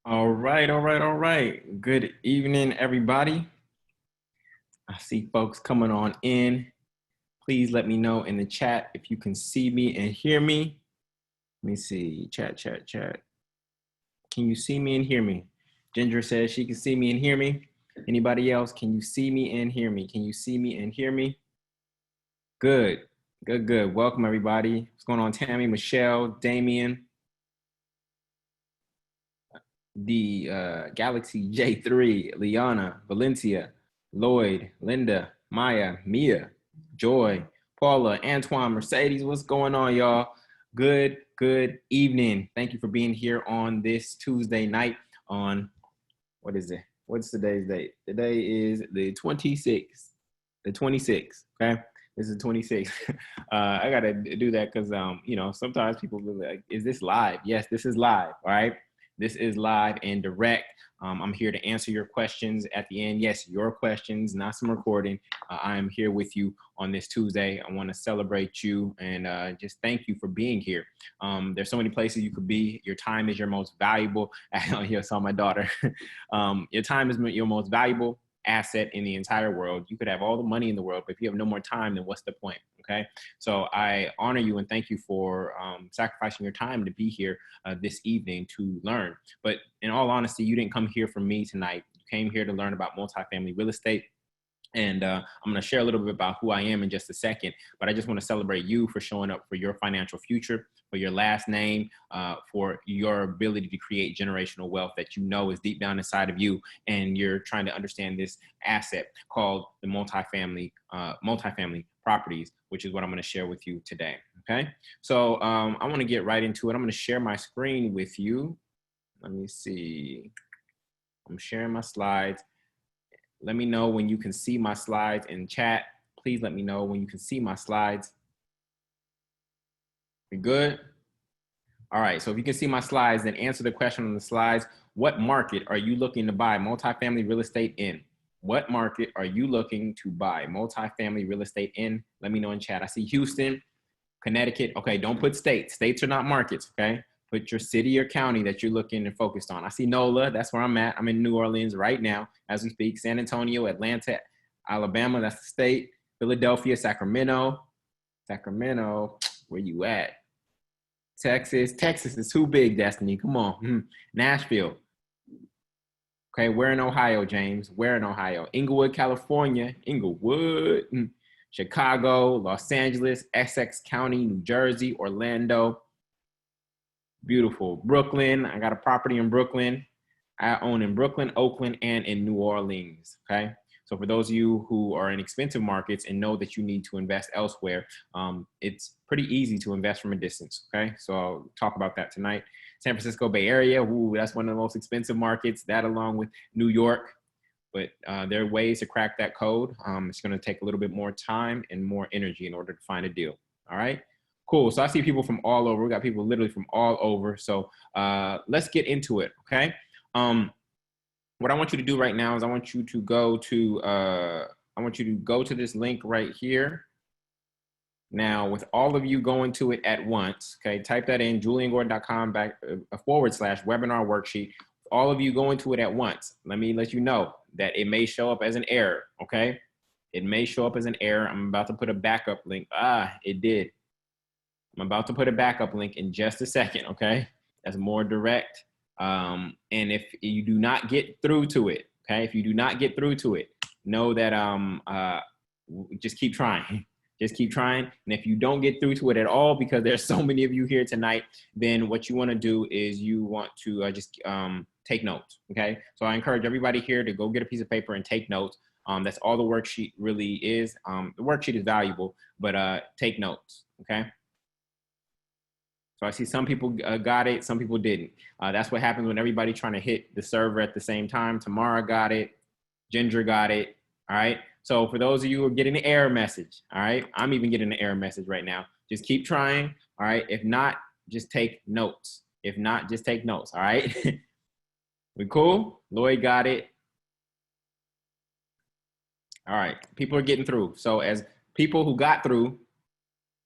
All right. Good evening, everybody. I see folks coming on in. Please let me know in the chat if you can see me and hear me. Let me see. Chat. Can you see me and hear me? Ginger says she can see me and hear me. Anybody else? Can you see me and hear me? Can you see me and hear me? Good. Welcome, everybody. What's going on, Tammy, Michelle, Damien? The Galaxy J3, Liana, Valencia, Lloyd, Linda, Maya, Mia, Joy, Paula, Antoine, Mercedes. What's going on, y'all? Good evening. Thank you for being here on this Tuesday night on, what is it? What's today's date? Today is the 26th. The 26th, okay? This is 26th. I got to do that because, sometimes people will be like, is this live? Yes, this is live, all right? This is live and direct. I'm here to answer your questions at the end. Yes, your questions, not some recording. I am here with you on this Tuesday. I want to celebrate you and just thank you for being here. There's so many places you could be. Your time is your most valuable. I saw my daughter. Your time is your most valuable asset in the entire world. You could have all the money in the world, but if you have no more time, then what's the point? Okay. So I honor you and thank you for sacrificing your time to be here this evening to learn. But in all honesty, you didn't come here for me tonight. You came here to learn about multifamily real estate. And I'm going to share a little bit about who I am in just a second, but I just want to celebrate you for showing up for your financial future, for your last name, for your ability to create generational wealth that you know is deep down inside of you. And you're trying to understand this asset called the multifamily properties, which is what I'm going to share with you today. Okay. So I want to get right into it. I'm going to share my screen with you. Let me see. I'm sharing my slides. Let me know when you can see my slides in chat. Please let me know when you can see my slides. We good? All right, so if you can see my slides, then answer the question on the slides. What market are you looking to buy multifamily real estate in? What market are you looking to buy multifamily real estate in? Let me know in chat. I see Houston, Connecticut. Okay, don't put states. States are not markets, okay? Put your city or county that you're looking and focused on. I see NOLA, that's where I'm at. I'm in New Orleans right now as we speak. San Antonio, Atlanta, Alabama, that's the state. Philadelphia, Sacramento, where you at? Texas is too big, Destiny, come on. Nashville. Okay, where in Ohio, James? Where in Ohio? Inglewood, California, Inglewood. Chicago, Los Angeles, Essex County, New Jersey, Orlando. Beautiful. Brooklyn, I got a property in Brooklyn. I own in Brooklyn, Oakland, and in New Orleans, okay? So for those of you who are in expensive markets and know that you need to invest elsewhere, it's pretty easy to invest from a distance, okay? So I'll talk about that tonight. San Francisco Bay Area, ooh, that's one of the most expensive markets, that along with New York. But there are ways to crack that code. It's gonna take a little bit more time and more energy in order to find a deal, all right? Cool, so I see people from all over. We got people literally from all over. So let's get into it, okay? What I want you to do right now is I want you to go to this link right here. Now, with all of you going to it at once, okay, type that in, juliangordon.com/webinar worksheet. All of you going to it at once. Let me let you know that it may show up as an error, okay? It may show up as an error. I'm about to put a backup link. It did. I'm about to put a backup link in just a second, okay? That's more direct. And if you do not get through to it, okay? If you do not get through to it, know that just keep trying. Just keep trying. And if you don't get through to it at all, because there's so many of you here tonight, then what you want to do is you want to just take notes, okay? So I encourage everybody here to go get a piece of paper and take notes. That's all the worksheet really is. The worksheet is valuable, but take notes, okay? So I see some people got it, some people didn't. That's what happens when everybody trying to hit the server at the same time. Tamara got it, Ginger got it, all right? So for those of you who are getting the error message, all right? I'm even getting the error message right now. Just keep trying, all right? If not, just take notes. If not, just take notes, all right? We cool? Lloyd got it. All right, people are getting through. So as people who got through,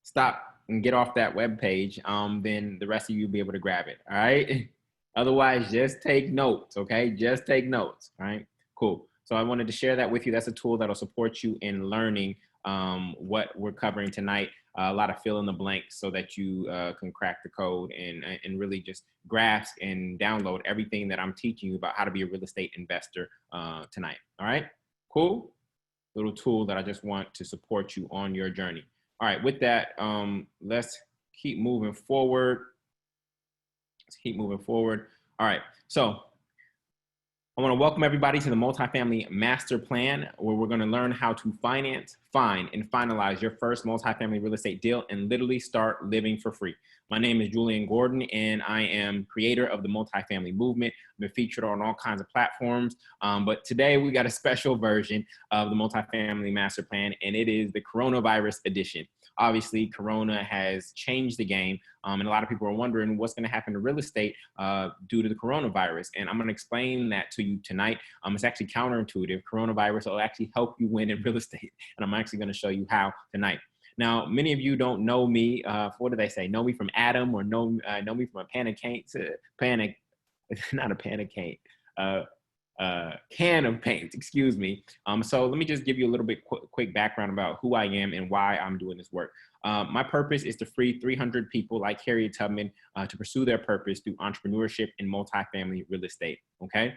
stop and get off that web page, then the rest of you will be able to grab it, all right? Otherwise, just take notes, okay? Just take notes, all right? Cool. So I wanted to share that with you. That's a tool that'll support you in learning what we're covering tonight. A lot of fill in the blanks so that you can crack the code and really just grasp and download everything that I'm teaching you about how to be a real estate investor tonight. All right, cool. Little tool that I just want to support you on your journey. All right, with that, let's keep moving forward. Let's keep moving forward. All right, so I want to welcome everybody to the Multifamily Master Plan, where we're going to learn how to finance, find, and finalize your first multifamily real estate deal and literally start living for free. My name is Julian Gordon, and I am creator of the multifamily movement. I've been featured on all kinds of platforms, but today we got a special version of the Multifamily Master Plan, and it is the coronavirus edition. Obviously, Corona has changed the game, and a lot of people are wondering what's going to happen to real estate due to the coronavirus. And I'm going to explain that to you tonight. It's actually counterintuitive. Coronavirus will actually help you win in real estate, and I'm actually going to show you how tonight. Now, many of you don't know me. What do they say? Know me from Adam, or know me from a not a pancake. Can of paint, excuse me. So let me just give you a little bit quick background about who I am and why I'm doing this work. My purpose is to free 300 people like Harriet Tubman to pursue their purpose through entrepreneurship in multifamily real estate, okay?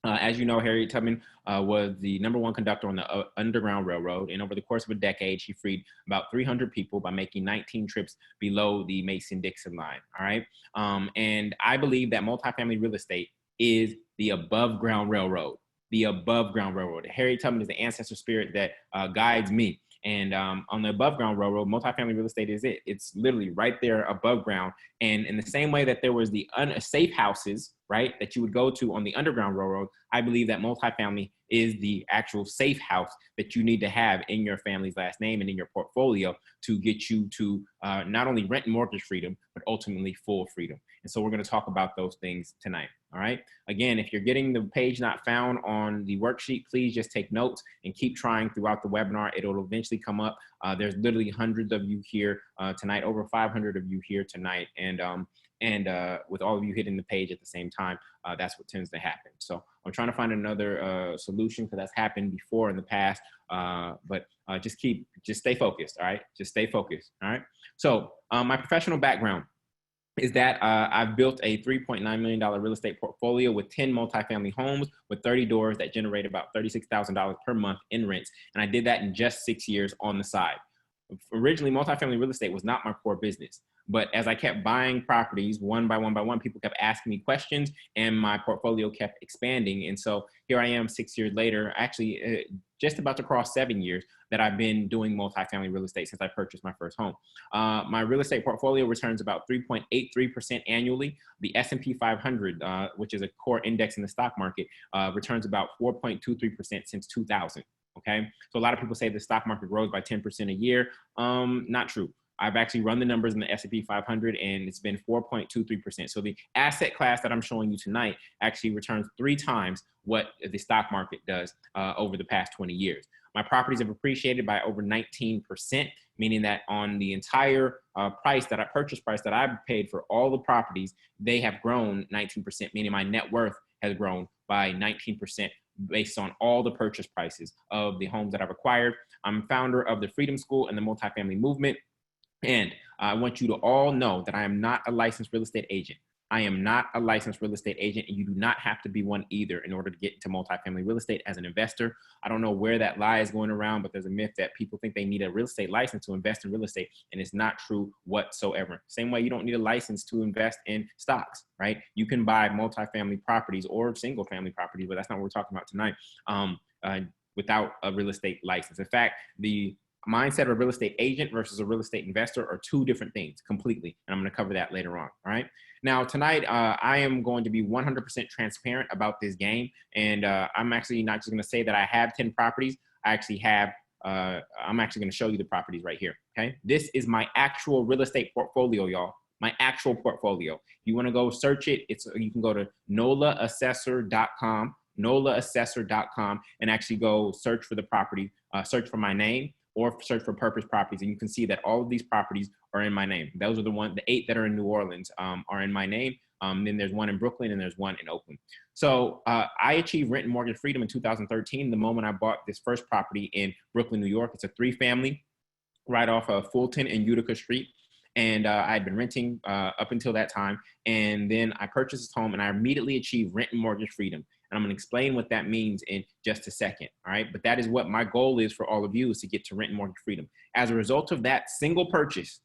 As you know, Harriet Tubman was the #1 conductor on the Underground Railroad, and over the course of a decade, she freed about 300 people by making 19 trips below the Mason-Dixon line, all right? And I believe that multifamily real estate is the above ground railroad, the above ground railroad. Harriet Tubman is the ancestor spirit that guides me. And on the above ground railroad, multifamily real estate is it. It's literally right there above ground. And in the same way that there was the safe houses, right, that you would go to on the underground railroad, I believe that multifamily is the actual safe house that you need to have in your family's last name and in your portfolio to get you to not only rent and mortgage freedom, but ultimately full freedom. And so we're going to talk about those things tonight. All right. Again, if you're getting the page not found on the worksheet, please just take notes and keep trying throughout the webinar. It'll eventually come up. There's literally hundreds of you here tonight, over 500 of you here tonight. And with all of you hitting the page at the same time, that's what tends to happen. So I'm trying to find another solution, because that's happened before in the past. But just stay focused. All right. Just stay focused. All right. So my professional background is that I've built a $3.9 million real estate portfolio with 10 multifamily homes with 30 doors that generate about $36,000 per month in rents. And I did that in just 6 years on the side. Originally, multifamily real estate was not my core business. But as I kept buying properties one by one, people kept asking me questions and my portfolio kept expanding. And so here I am 6 years later, actually just about to cross 7 years that I've been doing multifamily real estate since I purchased my first home. My real estate portfolio returns about 3.83% annually. The S&P 500, which is a core index in the stock market, returns about 4.23% since 2000. Okay, so a lot of people say the stock market grows by 10% a year. Not true. I've actually run the numbers in the S&P 500 and it's been 4.23%. So the asset class that I'm showing you tonight actually returns 3 times what the stock market does over the past 20 years. My properties have appreciated by over 19%, meaning that on the entire purchase price that I've paid for all the properties, they have grown 19%, meaning my net worth has grown by 19% based on all the purchase prices of the homes that I've acquired. I'm founder of the Freedom School and the Multifamily Movement. And I want you to all know that I am not a licensed real estate agent. I am not a licensed real estate agent, and you do not have to be one either in order to get into multifamily real estate as an investor. I don't know where that lie is going around, but there's a myth that people think they need a real estate license to invest in real estate, and it's not true whatsoever. Same way you don't need a license to invest in stocks, right? You can buy multifamily properties or single family properties, but that's not what we're talking about tonight, without a real estate license. In fact, the mindset of a real estate agent versus a real estate investor are 2 different things completely. And I'm going to cover that later on. All right. Now, tonight, I am going to be 100% transparent about this game. And I'm actually not just going to say that I have 10 properties. I actually have, I'm actually going to show you the properties right here. Okay. This is my actual real estate portfolio, y'all. My actual portfolio. You want to go search it. You can go to nolaassessor.com, and actually go search for the property, search for my name, or search for Purpose Properties, and you can see that all of these properties are in my name. Those are the 8 that are in New Orleans are in my name. Then there's one in Brooklyn and there's one in Oakland. So I achieved rent and mortgage freedom in 2013, the moment I bought this first property in Brooklyn, New York. It's a 3-family right off of Fulton and Utica Street. And I had been renting up until that time. And then I purchased this home and I immediately achieved rent and mortgage freedom. And I'm going to explain what that means in just a second. All right. But that is what my goal is for all of you, is to get to rent and mortgage freedom. As a result of that single purchase,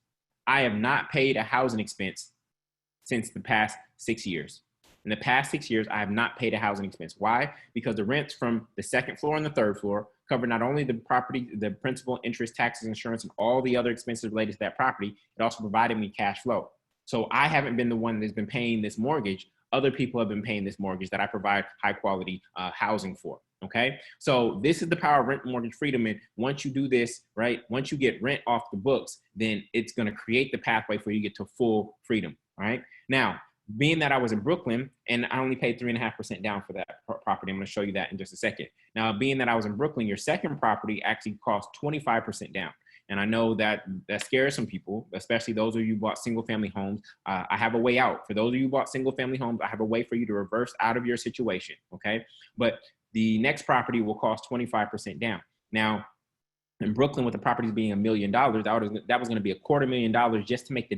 I have not paid a housing expense since the past 6 years. In the past 6 years, I have not paid a housing expense. Why? Because the rents from the second floor and the third floor cover not only the property, the principal, interest, taxes, insurance, and all the other expenses related to that property, it also provided me cash flow. So I haven't been the one that's been paying this mortgage. Other people have been paying this mortgage that I provide high quality housing for. Okay. So this is the power of rent and mortgage freedom. And once you do this, right, once you get rent off the books, then it's going to create the pathway for you to get to full freedom. All right. Now, being that I was in Brooklyn and I only paid 3.5% down for that property, I'm going to show you that in just a second. Now, being that I was in Brooklyn, your second property actually cost 25% down. And I know that scares some people, especially those of you who bought single family homes. I have a way out. For those of you who bought single family homes, I have a way for you to reverse out of your situation. Okay. But the next property will cost 25% down. Now, in Brooklyn, with the properties being $1 million, that was going to be $250,000 just to make the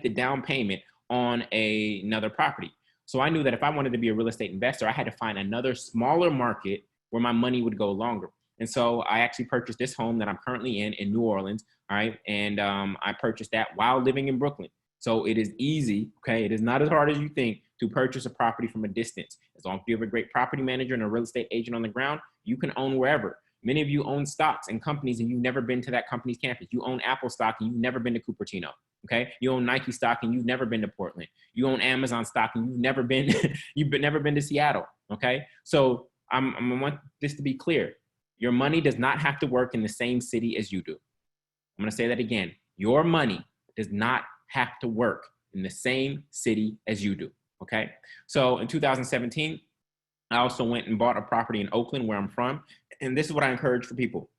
down payment, on another property. So I knew that if I wanted to be a real estate investor, I had to find another smaller market where my money would go longer. And so I actually purchased this home that I'm currently in New Orleans. All right. And I purchased that while living in Brooklyn. So it is easy. Okay. It is not as hard as you think to purchase a property from a distance. As long as you have a great property manager and a real estate agent on the ground, you can own wherever. Many of you own stocks and companies and you've never been to that company's campus. You own Apple stock and you've never been to Cupertino. Okay. You own Nike stock and you've never been to Portland. You own Amazon stock and you've never been to Seattle. Okay. So I want this to be clear. Your money does not have to work in the same city as you do. I'm going to say that again. Your money does not have to work in the same city as you do. Okay. So in 2017, I also went and bought a property in Oakland, where I'm from. And this is what I encourage for people.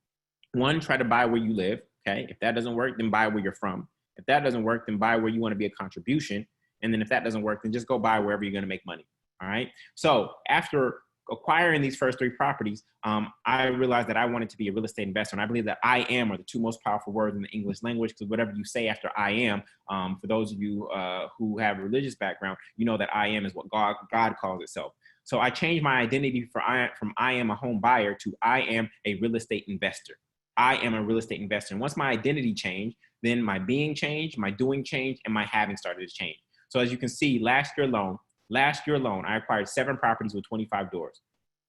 One, try to buy where you live. Okay. If that doesn't work, then buy where you're from. If that doesn't work, then buy where you want to be a contribution. And then if that doesn't work, then just go buy wherever you're going to make money. All right. So after acquiring these first 3 properties, I realized that I wanted to be a real estate investor. And I believe that I am are the 2 most powerful words in the English language, because whatever you say after I am, for those of you who have a religious background, you know that I am is what God calls itself. So I changed my identity from I am a home buyer to I am a real estate investor. I am a real estate investor. And once my identity changed, then my being changed, my doing changed, and my having started to change. So as you can see, last year alone, I acquired 7 properties with 25 doors.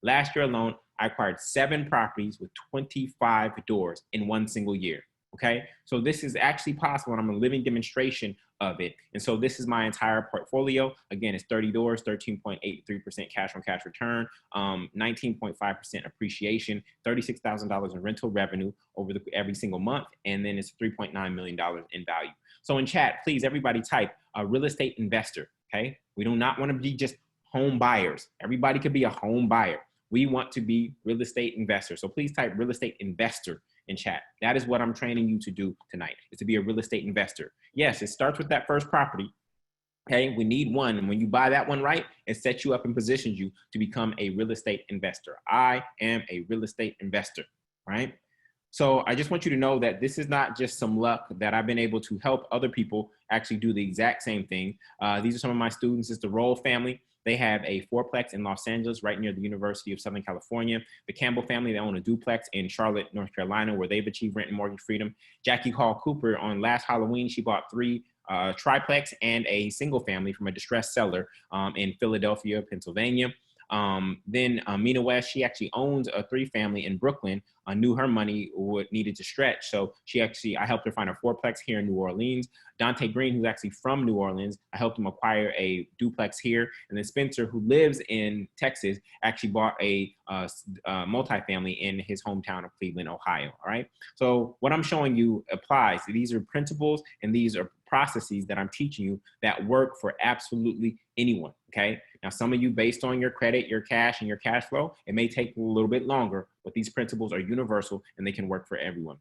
Last year alone, I acquired 7 properties with 25 doors in one single year. Okay. So this is actually possible, and I'm a living demonstration of it. And so this is my entire portfolio. Again, it's 30 doors, 13.83% cash on cash return, 19.5% appreciation, $36,000 in rental revenue over every single month. And then it's $3.9 million in value. So in chat, please, everybody type a real estate investor. Okay. We do not want to be just home buyers. Everybody could be a home buyer. We want to be real estate investors. So please type real estate investor in chat. That is what I'm training you to do tonight, is to be a real estate investor. Yes, it starts with that first property. Okay, we need one. And when you buy that one right, it sets you up and positions you to become a real estate investor. I am a real estate investor, right? So I just want you to know that this is not just some luck, that I've been able to help other people actually do the exact same thing. These are some of my students. It's the Roll family. They have a 4-plex in Los Angeles, right near the University of Southern California. The Campbell family, they own a duplex in Charlotte, North Carolina, where they've achieved rent and mortgage freedom. Jackie Hall Cooper, on last Halloween, she bought 3 triplex and a single family from a distressed seller in Philadelphia, Pennsylvania. Then Mina West, she actually owns a 3-family in Brooklyn. I knew her money needed to stretch. So I helped her find a 4-plex here in New Orleans. Dante Green, who's actually from New Orleans, I helped him acquire a duplex here. And then Spencer, who lives in Texas, actually bought a multifamily in his hometown of Cleveland, Ohio. All right. So what I'm showing you applies. These are principles and these are processes that I'm teaching you that work for absolutely anyone. Okay. Now, some of you, based on your credit, your cash, and your cash flow, it may take a little bit longer, but these principles are universal and they can work for everyone.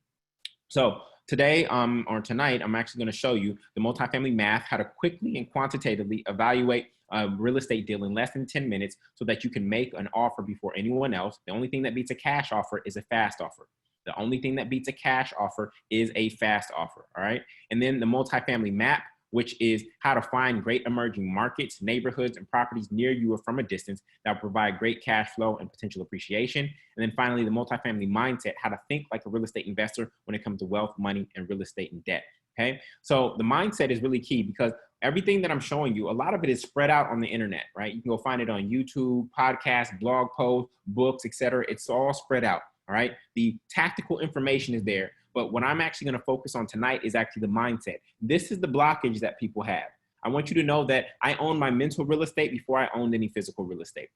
So Today, or tonight, I'm actually going to show you the multifamily math, how to quickly and quantitatively evaluate a real estate deal in less than 10 minutes so that you can make an offer before anyone else. The only thing that beats a cash offer is a fast offer. The only thing that beats a cash offer is a fast offer, all right? And then the multifamily map, which is how to find great emerging markets, neighborhoods, and properties near you or from a distance that will provide great cash flow and potential appreciation. And then finally, the multifamily mindset, how to think like a real estate investor when it comes to wealth, money, and real estate and debt. Okay, so the mindset is really key because everything that I'm showing you, a lot of it is spread out on the internet, right? You can go find it on YouTube, podcasts, blog posts, books, etc. It's all spread out. All right, the tactical information is there. But what I'm actually going to focus on tonight is actually the mindset. This is the blockage that people have. I want you to know that I own my mental real estate before I owned any physical real estate.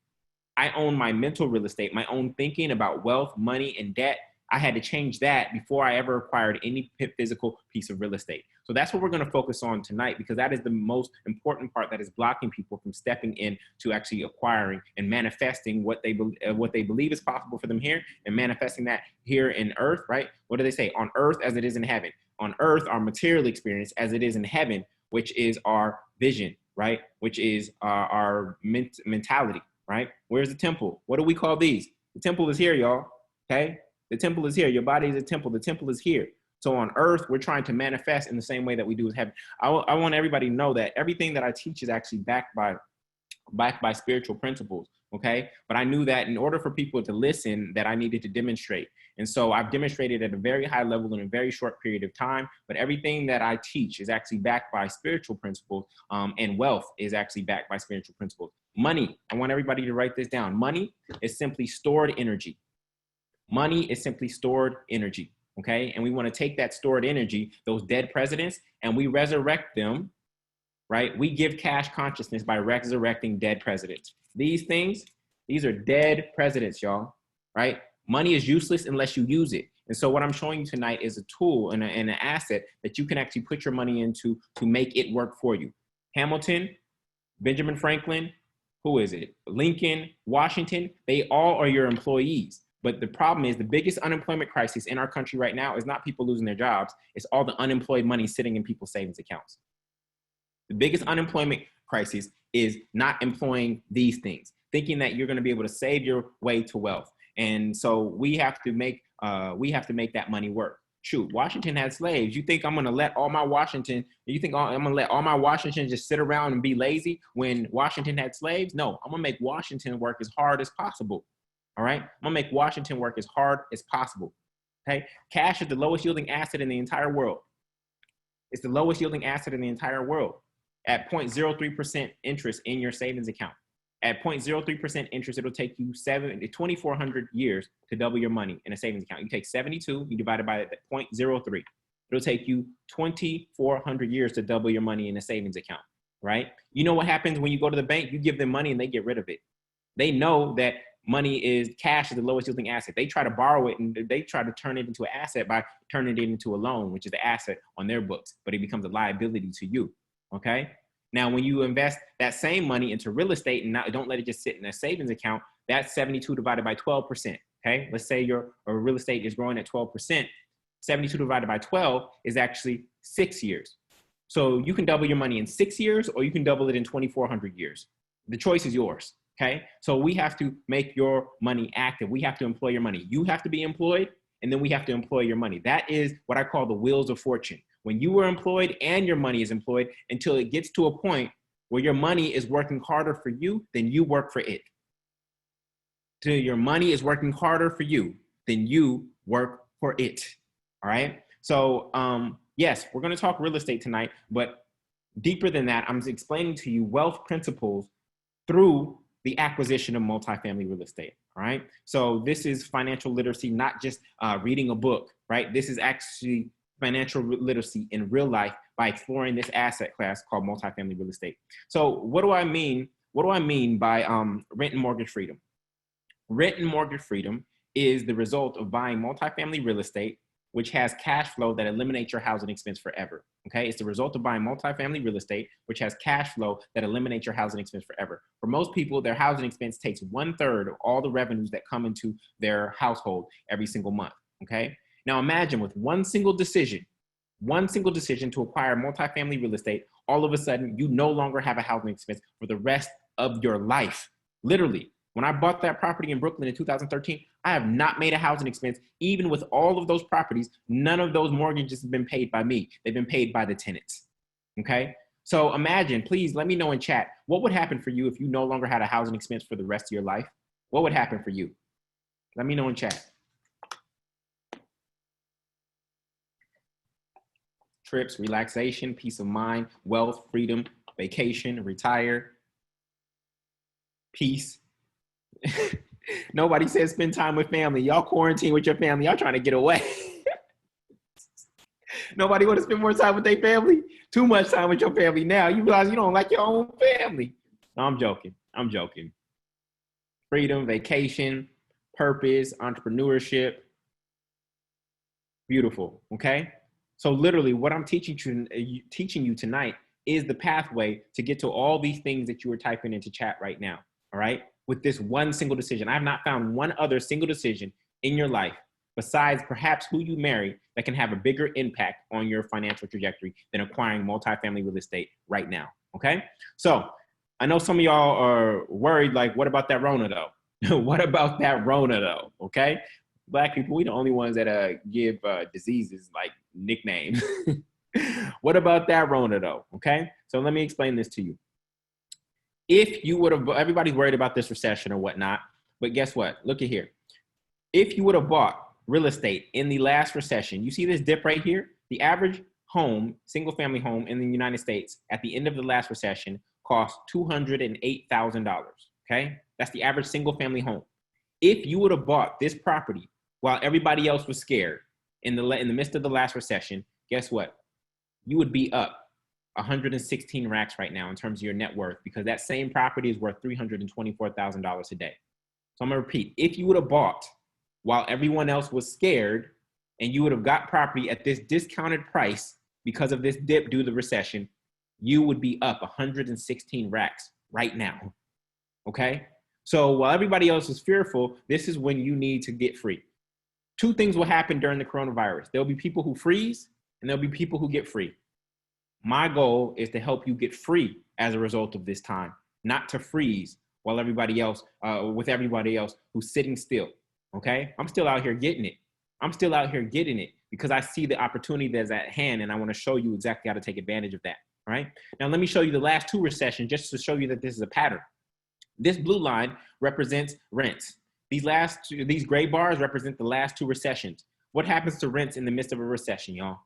I own my mental real estate, my own thinking about wealth, money, and debt. I had to change that before I ever acquired any physical piece of real estate. So that's what we're going to focus on tonight, because that is the most important part that is blocking people from stepping in to actually acquiring and manifesting what they believe is possible for them here, and manifesting that here in earth, right? What do they say? On earth as it is in heaven. On earth, our material experience as it is in heaven, which is our vision, right? Which is our mentality, right? Where's the temple? What do we call these? The temple is here, y'all, okay? The temple is here. Your body is a temple. The temple is here. So on earth, we're trying to manifest in the same way that we do in heaven. I want everybody to know that everything that I teach is actually backed by spiritual principles, okay? But I knew that in order for people to listen, that I needed to demonstrate. And so I've demonstrated at a very high level in a very short period of time, but everything that I teach is actually backed by spiritual principles, and wealth is actually backed by spiritual principles. Money, I want everybody to write this down. Money is simply stored energy. Money is simply stored energy, okay? And we want to take that stored energy, those dead presidents, and we resurrect them, right? We give cash consciousness by resurrecting dead presidents. These things, these are dead presidents, y'all, right? Money is useless unless you use it. And so what I'm showing you tonight is a tool and an asset that you can actually put your money into to make it work for you. Hamilton, Benjamin Franklin, who is it? Lincoln, Washington, they all are your employees. But the problem is the biggest unemployment crisis in our country right now is not people losing their jobs. It's all the unemployed money sitting in people's savings accounts. The biggest unemployment crisis is not employing these things, thinking that you're going to be able to save your way to wealth. And so we have to make that money work. Shoot, Washington had slaves. You think I'm going to let all my Washington, just sit around and be lazy when Washington had slaves? No, I'm going to make Washington work as hard as possible. All right, I'm gonna make Washington work as hard as possible. Okay, cash is the lowest yielding asset in the entire world. It's the lowest yielding asset in the entire world at 0.03% interest in your savings account. At 0.03% interest, it'll take you 2,400 years to double your money in a savings account. You take 72, you divide it by 0.03. It'll take you 2,400 years to double your money in a savings account, right? You know what happens when you go to the bank? You give them money and they get rid of it. They know that cash is the lowest yielding asset. They try to borrow it and they try to turn it into an asset by turning it into a loan, which is the asset on their books, but it becomes a liability to you, okay? Now, when you invest that same money into real estate and don't let it just sit in a savings account, that's 72 divided by 12%, okay? Let's say your real estate is growing at 12%. 72 divided by 12 is actually 6 years. So you can double your money in 6 years or you can double it in 2,400 years. The choice is yours. Okay, so we have to make your money active. We have to employ your money. You have to be employed, and then we have to employ your money. That is what I call the wheels of fortune. When you are employed and your money is employed, until it gets to a point where your money is working harder for you than you work for it. Till your money is working harder for you than you work for it. All right. So yes, we're going to talk real estate tonight, but deeper than that, I'm explaining to you wealth principles through the acquisition of multifamily real estate, all right? So this is financial literacy, not just reading a book, right? This is actually financial literacy in real life by exploring this asset class called multifamily real estate. So what do I mean? What do I mean by rent and mortgage freedom? Rent and mortgage freedom is the result of buying multifamily real estate, which has cash flow that eliminates your housing expense forever. Okay, it's the result of buying multifamily real estate, which has cash flow that eliminates your housing expense forever. For most people, their housing expense takes 1/3 of all the revenues that come into their household every single month. Okay, now imagine with one single decision, one single decision to acquire multifamily real estate, all of a sudden you no longer have a housing expense for the rest of your life. Literally, when I bought that property in Brooklyn in 2013, I have not made a housing expense. Even with all of those properties, none of those mortgages have been paid by me. They've been paid by the tenants. Okay? So imagine, please let me know in chat, what would happen for you if you no longer had a housing expense for the rest of your life? What would happen for you? Let me know in chat. Trips, relaxation, peace of mind, wealth, freedom, vacation, retire, peace. Nobody says spend time with family. Y'all quarantine with your family. Y'all trying to get away. Nobody want to spend more time with their family. Too much time with your family now. You realize you don't like your own family. No, I'm joking. I'm joking. Freedom, vacation, purpose, entrepreneurship. Beautiful. Okay. So literally what I'm teaching you tonight is the pathway to get to all these things that you are typing into chat right now. All right. With this one single decision. I have not found one other single decision in your life besides perhaps who you marry that can have a bigger impact on your financial trajectory than acquiring multifamily real estate right now. Okay. So I know some of y'all are worried, like, what about that Rona though? What about that Rona though? Okay. Black people, we the only ones that give diseases like nicknames. What about that Rona though? Okay. So let me explain this to you. If you would have, everybody's worried about this recession or whatnot, but guess what? Look at here. If you would have bought real estate in the last recession, you see this dip right here? The average home, single family home in the United States at the end of the last recession cost $208,000, okay? That's the average single family home. If you would have bought this property while everybody else was scared in the midst of the last recession, guess what? You would be up 116 racks right now in terms of your net worth, because that same property is worth $324,000 today. So I'm gonna repeat, if you would have bought while everyone else was scared and you would have got property at this discounted price because of this dip due to the recession, you would be up 116 racks right now, okay? So while everybody else is fearful, this is when you need to get free. Two things will happen during the coronavirus. There'll be people who freeze and there'll be people who get free. My goal is to help you get free as a result of this time, not to freeze while everybody else, with everybody else who's sitting still, okay? I'm still out here getting it. I'm still out here getting it because I see the opportunity that's at hand and I wanna show you exactly how to take advantage of that, all right? Now let me show you the last two recessions just to show you that this is a pattern. This blue line represents rents. These gray bars represent the last two recessions. What happens to rents in the midst of a recession, y'all?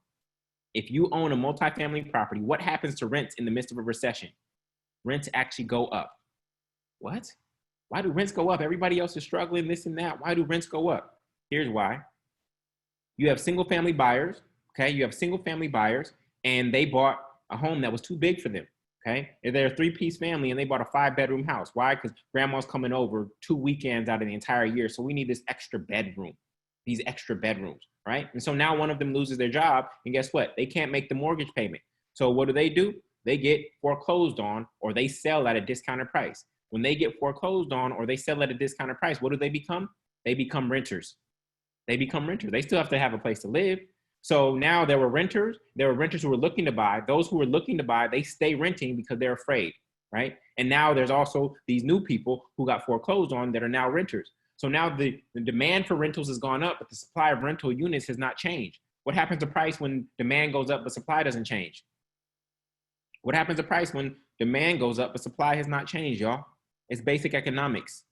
If you own a multifamily property, what happens to rents in the midst of a recession? Rents actually go up. What? Why do rents go up? Everybody else is struggling, this and that. Why do rents go up? Here's why. You have single family buyers, okay? You have single family buyers and they bought a home that was too big for them, okay? They're a three-piece family and they bought a 5-bedroom house. Why? Because grandma's coming over 2 weekends out of the entire year. So we need this extra bedroom, these extra bedrooms, right? And so now one of them loses their job and guess what? They can't make the mortgage payment. So what do? They get foreclosed on or they sell at a discounted price. When they get foreclosed on or they sell at a discounted price, what do they become? They become renters. They become renters. They still have to have a place to live. So now there were renters who were looking to buy. Those who were looking to buy, they stay renting because they're afraid, right? And now there's also these new people who got foreclosed on that are now renters. So now the demand for rentals has gone up, but the supply of rental units has not changed. What happens to price when demand goes up, but supply doesn't change? What happens to price when demand goes up, but supply has not changed, y'all? It's basic economics.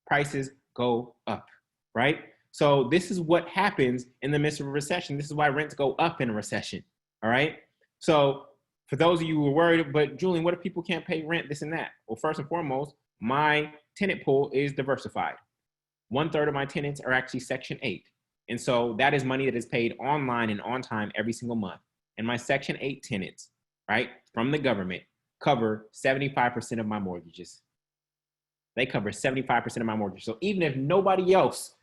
Prices go up, right? So this is what happens in the midst of a recession. This is why rents go up in a recession, all right? So for those of you who are worried, but Julian, what if people can't pay rent, this and that? Well, first and foremost, my tenant pool is diversified. 1/3 of my tenants are actually Section 8. And so that is money that is paid online and on time every single month. And my Section 8 tenants, right, from the government cover 75% of my mortgages. They cover 75% of my mortgage. So even if nobody else,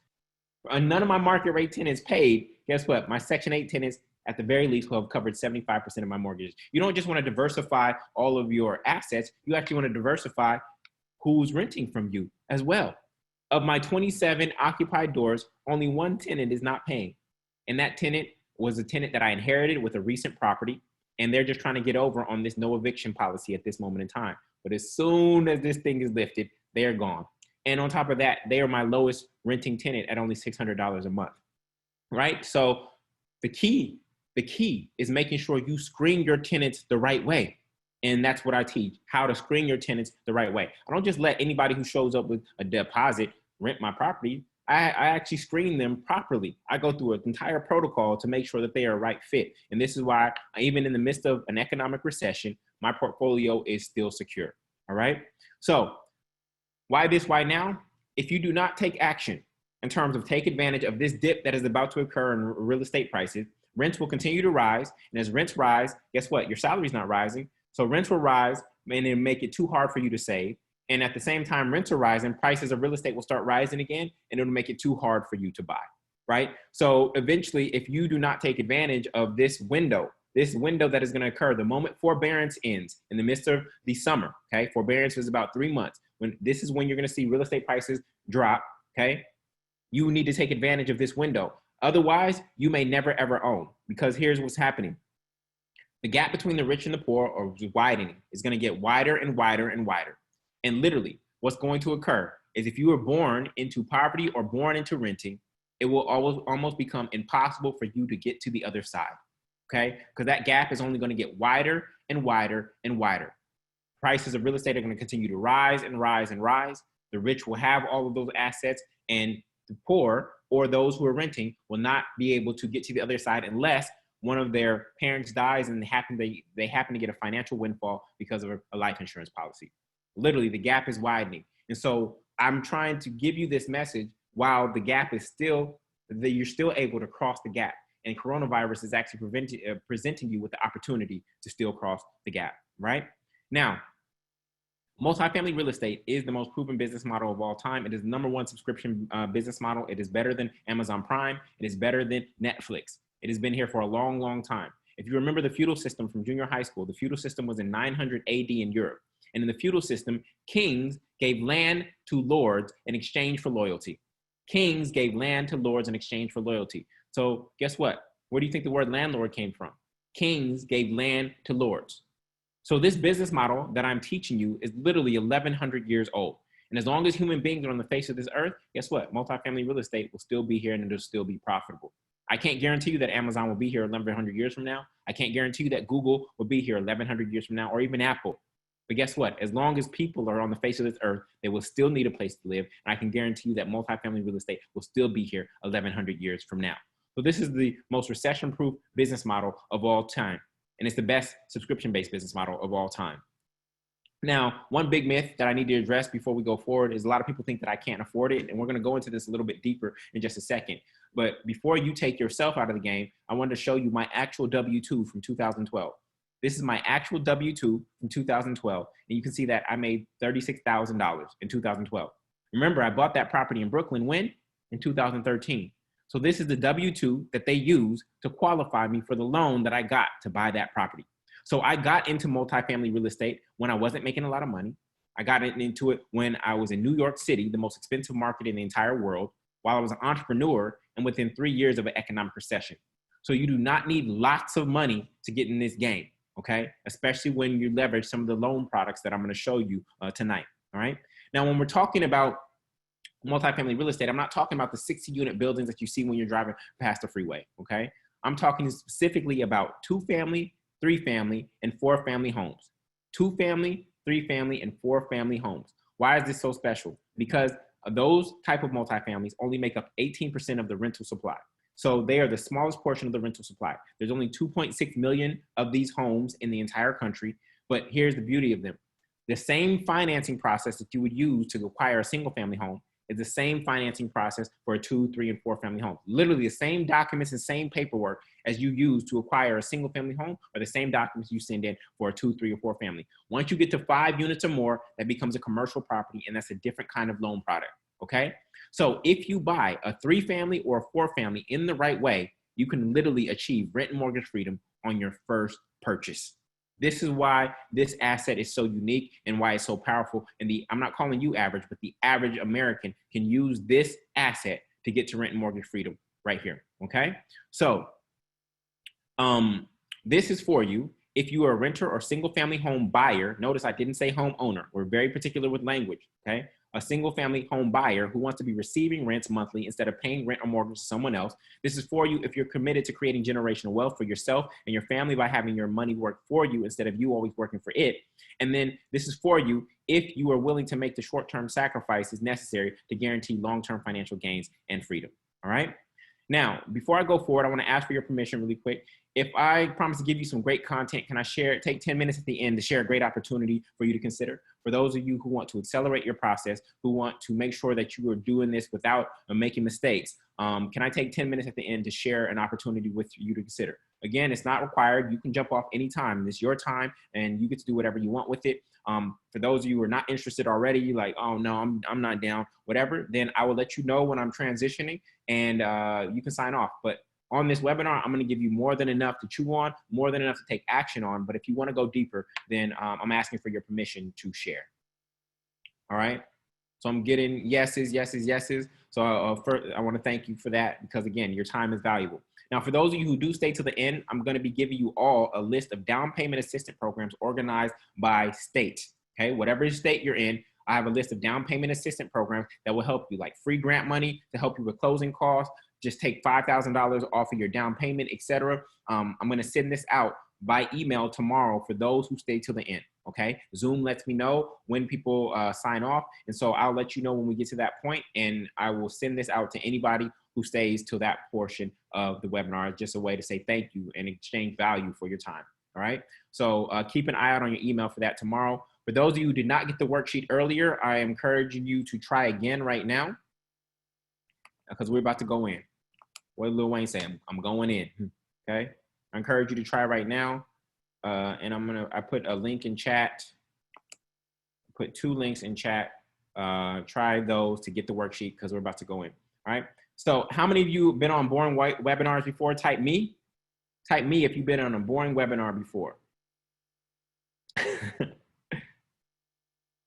none of my market rate tenants paid, guess what? My Section 8 tenants, at the very least, will have covered 75% of my mortgages. You don't just want to diversify all of your assets. You actually want to diversify who's renting from you as well. Of my 27 occupied doors, only one tenant is not paying. And that tenant was a tenant that I inherited with a recent property, and they're just trying to get over on this no eviction policy at this moment in time. But as soon as this thing is lifted, they are gone. And on top of that, they are my lowest renting tenant at only $600 a month, right? So the key is making sure you screen your tenants the right way. And that's what I teach, how to screen your tenants the right way. I don't just let anybody who shows up with a deposit rent my property. I actually screen them properly. I go through an entire protocol to make sure that they are a right fit. And this is why, even in the midst of an economic recession, my portfolio is still secure. All right. So why this? Why now? If you do not take action in terms of take advantage of this dip that is about to occur in real estate prices, rents will continue to rise. And as rents rise, guess what? Your salary's not rising. So rents will rise and it'll make it too hard for you to save. And at the same time, rents are rising, prices of real estate will start rising again, and it'll make it too hard for you to buy, right? So eventually, if you do not take advantage of this window that is going to occur the moment forbearance ends in the midst of the summer, okay? Forbearance is about 3 months. This is when you're going to see real estate prices drop, okay? You need to take advantage of this window. Otherwise, you may never, ever own, because here's what's happening. The gap between the rich and the poor are widening. It's going to get wider and wider and wider. And literally, what's going to occur is if you were born into poverty or born into renting, it will almost become impossible for you to get to the other side, okay? Because that gap is only going to get wider and wider and wider. Prices of real estate are going to continue to rise and rise and rise. The rich will have all of those assets, and the poor or those who are renting will not be able to get to the other side unless one of their parents dies and they happen to get a financial windfall because of a life insurance policy. Literally, the gap is widening. And so I'm trying to give you this message while the gap is still, that you're still able to cross the gap. And coronavirus is actually presenting you with the opportunity to still cross the gap, right? Now, multifamily real estate is the most proven business model of all time. It is the #1 subscription business model. It is better than Amazon Prime. It is better than Netflix. It has been here for a long, long time. If you remember the feudal system from junior high school, the feudal system was in 900 AD in Europe. And in the feudal system, kings gave land to lords in exchange for loyalty. Kings gave land to lords in exchange for loyalty. So guess what? Where do you think the word landlord came from? Kings gave land to lords. So this business model that I'm teaching you is literally 1,100 years old. And as long as human beings are on the face of this earth, guess what? Multifamily real estate will still be here and it'll still be profitable. I can't guarantee you that Amazon will be here 1,100 years from now. I can't guarantee you that Google will be here 1,100 years from now, or even Apple. But guess what? As long as people are on the face of this earth, they will still need a place to live. And I can guarantee you that multifamily real estate will still be here 1,100 years from now. So this is the most recession-proof business model of all time. And it's the best subscription-based business model of all time. Now, one big myth that I need to address before we go forward is a lot of people think that I can't afford it. And we're going to go into this a little bit deeper in just a second. But before you take yourself out of the game, I wanted to show you my actual W-2 from 2012. This is my actual W-2 from 2012. And you can see that I made $36,000 in 2012. Remember, I bought that property in Brooklyn when? In 2013. So this is the W-2 that they use to qualify me for the loan that I got to buy that property. So I got into multifamily real estate when I wasn't making a lot of money. I got into it when I was in New York City, the most expensive market in the entire world, while I was an entrepreneur and within 3 years of an economic recession. So you do not need lots of money to get in this game. Okay, especially when you leverage some of the loan products that I'm going to show you tonight. All right. Now, when we're talking about multifamily real estate, I'm not talking about the 60-unit buildings that you see when you're driving past the freeway. Okay, I'm talking specifically about 2-family, 3-family, and 4-family homes. 2-family, 3-family, and 4-family homes. Why is this so special? Because those type of multifamilies only make up 18% of the rental supply. So they are the smallest portion of the rental supply. There's only 2.6 million of these homes in the entire country. But here's the beauty of them. The same financing process that you would use to acquire a single family home is the same financing process for a 2, 3, and 4-family home. Literally the same documents and same paperwork as you use to acquire a single family home are the same documents you send in for a 2, 3, or 4-family. Once you get to 5 units or more, that becomes a commercial property, and that's a different kind of loan product. Okay? So if you buy a 3-family or a 4-family in the right way, you can literally achieve rent and mortgage freedom on your first purchase. This is why this asset is so unique and why it's so powerful. And I'm not calling you average, but the average American can use this asset to get to rent and mortgage freedom right here. Okay. So This is for you. If you are a renter or single family home buyer, notice I didn't say homeowner. We're very particular with language, okay? A single family home buyer who wants to be receiving rents monthly instead of paying rent or mortgage to someone else. This is for you if you're committed to creating generational wealth for yourself and your family by having your money work for you instead of you always working for it. And then this is for you if you are willing to make the short-term sacrifices necessary to guarantee long-term financial gains and freedom, all right? Now, before I go forward, I want to ask for your permission really quick. If I promise to give you some great content, can I take 10 minutes at the end to share a great opportunity for you to consider? For those of you who want to accelerate your process, who want to make sure that you are doing this without making mistakes, can I take 10 minutes at the end to share an opportunity with you to consider? Again, it's not required. You can jump off anytime. It's your time and you get to do whatever you want with it. For those of you who are not interested already, you're like, oh no, I'm not down, whatever, then I will let you know when I'm transitioning and you can sign off. But on this webinar, I'm going to give you more than enough to chew on, more than enough to take action on. But if you want to go deeper, then I'm asking for your permission to share. All right. So I'm getting yeses, yeses, yeses. So first, I want to thank you for that because, again, your time is valuable. Now, for those of you who do stay to the end, I'm going to be giving you all a list of down payment assistance programs organized by state. Okay, whatever state you're in, I have a list of down payment assistance programs that will help you, like free grant money to help you with closing costs. Just take $5,000 off of your down payment, etc. I'm going to send this out by email tomorrow for those who stay till the end. Okay, Zoom lets me know when people sign off, and so I'll let you know when we get to that point, and I will send this out to anybody who stays till that portion of the webinar. Just a way to say thank you and exchange value for your time. All right, so keep an eye out on your email for that tomorrow. For those of you who did not get the worksheet earlier, I am encouraging you to try again right now because we're about to go in. What did Lil Wayne say? I'm going in. Okay, I encourage you to try right now. And I put a link in chat, put 2 links in chat. Try those to get the worksheet because we're about to go in. All right. So how many of you have been on boring webinars before? Type me. Type me if you've been on a boring webinar before. A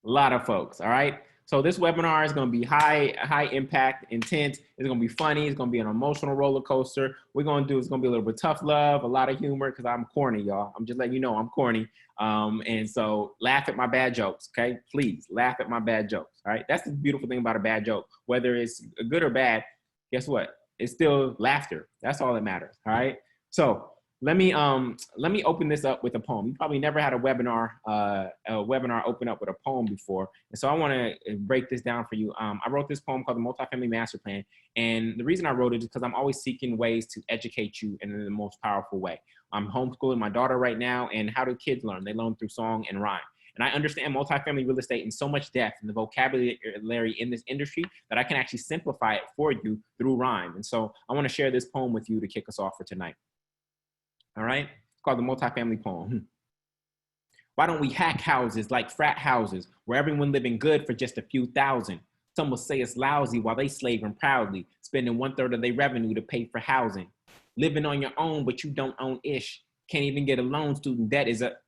lot of folks. All right. So this webinar is going to be high impact, intense. It's going to be funny. It's going to be an emotional roller coaster. It's going to be a little bit tough love, a lot of humor because I'm corny, y'all. I'm just letting you know I'm corny. And so laugh at my bad jokes, okay? Please laugh at my bad jokes, all right? That's the beautiful thing about a bad joke. Whether it's good or bad, guess what? It's still laughter. That's all that matters, all right? So let me open this up with a poem. You probably never had a webinar open up with a poem before. And so I want to break this down for you. I wrote this poem called the Multifamily Masterplan. And the reason I wrote it is because I'm always seeking ways to educate you in the most powerful way. I'm homeschooling my daughter right now. And how do kids learn? They learn through song and rhyme. And I understand multifamily real estate in so much depth and the vocabulary in this industry that I can actually simplify it for you through rhyme. And so I want to share this poem with you to kick us off for tonight. All right, it's called the Multifamily Poem. Why don't we hack houses like frat houses where everyone living good for just a few thousand? Some will say it's lousy while they slaving proudly, spending 1/3 of their revenue to pay for housing. Living on your own, but you don't own ish. Can't even get a loan, student debt is up.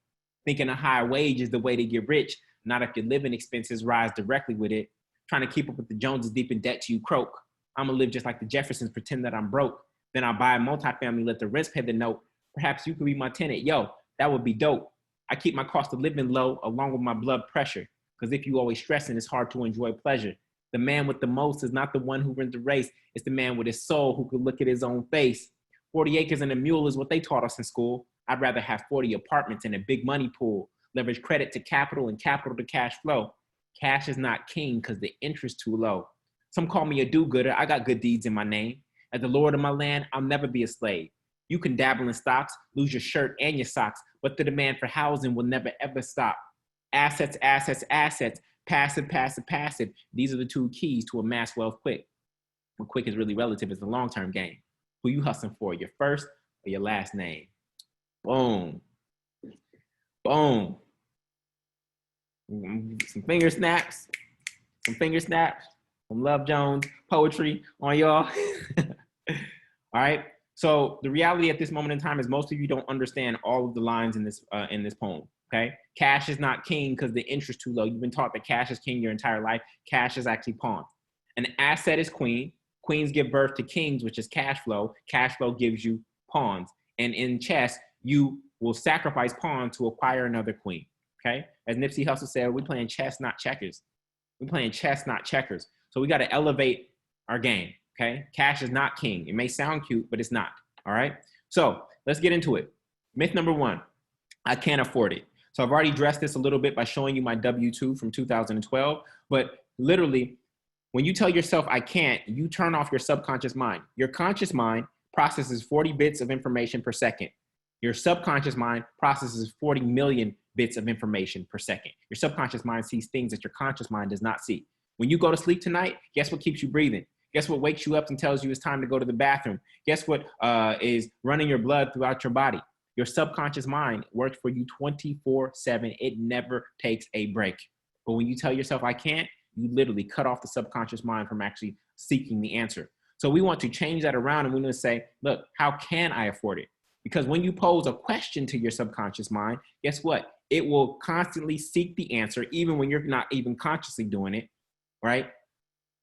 Thinking a higher wage is the way to get rich. Not if your living expenses rise directly with it. Trying to keep up with the Joneses deep in debt to you croak. I'ma live just like the Jeffersons, pretend that I'm broke. Then I'll buy a multifamily, let the rents pay the note. Perhaps you could be my tenant. Yo, that would be dope. I keep my cost of living low along with my blood pressure. Because if you always stressing, it's hard to enjoy pleasure. The man with the most is not the one who wins the race. It's the man with his soul who could look at his own face. 40 acres and a mule is what they taught us in school. I'd rather have 40 apartments and a big money pool. Leverage credit to capital and capital to cash flow. Cash is not king because the interest too low. Some call me a do-gooder. I got good deeds in my name. As the Lord of my land, I'll never be a slave. You can dabble in stocks, lose your shirt and your socks, but the demand for housing will never, ever stop. Assets, assets, assets, passive, passive, passive. These are the 2 keys to amass wealth quick. Well, quick is really relative. It's a long-term game. Who you hustling for, your first or your last name? Boom. Boom. Some finger snaps. Some Love Jones poetry on y'all. All right. So the reality at this moment in time is most of you don't understand all of the lines in this poem, okay? Cash is not king because the interest too low. You've been taught that cash is king your entire life. Cash is actually pawn. An asset is queen. Queens give birth to kings, which is cash flow. Cash flow gives you pawns. And in chess, you will sacrifice pawn to acquire another queen. Okay. As Nipsey Hussle said, we're playing chess, not checkers. We're playing chess, not checkers. So we got to elevate our game. Okay. Cash is not king. It may sound cute, but it's not. All right. So let's get into it. Myth number one, I can't afford it. So I've already addressed this a little bit by showing you my W-2 from 2012, but literally when you tell yourself I can't, you turn off your subconscious mind. Your conscious mind processes 40 bits of information per second. Your subconscious mind processes 40 million bits of information per second. Your subconscious mind sees things that your conscious mind does not see. When you go to sleep tonight, guess what keeps you breathing? Guess what wakes you up and tells you it's time to go to the bathroom? Guess what is running your blood throughout your body? Your subconscious mind works for you 24/7. It never takes a break. But when you tell yourself I can't, you literally cut off the subconscious mind from actually seeking the answer. So we want to change that around, and we want to say, look, how can I afford it? Because when you pose a question to your subconscious mind, guess what? It will constantly seek the answer, even when you're not even consciously doing it, right?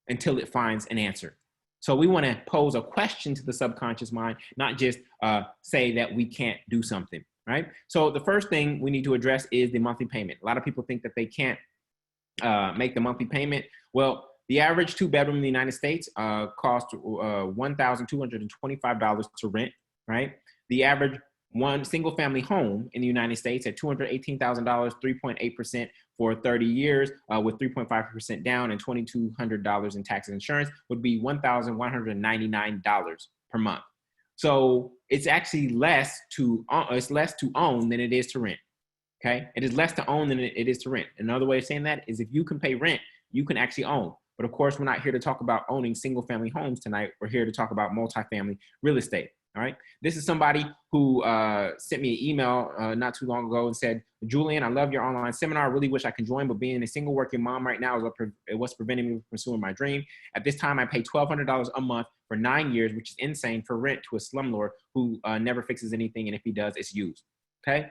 Until it finds an answer. So we want to pose a question to the subconscious mind, not just say that we can't do something, right? So the first thing we need to address is the monthly payment. A lot of people think that they can't make the monthly payment. Well, the average two-bedroom in the United States costs $1,225 to rent, right? The average one single-family home in the United States at $218,000, 3.8% for 30 years, with 3.5% down and $2,200 in taxes and insurance would be $1,199 per month. So it's actually less to own than it is to rent. Okay, it is less to own than it is to rent. Another way of saying that is if you can pay rent, you can actually own. But of course, we're not here to talk about owning single-family homes tonight. We're here to talk about multifamily real estate. All right. This is somebody who sent me an email not too long ago and said, Julian, I love your online seminar. I really wish I could join, but being a single working mom right now is what's preventing me from pursuing my dream. At this time, I pay $1,200 a month for 9 years, which is insane, for rent to a slumlord who never fixes anything. And if he does, it's used. Okay.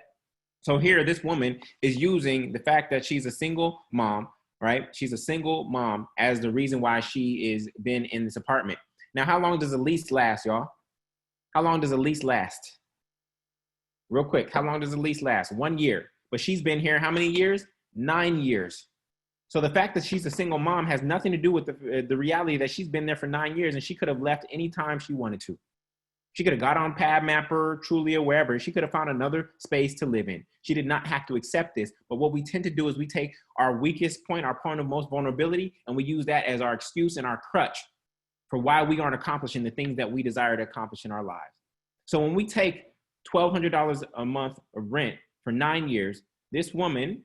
So here, this woman is using the fact that she's a single mom, right? She's a single mom as the reason why she is been in this apartment. Now, how long does a lease last, y'all? How long does a lease last? Real quick, how long does a lease last? 1 year. But she's been here how many years? 9 years. So the fact that she's a single mom has nothing to do with the reality that she's been there for 9 years and she could have left anytime she wanted to. She could have got on PadMapper, Trulia, wherever. She could have found another space to live in. She did not have to accept this. But what we tend to do is we take our weakest point, our point of most vulnerability, and we use that as our excuse and our crutch for why we aren't accomplishing the things that we desire to accomplish in our lives. So when we take $1,200 a month of rent for 9 years, this woman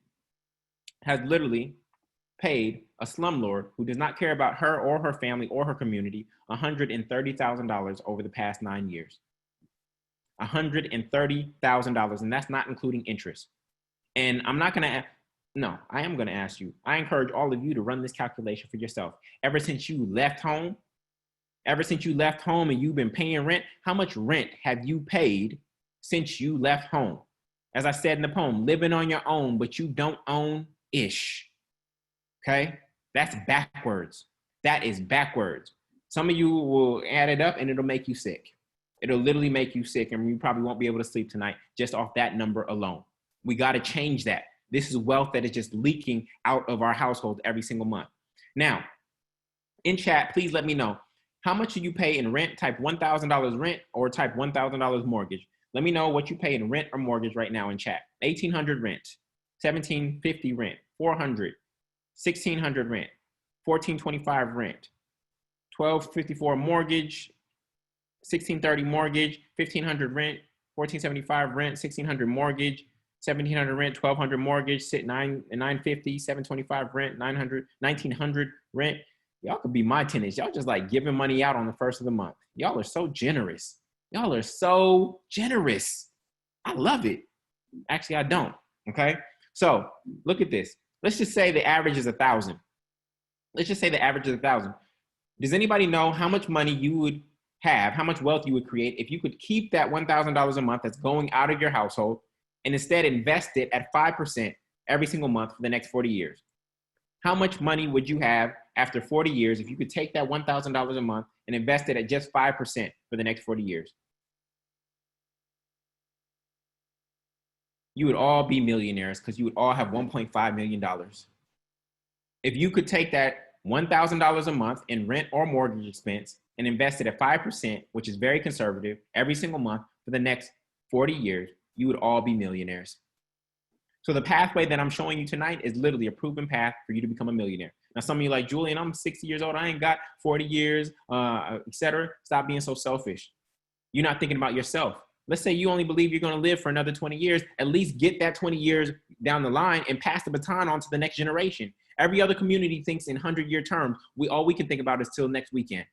has literally paid a slumlord who does not care about her or her family or her community $130,000 over the past 9 years. $130,000, and that's not including interest. And I'm not going to, no, I am going to ask you. I encourage all of you to run this calculation for yourself. Ever since you left home and you've been paying rent, how much rent have you paid since you left home? As I said in the poem, living on your own, but you don't own-ish. Okay? That's backwards. That is backwards. Some of you will add it up and it'll make you sick. It'll literally make you sick, and you probably won't be able to sleep tonight just off that number alone. We got to change that. This is wealth that is just leaking out of our household every single month. Now, in chat, please let me know. How much do you pay in rent? Type $1,000 rent or type $1,000 mortgage. Let me know what you pay in rent or mortgage right now in chat. $1,800 rent, $1,750 rent, $400, $1,600 rent, $1,425 rent, $1,254 mortgage, $1,630 mortgage, $1,500 rent, $1,475 rent, $1,600 mortgage, $1,700 rent, $1,200 mortgage, $950, $725 rent, $900, $1,900 rent. Y'all could be my tenants. Y'all just like giving money out on the first of the month. Y'all are so generous. Y'all are so generous. I love it. Actually, I don't. Okay. So look at this. Let's just say the average is 1,000. Let's just say the average is 1,000. Does anybody know how much money you would have, how much wealth you would create if you could keep that $1,000 a month that's going out of your household and instead invest it at 5% every single month for the next 40 years? How much money would you have after 40 years if you could take that $1,000 a month and invest it at just 5% for the next 40 years? You would all be millionaires because you would all have $1.5 million. If you could take that $1,000 a month in rent or mortgage expense and invest it at 5%, which is very conservative, every single month for the next 40 years, you would all be millionaires. So the pathway that I'm showing you tonight is literally a proven path for you to become a millionaire. Now, some of you like, Julian, I'm 60 years old. I ain't got 40 years, etc. Stop being so selfish. You're not thinking about yourself. Let's say you only believe you're going to live for another 20 years. At least get that 20 years down the line and pass the baton on to the next generation. Every other community thinks in 100-year terms. All we can think about is till next weekend.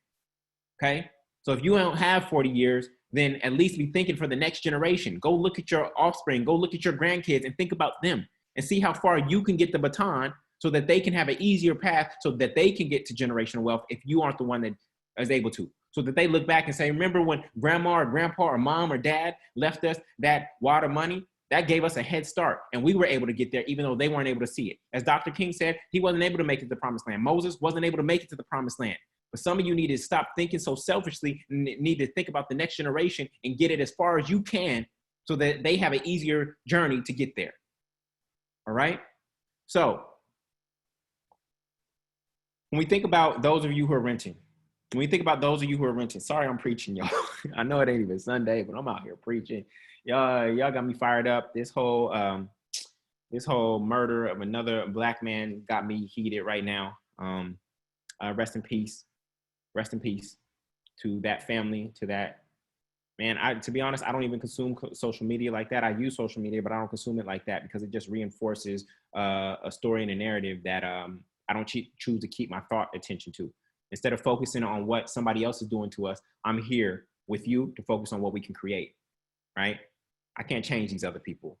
Okay? So if you don't have 40 years, then at least be thinking for the next generation. Go look at your offspring, go look at your grandkids and think about them and see how far you can get the baton so that they can have an easier path so that they can get to generational wealth if you aren't the one that is able to. So that they look back and say, remember when grandma or grandpa or mom or dad left us that wad of money? That gave us a head start and we were able to get there even though they weren't able to see it. As Dr. King said, he wasn't able to make it to the promised land. Moses wasn't able to make it to the promised land. But some of you need to stop thinking so selfishly and need to think about the next generation and get it as far as you can so that they have an easier journey to get there. All right? So when we think about those of you who are renting, sorry I'm preaching, y'all. I know it ain't even Sunday, but I'm out here preaching. Y'all got me fired up. This whole murder of another Black man got me heated right now. Rest in peace. Rest in peace to that family, to that man. To be honest, I don't even consume social media like that. I use social media, but I don't consume it like that because it just reinforces a story and a narrative that I don't choose to keep my thought attention to. Instead of focusing on what somebody else is doing to us, I'm here with you to focus on what we can create, right? I can't change these other people.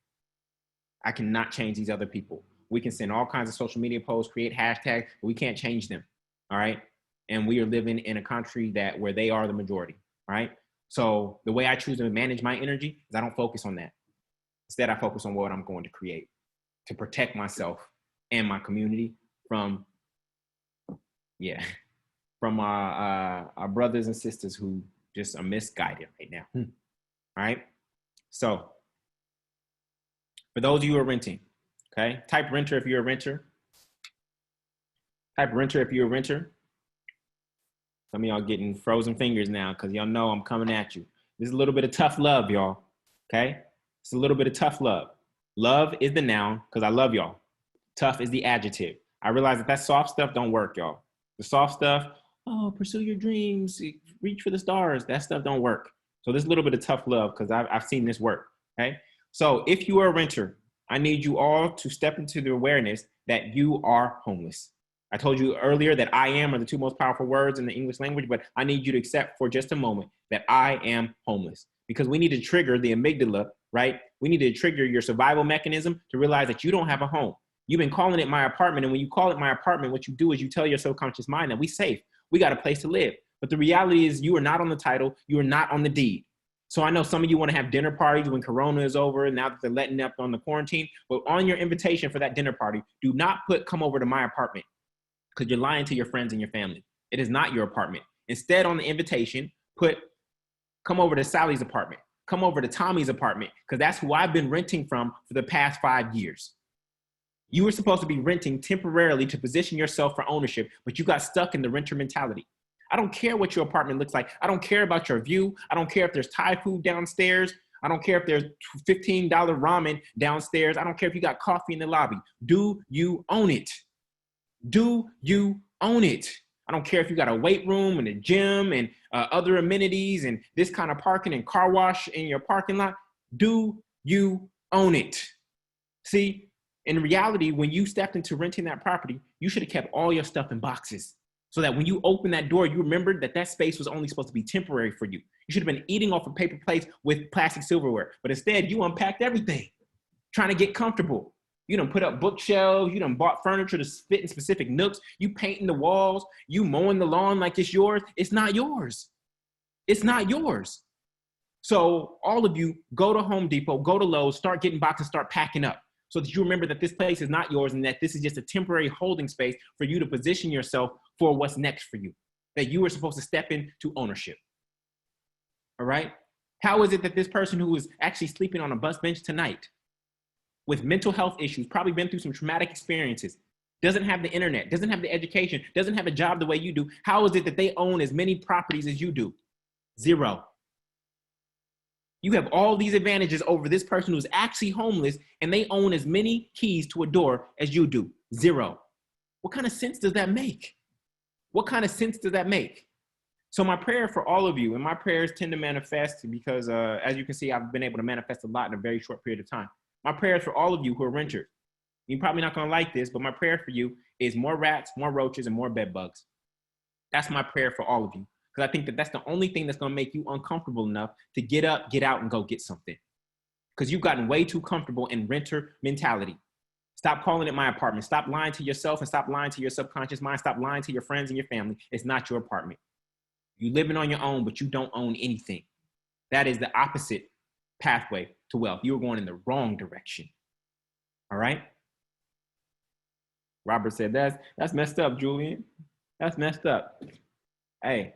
I cannot change these other people. We can send all kinds of social media posts, create hashtags, but we can't change them, all right? And we are living in a country where they are the majority, right? So the way I choose to manage my energy is I don't focus on that. Instead, I focus on what I'm going to create to protect myself and my community from our brothers and sisters who just are misguided right now. All right? So for those of you who are renting, okay? Type renter if you're a renter. Type renter if you're a renter. Some of y'all getting frozen fingers now because y'all know I'm coming at you. This is a little bit of tough love, y'all. Okay? It's a little bit of tough love. Love is the noun because I love y'all. Tough is the adjective. I realize that soft stuff don't work, y'all. The soft stuff, pursue your dreams, reach for the stars. That stuff don't work. So there's a little bit of tough love because I've seen this work. Okay? So if you are a renter, I need you all to step into the awareness that you are homeless. I told you earlier that I am are the two most powerful words in the English language, but I need you to accept for just a moment that I am homeless because we need to trigger the amygdala, right? We need to trigger your survival mechanism to realize that you don't have a home. You've been calling it my apartment. And when you call it my apartment, what you do is you tell your subconscious mind that we safe. We got a place to live. But the reality is you are not on the title. You are not on the deed. So I know some of you want to have dinner parties when Corona is over, now that they're letting up on the quarantine, but on your invitation for that dinner party, do not put come over to my apartment. Because you're lying to your friends and your family. It is not your apartment. Instead, on the invitation, put come over to Sally's apartment. Come over to Tommy's apartment, because that's who I've been renting from for the past 5 years. You were supposed to be renting temporarily to position yourself for ownership, but you got stuck in the renter mentality. I don't care what your apartment looks like. I don't care about your view. I don't care if there's Thai food downstairs. I don't care if there's $15 ramen downstairs. I don't care if you got coffee in the lobby. Do you own it? Do you own it? I don't care if you got a weight room and a gym and other amenities and this kind of parking and car wash in your parking lot. Do you own it? See, in reality, when you stepped into renting that property, you should have kept all your stuff in boxes so that when you open that door, you remembered that space was only supposed to be temporary for you. You should have been eating off of paper plates with plastic silverware, but instead you unpacked everything, trying to get comfortable. You done put up bookshelves. You done bought furniture to fit in specific nooks. You painting the walls. You mowing the lawn like it's yours. It's not yours. It's not yours. So all of you go to Home Depot, go to Lowe's, start getting boxes, start packing up so that you remember that this place is not yours and that this is just a temporary holding space for you to position yourself for what's next for you, that you are supposed to step into ownership. All right? How is it that this person who is actually sleeping on a bus bench tonight with mental health issues, probably been through some traumatic experiences, doesn't have the internet, doesn't have the education, doesn't have a job the way you do, how is it that they own as many properties as you do? Zero. You have all these advantages over this person who's actually homeless and they own as many keys to a door as you do. Zero. What kind of sense does that make? What kind of sense does that make? So my prayer for all of you, and my prayers tend to manifest because as you can see, I've been able to manifest a lot in a very short period of time. My prayers for all of you who are renters. You're probably not gonna like this, but my prayer for you is more rats, more roaches, and more bed bugs. That's my prayer for all of you. Because I think that that's the only thing that's gonna make you uncomfortable enough to get up, get out, and go get something. Because you've gotten way too comfortable in renter mentality. Stop calling it my apartment. Stop lying to yourself and stop lying to your subconscious mind. Stop lying to your friends and your family. It's not your apartment. You're living on your own, but you don't own anything. That is the opposite pathway to wealth. You are going in the wrong direction. All right? Robert said, that's messed up, Julian. That's messed up. Hey,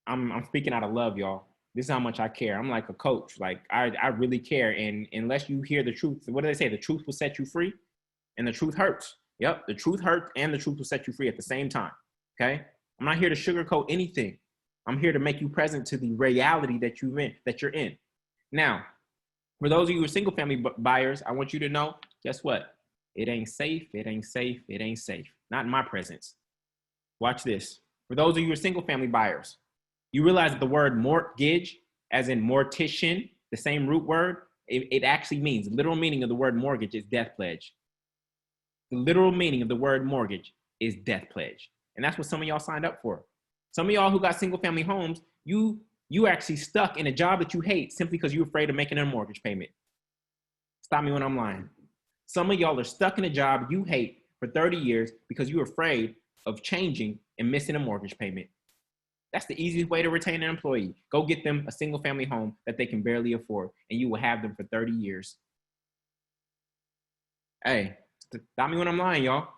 I'm speaking out of love, y'all. This is how much I care. I'm like a coach. Like, I really care. And unless you hear the truth, what do they say? The truth will set you free, and the truth hurts. Yep, the truth hurts, and the truth will set you free at the same time. Okay? I'm not here to sugarcoat anything. I'm here to make you present to the reality that you're in. Now, for those of you who are single family buyers, I want you to know, guess what? It ain't safe. It ain't safe. It ain't safe. Not in my presence. Watch this. For those of you who are single family buyers, you realize that the word mortgage, as in mortician, the same root word, it actually means, the literal meaning of the word mortgage is death pledge. The literal meaning of the word mortgage is death pledge. And that's what some of y'all signed up for. Some of y'all who got single family homes, you actually stuck in a job that you hate simply because you're afraid of making a mortgage payment. Stop me when I'm lying. Some of y'all are stuck in a job you hate for 30 years because you're afraid of changing and missing a mortgage payment. That's the easiest way to retain an employee. Go get them a single family home that they can barely afford, and you will have them for 30 years. Hey, stop me when I'm lying, y'all.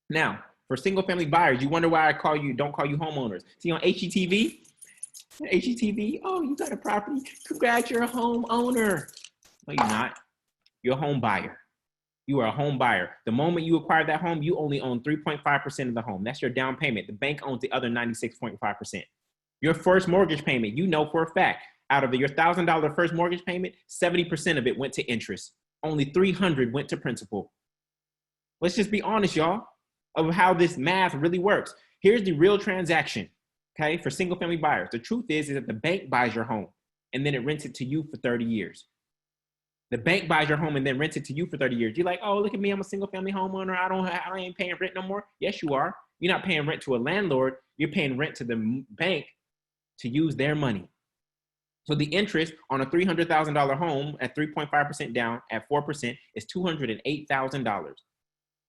Now, for single family buyers, you wonder why I don't call you homeowners. See, on HGTV, oh, you got a property. Congrats, you're a homeowner. No, you're not. You're a home buyer. You are a home buyer. The moment you acquire that home, you only own 3.5% of the home. That's your down payment. The bank owns the other 96.5%. Your first mortgage payment, you know for a fact, out of your $1,000 first mortgage payment, 70% of it went to interest. Only $300 went to principal. Let's just be honest, y'all, of how this math really works. Here's the real transaction, okay, for single family buyers. The truth is that the bank buys your home and then it rents it to you for 30 years. The bank buys your home and then rents it to you for 30 years. You're like, oh, look at me, I'm a single family homeowner. I ain't paying rent no more. Yes, you are. You're not paying rent to a landlord. You're paying rent to the bank to use their money. So the interest on a $300,000 home at 3.5% down at 4% is $208,000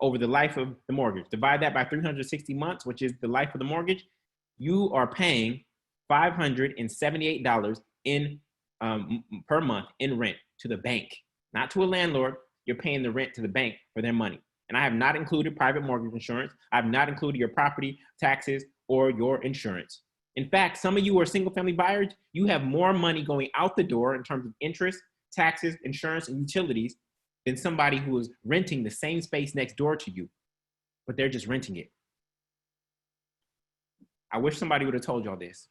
over the life of the mortgage. Divide that by 360 months, which is the life of the mortgage. You are paying $578 per month in rent to the bank, not to a landlord. You're paying the rent to the bank for their money. And I have not included private mortgage insurance. I have not included your property taxes or your insurance. In fact, some of you are single family buyers. You have more money going out the door in terms of interest, taxes, insurance, and utilities than somebody who is renting the same space next door to you, but they're just renting it. I wish somebody would have told y'all this.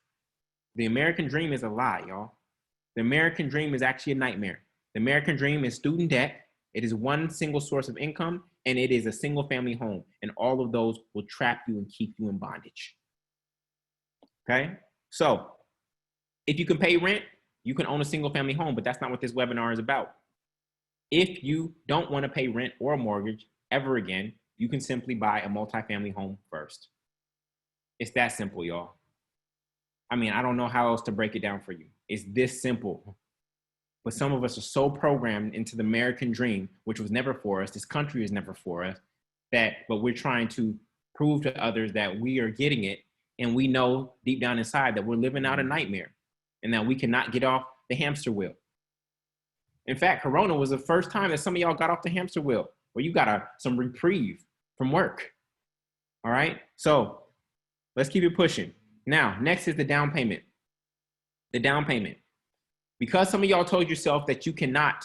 The American dream is a lie, y'all. The American dream is actually a nightmare. The American dream is student debt. It is one single source of income, and it is a single family home. And all of those will trap you and keep you in bondage. Okay? So if you can pay rent, you can own a single family home, but that's not what this webinar is about. If you don't want to pay rent or a mortgage ever again, you can simply buy a multifamily home first. It's that simple, y'all. I mean, I don't know how else to break it down for you. It's this simple. But some of us are so programmed into the American dream, which was never for us. This country is never for us. But we're trying to prove to others that we are getting it. And we know deep down inside that we're living out a nightmare and that we cannot get off the hamster wheel. In fact, Corona was the first time that some of y'all got off the hamster wheel, where you got some reprieve from work. All right. So let's keep it pushing. Now, next is the down payment. The down payment. Because some of y'all told yourself that you cannot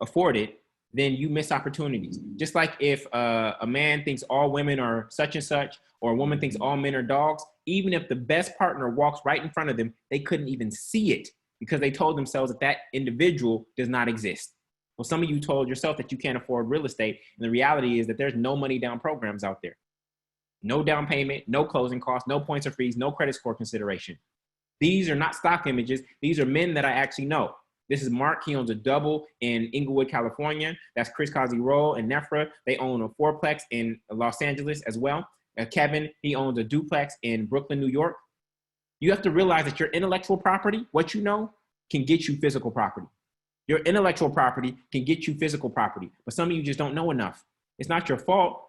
afford it, then you miss opportunities. Just like if a man thinks all women are such and such, or a woman thinks all men are dogs, even if the best partner walks right in front of them, they couldn't even see it because they told themselves that that individual does not exist. Well, some of you told yourself that you can't afford real estate. And the reality is that there's no money down programs out there. No down payment, no closing costs, no points or fees, no credit score consideration. These are not stock images. These are men that I actually know. This is Mark. He owns a double in Inglewood, California. That's Chris Cosy-Roll and Nefra. They own a fourplex in Los Angeles as well. Kevin, he owns a duplex in Brooklyn, New York. You have to realize that your intellectual property, what you know, can get you physical property. Your intellectual property can get you physical property, but some of you just don't know enough. It's not your fault,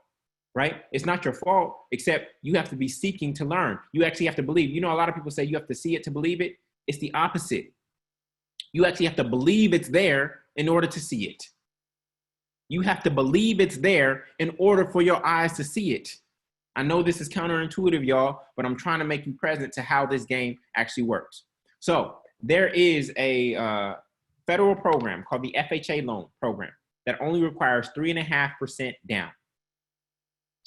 right? It's not your fault, except you have to be seeking to learn. You actually have to believe. You know, a lot of people say you have to see it to believe it. It's the opposite. You actually have to believe it's there in order to see it. You have to believe it's there in order for your eyes to see it. I know this is counterintuitive, y'all, but I'm trying to make you present to how this game actually works. So there is a federal program called the FHA loan program that only requires 3.5% down.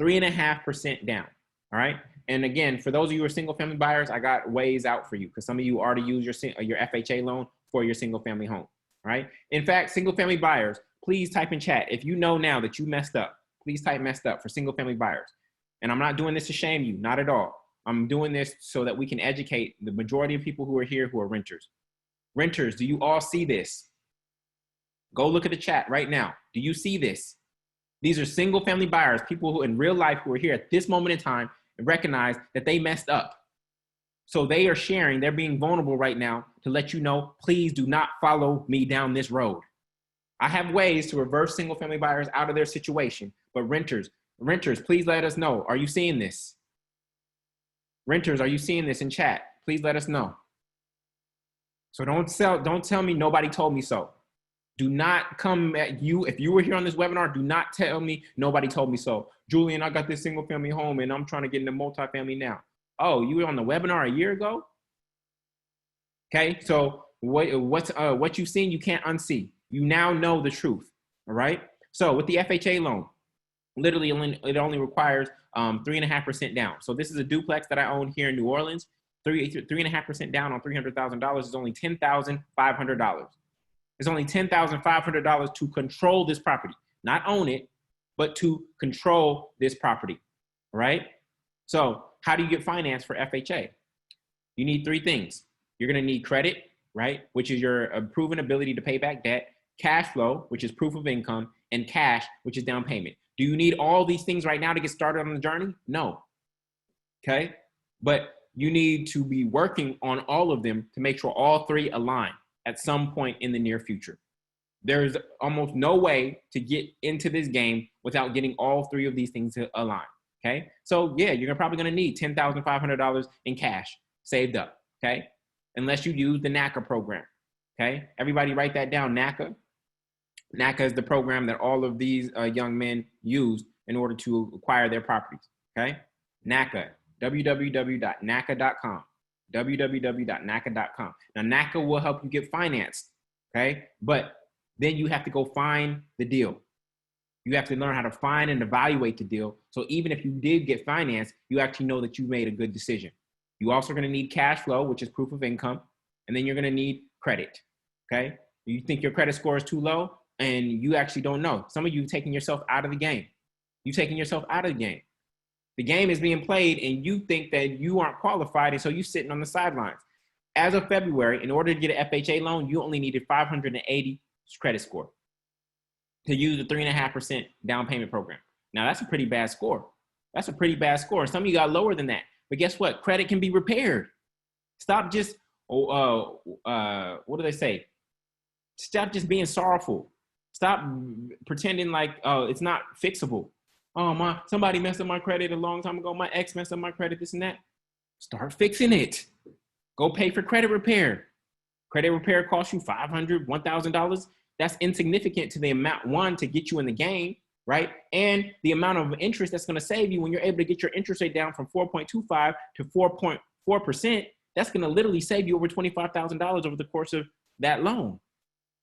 3.5% down, all right? And again, for those of you who are single family buyers, I got ways out for you because some of you already use your FHA loan for your single family home, right? In fact, single family buyers, please type in chat. If you know now that you messed up, please type messed up for single family buyers. And I'm not doing this to shame you, not at all. I'm doing this so that we can educate the majority of people who are here who are renters. Renters, do you all see this? Go look at the chat right now. Do you see this? These are single family buyers, people who in real life who are here at this moment in time and recognize that they messed up. So they are sharing, they're being vulnerable right now to let you know, please do not follow me down this road. I have ways to reverse single family buyers out of their situation, but renters, please let us know. Are you seeing this? Renters, are you seeing this in chat? Please let us know. So don't tell me nobody told me so. Do not come at you. If you were here on this webinar, do not tell me nobody told me so. Julian, I got this single family home and I'm trying to get into multifamily now. Oh, you were on the webinar a year ago? Okay, so what you've seen, you can't unsee. You now know the truth, all right? So with the FHA loan, literally it only requires 3.5% down. So this is a duplex that I own here in New Orleans. 3.5% down on $300,000 is only $10,500. It's only $10,500 to control this property, not own it, but to control this property, right? So how do you get finance for FHA? You need three things. You're gonna need credit, right? Which is your proven ability to pay back debt, cash flow, which is proof of income, and cash, which is down payment. Do you need all these things right now to get started on the journey? No, okay? But you need to be working on all of them to make sure all three align at some point in the near future. There's almost no way to get into this game without getting all three of these things to align, okay? So yeah, you're probably gonna need $10,500 in cash saved up, okay? Unless you use the NACA program, okay? Everybody write that down, NACA. NACA is the program that all of these young men use in order to acquire their properties, okay? NACA, www.naca.com, www.naca.com. Now, NACA will help you get financed, okay? But then you have to go find the deal. You have to learn how to find and evaluate the deal. So even if you did get financed, you actually know that you made a good decision. You also are going to need cash flow, which is proof of income. And then you're going to need credit, okay? You think your credit score is too low and you actually don't know. Some of you taking yourself out of the game. You're taking yourself out of the game. The game is being played and you think that you aren't qualified, and so you're sitting on the sidelines. As of February, in order to get an FHA loan, you only needed 580 credit score to use the 3.5% down payment program. Now, that's a pretty bad score. That's a pretty bad score. Some of you got lower than that. But guess what? Credit can be repaired. Stop just, what do they say? Stop just being sorrowful. Stop pretending like, oh, it's not fixable. Oh, somebody messed up my credit a long time ago. My ex messed up my credit, this and that. Start fixing it. Go pay for credit repair. Credit repair costs you $500, $1,000. That's insignificant to the amount, one, to get you in the game, right? And the amount of interest that's going to save you when you're able to get your interest rate down from 4.25 to 4.4%. That's going to literally save you over $25,000 over the course of that loan.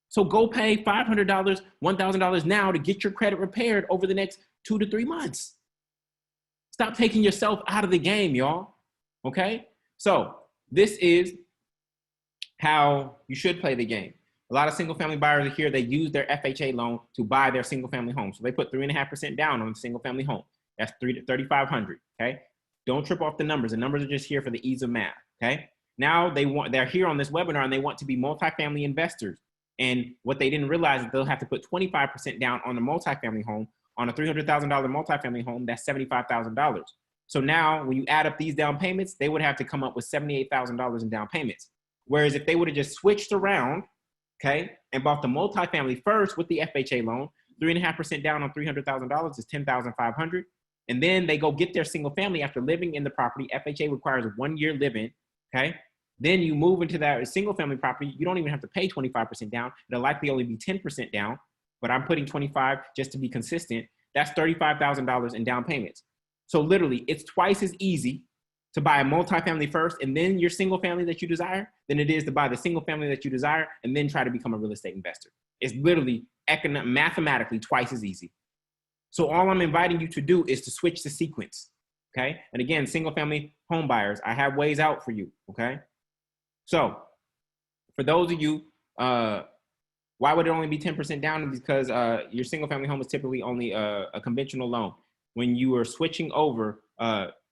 So go pay $500, $1,000 now to get your credit repaired over the next 2 to 3 months. Stop taking yourself out of the game, y'all. Okay? So this is how you should play the game. A lot of single family buyers are here. They use their FHA loan to buy their single family home. So they put 3.5% down on a single family home. That's $3,500. Okay. Don't trip off the numbers. The numbers are just here for the ease of math. Okay. Now they're here on this webinar and they want to be multifamily investors. And what they didn't realize is they'll have to put 25% down on a multifamily home. On a $300,000 multifamily home, that's $75,000. So now when you add up these down payments, they would have to come up with $78,000 in down payments. Whereas if they would have just switched around, okay, and bought the multifamily first with the FHA loan, 3.5% down on $300,000 is $10,500. And then they go get their single family after living in the property. FHA requires a 1-year live-in, okay? Then you move into that single family property. You don't even have to pay 25% down. It'll likely only be 10% down, but I'm putting 25 just to be consistent. That's $35,000 in down payments. So literally, it's twice as easy to buy a multifamily first and then your single family that you desire than it is to buy the single family that you desire and then try to become a real estate investor. It's literally mathematically twice as easy. So all I'm inviting you to do is to switch the sequence, okay? And again, single family home buyers, I have ways out for you, okay? So for those of you, why would it only be 10% down? Because your single family home is typically only a conventional loan. When you are switching over,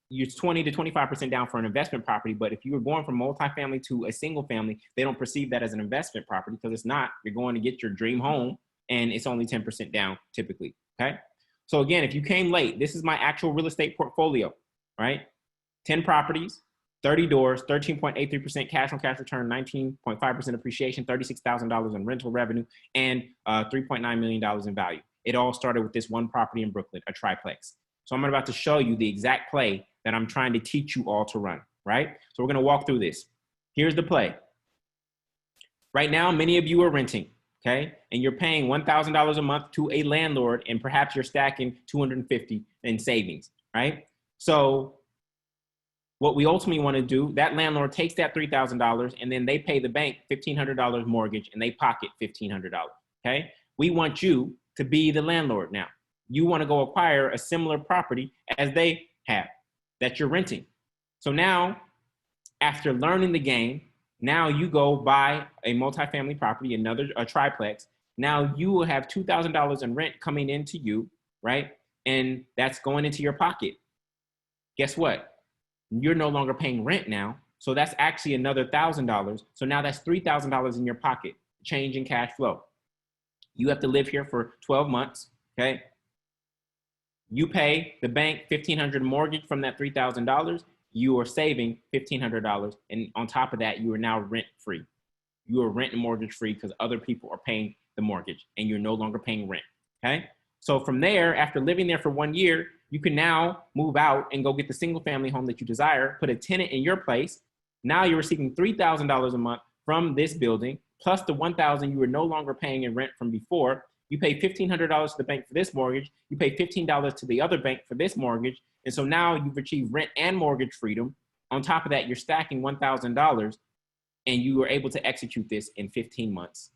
you're 20 to 25% down for an investment property. But if you were going from multifamily to a single family, they don't perceive that as an investment property because it's not. You're going to get your dream home and it's only 10% down typically, okay? So again, if you came late, this is my actual real estate portfolio, right? 10 properties, 30 doors, 13.83% cash on cash return, 19.5% appreciation, $36,000 in rental revenue, and $3.9 million in value. It all started with this one property in Brooklyn, a triplex. So I'm about to show you the exact play that I'm trying to teach you all to run, right? So we're gonna walk through this. Here's the play. Right now, many of you are renting, okay? And you're paying $1,000 a month to a landlord and perhaps you're stacking $250 in savings, right? So what we ultimately wanna do, that landlord takes that $3,000 and then they pay the bank $1,500 mortgage and they pocket $1,500, okay? We want you to be the landlord now. You want to go acquire a similar property as they have that you're renting. So now, after learning the game, now you go buy a multifamily property, a triplex. Now you will have $2,000 in rent coming into you, right? And that's going into your pocket. Guess what? You're no longer paying rent now. So that's actually another $1,000. So now that's $3,000 in your pocket, change in cash flow. You have to live here for 12 months, okay? You pay the bank $1,500 mortgage from that $3,000. You are saving $1,500, and on top of that, you are now rent free. You are rent and mortgage free because other people are paying the mortgage, and you're no longer paying rent. Okay. So from there, after living there for 1 year, you can now move out and go get the single family home that you desire. Put a tenant in your place. Now you're receiving $3,000 a month from this building, plus the $1,000 you were no longer paying in rent from before. You pay $1,500 to the bank for this mortgage. You pay $15 to the other bank for this mortgage. And so now you've achieved rent and mortgage freedom. On top of that, you're stacking $1,000 and you were able to execute this in 15 months.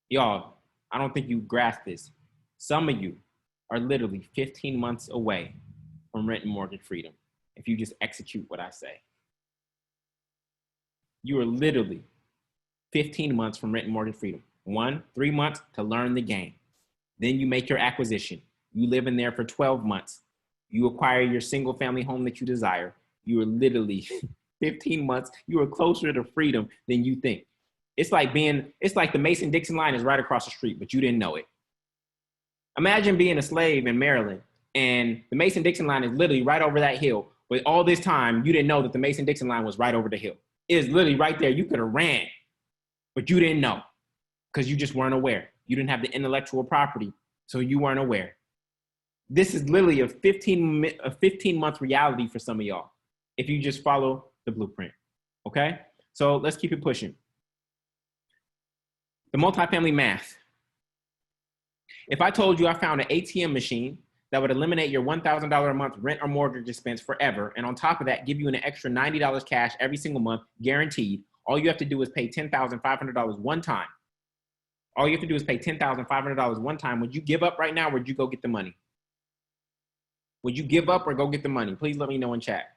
Y'all, I don't think you grasp this. Some of you are literally 15 months away from rent and mortgage freedom if you just execute what I say. You are literally 15 months from rent and mortgage freedom. 3 months to learn the game. Then you make your acquisition. You live in there for 12 months. You acquire your single family home that you desire. You are literally 15 months. You are closer to freedom than you think. It's like the Mason-Dixon line is right across the street, but you didn't know it. Imagine being a slave in Maryland and the Mason-Dixon line is literally right over that hill. But all this time, you didn't know that the Mason-Dixon line was right over the hill. It is literally right there. You could have ran, but you didn't know because you just weren't aware. You didn't have the intellectual property, so you weren't aware. This is literally a 15-month reality for some of y'all if you just follow the blueprint, okay? So let's keep it pushing. The multifamily math. If I told you I found an ATM machine that would eliminate your $1,000 a month rent or mortgage expense forever, and on top of that, give you an extra $90 cash every single month, guaranteed, All you have to do is pay $10,500 one time. All you have to do is pay $10,500 one time. Would you give up right now, or would you go get the money? Would you give up or go get the money? Please let me know in chat.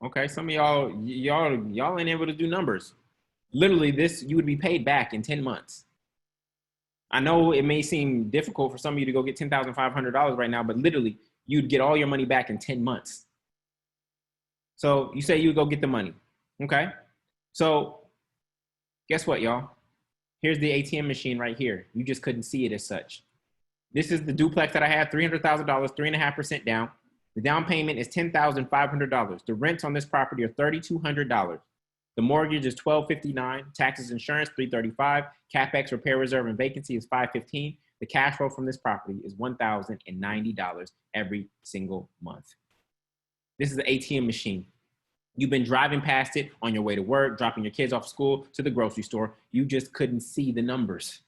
Okay, some of y'all ain't able to do numbers. Literally, this, you would be paid back in 10 months. I know it may seem difficult for some of you to go get $10,500 right now, but literally, you'd get all your money back in 10 months. So you say you would go get the money, okay? So guess what, y'all? Here's the ATM machine right here. You just couldn't see it as such. This is the duplex that I have, $300,000, 3.5% down. The down payment is $10,500. The rents on this property are $3,200. The mortgage is $1,259. Taxes, insurance, $335. CapEx, repair reserve, and vacancy is $515. The cash flow from this property is $1,090 every single month. This is the ATM machine. You've been driving past it on your way to work, dropping your kids off school, to the grocery store. You just couldn't see the numbers.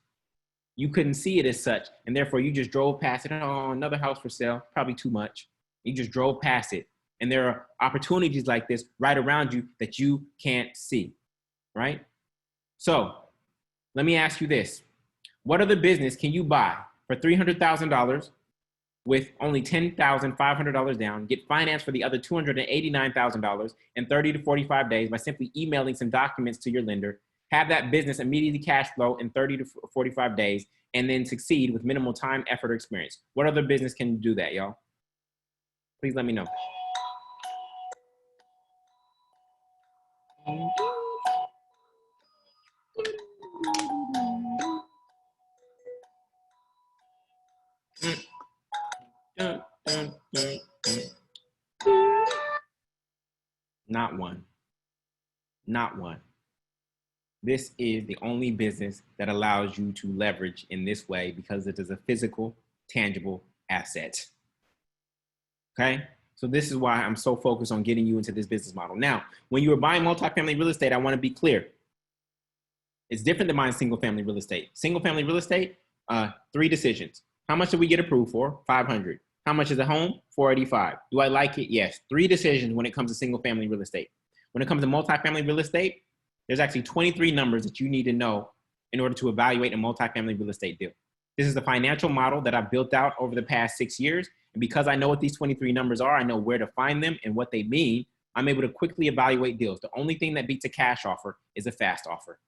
You couldn't see it as such, and therefore you just drove past it. Oh, another house for sale, probably too much. You just drove past it. And there are opportunities like this right around you that you can't see, right? So let me ask you this. What other business can you buy for $300,000 with only $10,500 down, get financed for the other $289,000 in 30 to 45 days by simply emailing some documents to your lender, have that business immediately cash flow in 30 to 45 days, and then succeed with minimal time, effort, or experience? What other business can do that, y'all? Please let me know. Not one. Not one. This is the only business that allows you to leverage in this way because it is a physical, tangible asset. Okay? So this is why I'm so focused on getting you into this business model. Now, when you are buying multifamily real estate, I want to be clear. It's different than buying single family real estate. Single family real estate, 3 decisions. How much did we get approved for? $500. How much is a home? $485. Do I like it? Yes. 3 decisions when it comes to single family real estate. When it comes to multifamily real estate, there's actually 23 numbers that you need to know in order to evaluate a multifamily real estate deal. This is the financial model that I've built out over the past 6 years. And because I know what these 23 numbers are, I know where to find them and what they mean, I'm able to quickly evaluate deals. The only thing that beats a cash offer is a fast offer.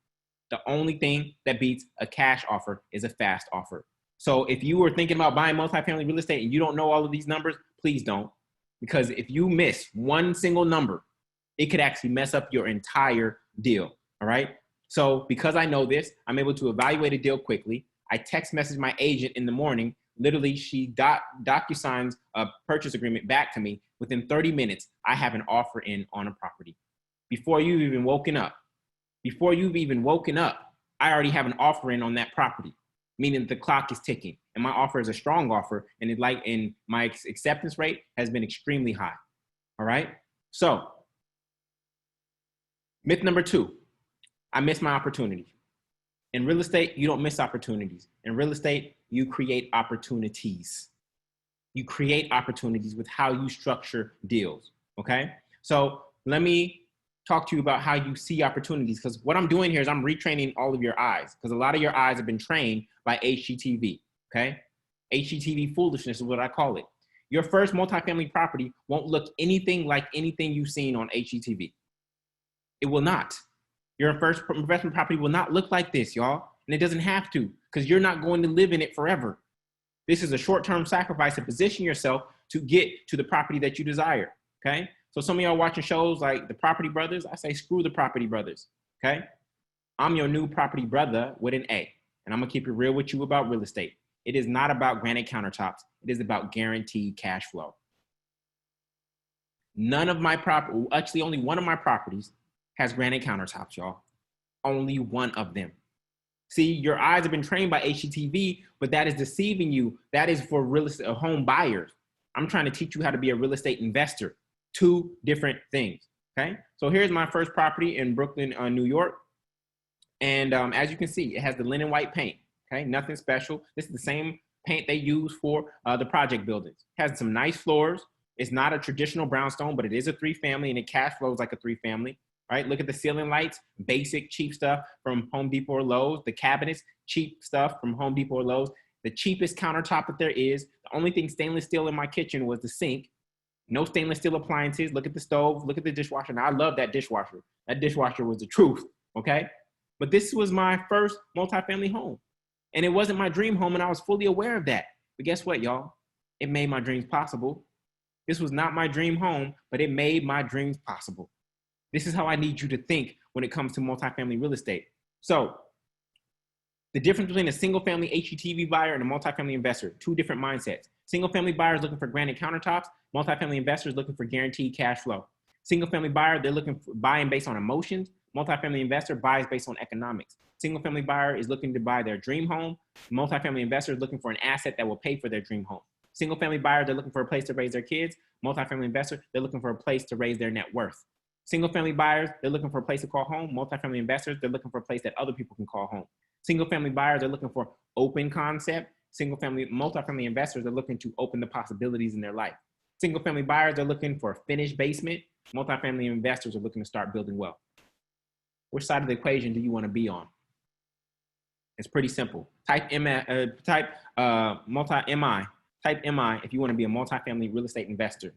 The only thing that beats a cash offer is a fast offer. So if you were thinking about buying multifamily real estate and you don't know all of these numbers, please don't. Because if you miss one single number, it could actually mess up your entire deal, all right? So because I know this, I'm able to evaluate a deal quickly. I text message my agent in the morning. Literally, she DocuSigns a purchase agreement back to me. Within 30 minutes, I have an offer in on a property. Before you've even woken up, I already have an offer in on that property, meaning the clock is ticking. And my offer is a strong offer, and my acceptance rate has been extremely high, all right? So, myth number 2, I miss my opportunity. In real estate, you don't miss opportunities. In real estate, you create opportunities. You create opportunities with how you structure deals, okay? So let me talk to you about how you see opportunities, because what I'm doing here is I'm retraining all of your eyes, because a lot of your eyes have been trained by HGTV, okay? HGTV foolishness is what I call it. Your first multifamily property won't look anything like anything you've seen on HGTV. It will not. Your first investment property will not look like this, y'all. And it doesn't have to, because you're not going to live in it forever. This is a short-term sacrifice to position yourself to get to the property that you desire, okay? So some of y'all watching shows like The Property Brothers, I say screw The Property Brothers, okay? I'm your new property brother with an A, and I'm gonna keep it real with you about real estate. It is not about granite countertops. It is about guaranteed cash flow. Actually only one of my properties has granite countertops, y'all. Only one of them. See, your eyes have been trained by HGTV, but that is deceiving you. That is for real estate, home buyers. I'm trying to teach you how to be a real estate investor. 2 different things, okay? So here's my first property in Brooklyn, New York. And as you can see, it has the linen white paint, okay? Nothing special. This is the same paint they use for the project buildings. It has some nice floors. It's not a traditional brownstone, but it is a 3-family and it cash flows like a 3-family, right? Look at the ceiling lights, basic cheap stuff from Home Depot or Lowe's. The cabinets, cheap stuff from Home Depot or Lowe's. The cheapest countertop that there is. The only thing stainless steel in my kitchen was the sink. No stainless steel appliances. Look at the stove. Look at the dishwasher. Now, I love that dishwasher. That dishwasher was the truth, okay? But this was my first multifamily home. And it wasn't my dream home, and I was fully aware of that. But guess what, y'all? It made my dreams possible. This was not my dream home, but it made my dreams possible. This is how I need you to think when it comes to multifamily real estate. So the difference between a single-family HGTV buyer and a multifamily investor, 2 different mindsets. Single-family buyers looking for granite countertops. Multifamily investors looking for guaranteed cash flow. Single-family buyer, they're looking for buying based on emotions. Multifamily investor buys based on economics. Single-family buyer is looking to buy their dream home. Multifamily investor is looking for an asset that will pay for their dream home. Single-family buyer, they're looking for a place to raise their kids. Multifamily investor, they're looking for a place to raise their net worth. Single-family buyers, they're looking for a place to call home. Multifamily investors, they're looking for a place that other people can call home. Single-family buyers are looking for open concept. Multifamily investors are looking to open the possibilities in their life. Single-family buyers are looking for a finished basement. Multifamily investors are looking to start building wealth. Which side of the equation do you want to be on? It's pretty simple. Type MI if you want to be a multifamily real estate investor.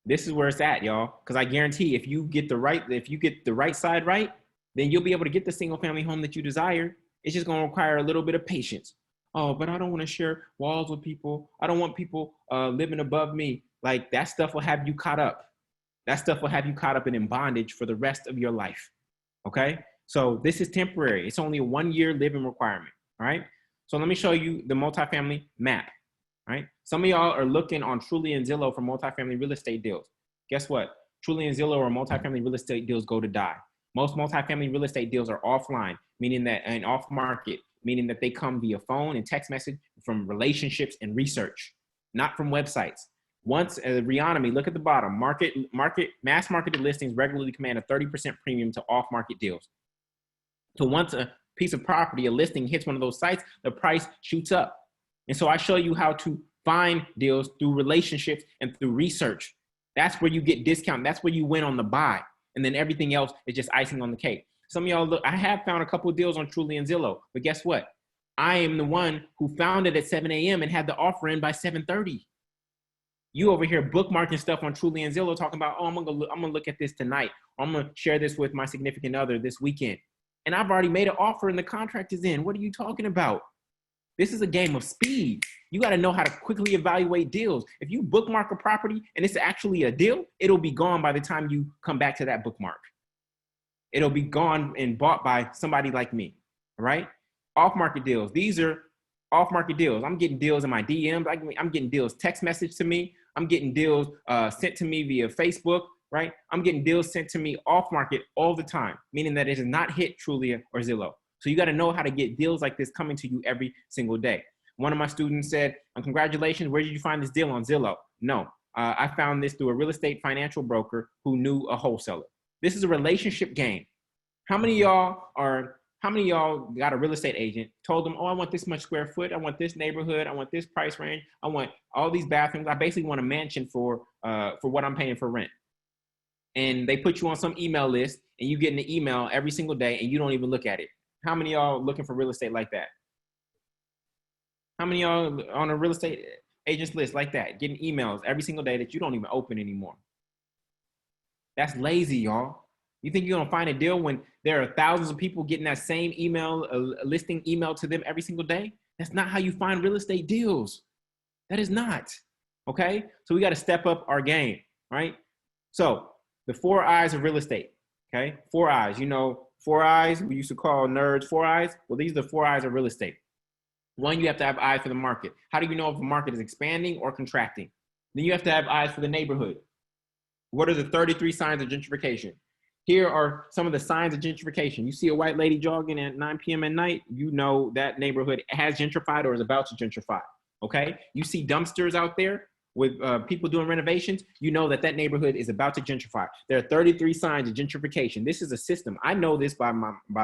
This is where it's at, y'all. Because I guarantee if you get the right side right, then you'll be able to get the single family home that you desire. It's just going to require a little bit of patience. Oh, but I don't want to share walls with people. I don't want people living above me. Like, that stuff will have you caught up. That stuff will have you caught up and in bondage for the rest of your life. Okay? So this is temporary. It's only a 1-year living requirement. All right? So let me show you the multifamily map. All right? Some of y'all are looking on Truly and Zillow for multifamily real estate deals. Guess what? Truly and Zillow or multifamily real estate deals go to die. Most multifamily real estate deals are offline, meaning that, and off market, meaning that they come via phone and text message from relationships and research, not from websites. Once Reonomy, look at the bottom, mass marketed listings regularly command a 30% premium to off market deals. So once a piece of property, a listing hits one of those sites, the price shoots up. And so I show you how to find deals through relationships and through research. That's where you get discount. That's where you win on the buy. And then everything else is just icing on the cake. Some of y'all look, I have found a couple of deals on Truly and Zillow, but guess what? I am the one who found it at 7 a.m. and had the offer in by 7:30. You over here bookmarking stuff on Truly and Zillow talking about, oh, I'm gonna look at this tonight. Or I'm gonna share this with my significant other this weekend. And I've already made an offer and the contract is in. What are you talking about? This is a game of speed. You got to know how to quickly evaluate deals. If you bookmark a property and it's actually a deal, it'll be gone by the time you come back to that bookmark. It'll be gone and bought by somebody like me, all right? Off-market deals. These are off-market deals. I'm getting deals in my DMs. I'm getting deals text message to me. I'm getting deals sent to me via Facebook, right? I'm getting deals sent to me off-market all the time, meaning that it has not hit Truly or Zillow. So you got to know how to get deals like this coming to you every single day. One of my students said, congratulations, where did you find this deal on Zillow? No, I found this through a real estate financial broker who knew a wholesaler. This is a relationship game. How many of y'all got a real estate agent, told them, oh, I want this much square foot. I want this neighborhood. I want this price range. I want all these bathrooms. I basically want a mansion for what I'm paying for rent. And they put you on some email list and you get an email every single day and you don't even look at it. How many of y'all looking for real estate like that? How many of y'all on a real estate agent's list like that, getting emails every single day that you don't even open anymore? That's lazy, y'all. You think you're gonna find a deal when there are thousands of people getting that same email, listing email to them every single day? That's not how you find real estate deals. That is not, okay? So we gotta step up our game, right? So the 4 eyes of real estate, okay? 4 eyes, you know, 4 eyes, we used to call nerds 4 eyes. Well, these are the 4 eyes of real estate. One, you have to have eyes for the market. How do you know if the market is expanding or contracting? Then you have to have eyes for the neighborhood. What are the 33 signs of gentrification? Here are some of the signs of gentrification. You see a white lady jogging at 9 p.m. at night, you know that neighborhood has gentrified or is about to gentrify, okay? You see dumpsters out there with people doing renovations, you know that that neighborhood is about to gentrify. There are 33 signs of gentrification. This is a system. I know this by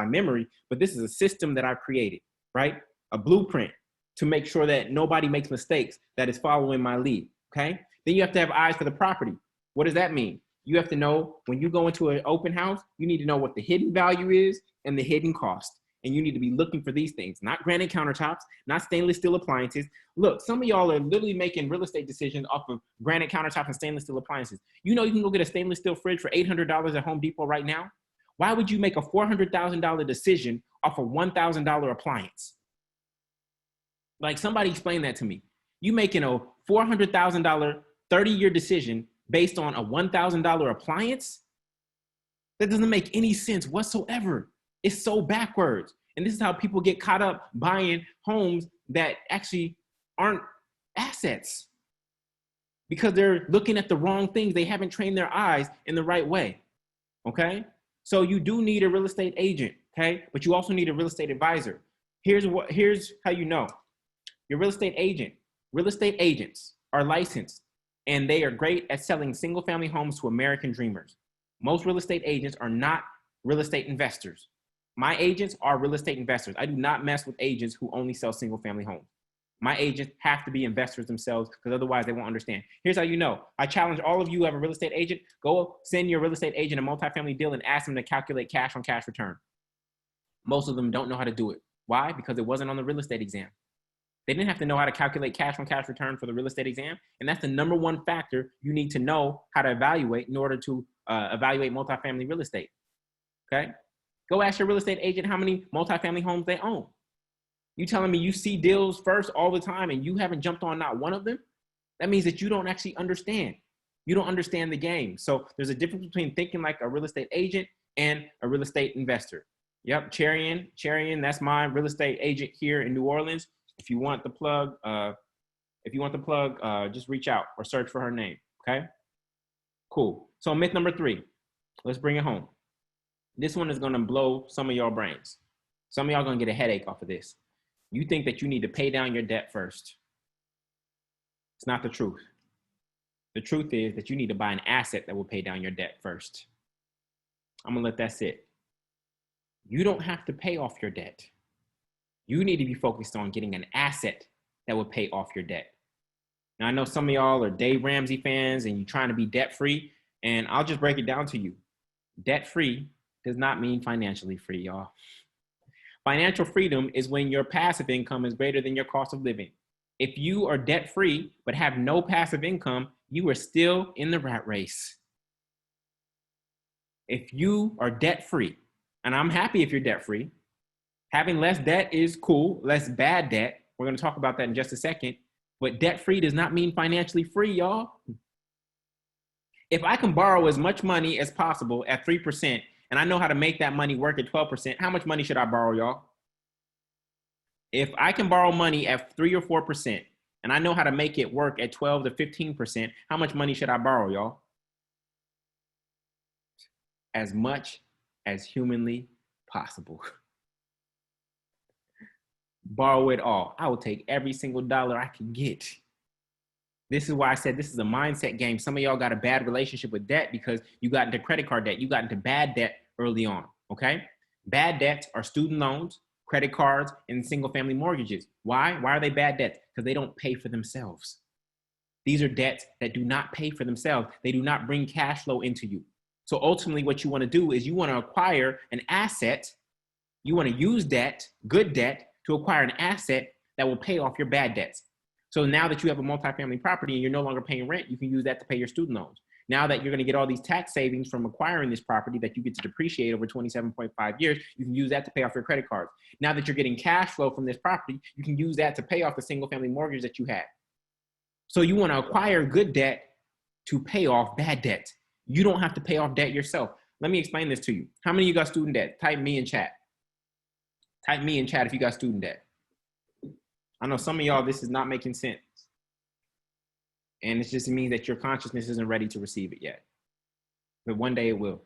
memory, but this is a system that I've created, right? A blueprint. to make sure that nobody makes mistakes that is following my lead, okay? Then you have to have eyes for the property. What does that mean? You have to know when you go into an open house, you need to know what the hidden value is and the hidden cost. And you need to be looking for these things, not granite countertops, not stainless steel appliances. Look, some of y'all are literally making real estate decisions off of granite countertops and stainless steel appliances. You know you can go get a stainless steel fridge for $800 at Home Depot right now. Why would you make a $400,000 decision off a $1,000 appliance? Like, somebody explain that to me. You making a $400,000 30-year decision based on a $1,000 appliance? That doesn't make any sense whatsoever. It's so backwards. And this is how people get caught up buying homes that actually aren't assets, because they're looking at the wrong things. They haven't trained their eyes in the right way, okay? So you do need a real estate agent, okay? But you also need a real estate advisor. Here's how you know. Your real estate agents are licensed, and they are great at selling single-family homes to American dreamers. Most real estate agents are not real estate investors. My agents are real estate investors. I do not mess with agents who only sell single-family homes. My agents have to be investors themselves, because otherwise they won't understand. Here's how you know. I challenge all of you who have a real estate agent, go send your real estate agent a multifamily deal and ask them to calculate cash on cash return. Most of them don't know how to do it. Why? Because it wasn't on the real estate exam. They didn't have to know how to calculate cash on cash return for the real estate exam. And that's the number one factor you need to know how to evaluate in order to evaluate multifamily real estate, okay? Go ask your real estate agent how many multifamily homes they own. You telling me you see deals first all the time and you haven't jumped on not one of them? That means that you don't actually understand. You don't understand the game. So there's a difference between thinking like a real estate agent and a real estate investor. Yep, Charian, that's my real estate agent here in New Orleans. If you want the plug, just reach out or search for her name, okay? Cool. So myth number 3, let's bring it home. This one is gonna blow some of y'all brains. Some of y'all gonna get a headache off of this. You think that you need to pay down your debt first. It's not the truth. The truth is that you need to buy an asset that will pay down your debt first. I'm gonna let that sit. You don't have to pay off your debt. You need to be focused on getting an asset that will pay off your debt. Now, I know some of y'all are Dave Ramsey fans and you're trying to be debt-free, and I'll just break it down to you. Debt-free does not mean financially free, y'all. Financial freedom is when your passive income is greater than your cost of living. If you are debt-free but have no passive income, you are still in the rat race. If you are debt-free, and I'm happy if you're debt-free, having less debt is cool, less bad debt. We're going to talk about that in just a second. But debt-free does not mean financially free, y'all. If I can borrow as much money as possible at 3%, and I know how to make that money work at 12%, how much money should I borrow, y'all? If I can borrow money at 3 or 4%, and I know how to make it work at 12 to 15%, how much money should I borrow, y'all? As much as humanly possible. Borrow it all. I will take every single dollar I can get. This is why I said this is a mindset game. Some of y'all got a bad relationship with debt because you got into credit card debt. You got into bad debt early on, okay? Bad debts are student loans, credit cards, and single family mortgages. Why? Why are they bad debts? Because they don't pay for themselves. These are debts that do not pay for themselves. They do not bring cash flow into you. So ultimately what you want to do is you want to acquire an asset. You want to use debt, good debt, to acquire an asset that will pay off your bad debts. So now that you have a multifamily property and you're no longer paying rent, you can use that to pay your student loans. Now that you're going to get all these tax savings from acquiring this property that you get to depreciate over 27.5 years, you can use that to pay off your credit cards. Now that you're getting cash flow from this property, you can use that to pay off the single family mortgage that you had. So you want to acquire good debt to pay off bad debt. You don't have to pay off debt yourself. Let me explain this to you. How many of you got student debt? Type me in chat. Type me in chat if you got student debt. I know some of y'all, this is not making sense. And it just means that your consciousness isn't ready to receive it yet. But one day it will.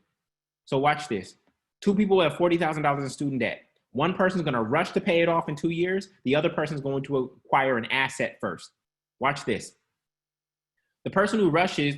So watch this. 2 people have $40,000 in student debt. One person's going to rush to pay it off in 2 years. The other person's going to acquire an asset first. Watch this. The person who rushes,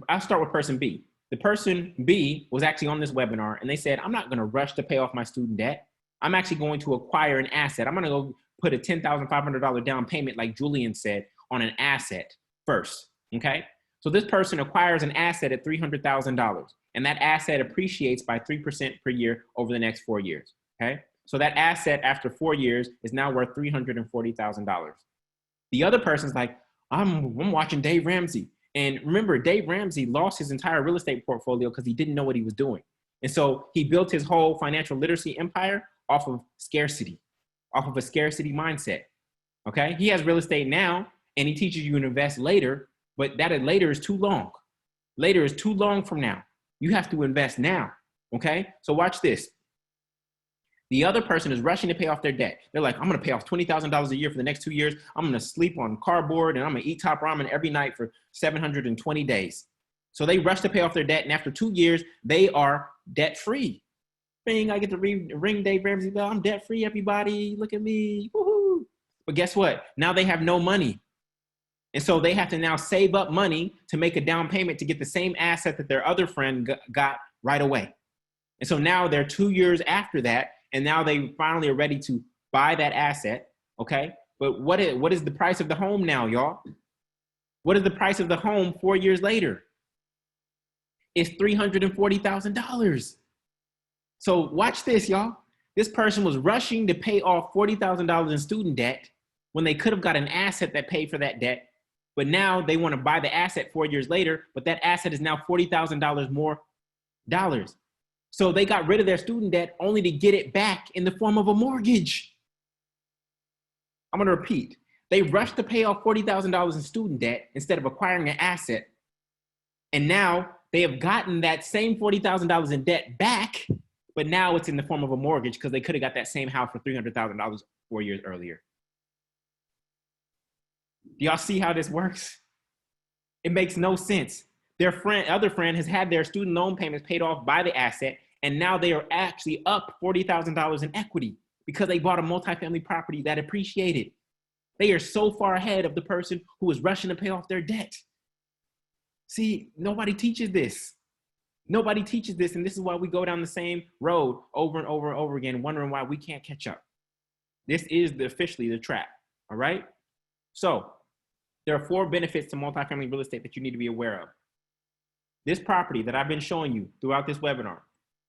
I'll start with person B. The person B was actually on this webinar and they said, I'm not going to rush to pay off my student debt. I'm actually going to acquire an asset. I'm going to go put a $10,500 down payment, like Julian said, on an asset first, okay? So this person acquires an asset at $300,000, and that asset appreciates by 3% per year over the next 4 years, okay? So that asset after 4 years is now worth $340,000. The other person's like, I'm watching Dave Ramsey. And remember, Dave Ramsey lost his entire real estate portfolio because he didn't know what he was doing. And so he built his whole financial literacy empire off of scarcity, off of a scarcity mindset, okay? He has real estate now, and he teaches you to invest later, but that later is too long. Later is too long from now. You have to invest now, okay? So watch this. The other person is rushing to pay off their debt. They're like, I'm going to pay off $20,000 a year for the next 2 years. I'm going to sleep on cardboard, and I'm going to eat top ramen every night for 720 days. So they rush to pay off their debt, and after 2 years, they are debt-free. Bing, I get to ring Dave Ramsey bell. I'm debt-free, everybody. Look at me. Woohoo. But guess what? Now they have no money. And so they have to now save up money to make a down payment to get the same asset that their other friend got right away. And so now they're 2 years after that, and now they finally are ready to buy that asset, okay? But what is the price of the home now, y'all? What is the price of the home 4 years later? It's $340,000. So watch this, y'all. This person was rushing to pay off $40,000 in student debt when they could have got an asset that paid for that debt. But now they want to buy the asset 4 years later, but that asset is now $40,000 more dollars. So they got rid of their student debt only to get it back in the form of a mortgage. I'm going to repeat. They rushed to pay off $40,000 in student debt instead of acquiring an asset. And now they have gotten that same $40,000 in debt back, but now it's in the form of a mortgage because they could have got that same house for $300,000 4 years earlier. Do y'all see how this works? It makes no sense. Their other friend has had their student loan payments paid off by the asset, and now they are actually up $40,000 in equity because they bought a multifamily property that appreciated. They are so far ahead of the person who was rushing to pay off their debt. See, nobody teaches this. Nobody teaches this, and this is why we go down the same road over and over and over again, wondering why we can't catch up. This is officially the trap, all right? So there are 4 benefits to multifamily real estate that you need to be aware of. This property that I've been showing you throughout this webinar,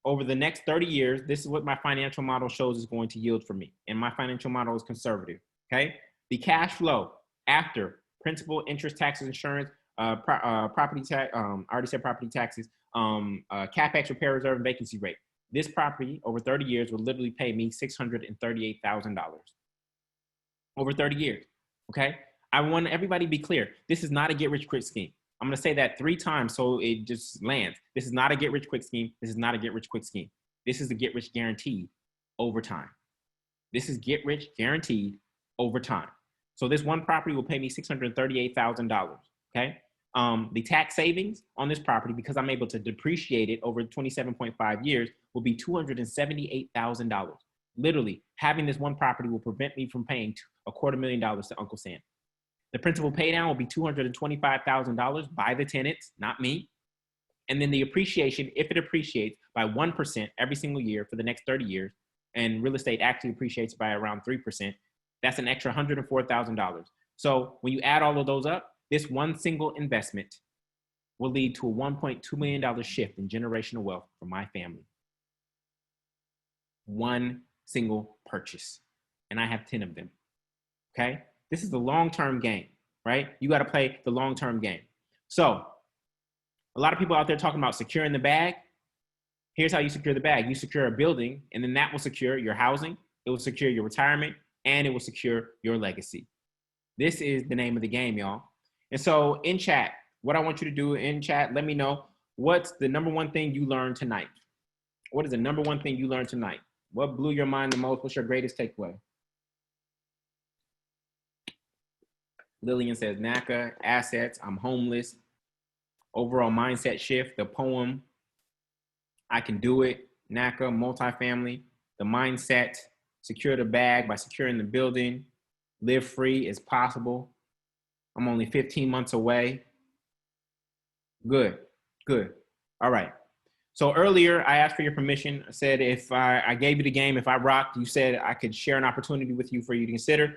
over the next 30 years, this is what my financial model shows is going to yield for me. And my financial model is conservative, okay? The cash flow after principal, interest, taxes, insurance, property tax, I already said property taxes, CapEx, repair reserve, and vacancy rate. This property over 30 years will literally pay me $638,000 over 30 years, okay? I want everybody to be clear. This is not a get-rich-quick scheme. I'm going to say that 3 times so it just lands. This is not a get-rich-quick scheme. This is not a get-rich-quick scheme. This is the get-rich guaranteed over time. This is get-rich guaranteed over time. So this one property will pay me $638,000, okay? The tax savings on this property, because I'm able to depreciate it over 27.5 years, will be $278,000. Literally, having this one property will prevent me from paying $250,000 to Uncle Sam. The principal pay down will be $225,000 by the tenants, not me. And then the appreciation, if it appreciates by 1% every single year for the next 30 years, and real estate actually appreciates by around 3%, that's an extra $104,000. So when you add all of those up, this one single investment will lead to a $1.2 million shift in generational wealth for my family. One single purchase. And I have 10 of them, okay? This is the long-term game, right? You got to play the long-term game. So a lot of people out there talking about securing the bag. Here's how you secure the bag. You secure a building, and then that will secure your housing. It will secure your retirement, and it will secure your legacy. This is the name of the game, y'all. And so in chat, what I want you to do in chat, let me know what's the number one thing you learned tonight. What is the number one thing you learned tonight? What blew your mind the most? What's your greatest takeaway? Lillian says, NACA, assets, I'm homeless, overall mindset shift, the poem, I can do it, NACA, multifamily, the mindset, secure the bag by securing the building, live free is possible. I'm only 15 months away. Good, good. All right. So earlier, I asked for your permission. I said if I gave you the game, if I rocked, you said I could share an opportunity with you for you to consider.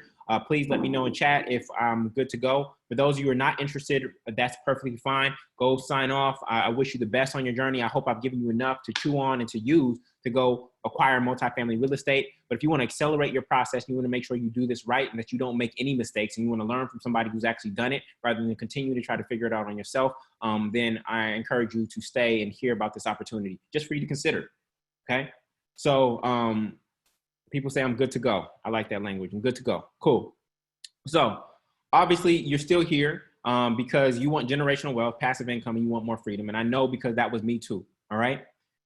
Please let me know in chat if I'm good to go. For those of you who are not interested, that's perfectly fine. Go sign off. I wish you the best on your journey. I hope I've given you enough to chew on and to use to go acquire multifamily real estate. But if you want to accelerate your process, you want to make sure you do this right and that you don't make any mistakes, and you want to learn from somebody who's actually done it rather than continue to try to figure it out on yourself, then I encourage you to stay and hear about this opportunity just for you to consider. Okay. So people say I'm good to go. I like that language. I'm good to go. Cool. So obviously you're still here because you want generational wealth, passive income, and you want more freedom. And I know because that was me too. All right.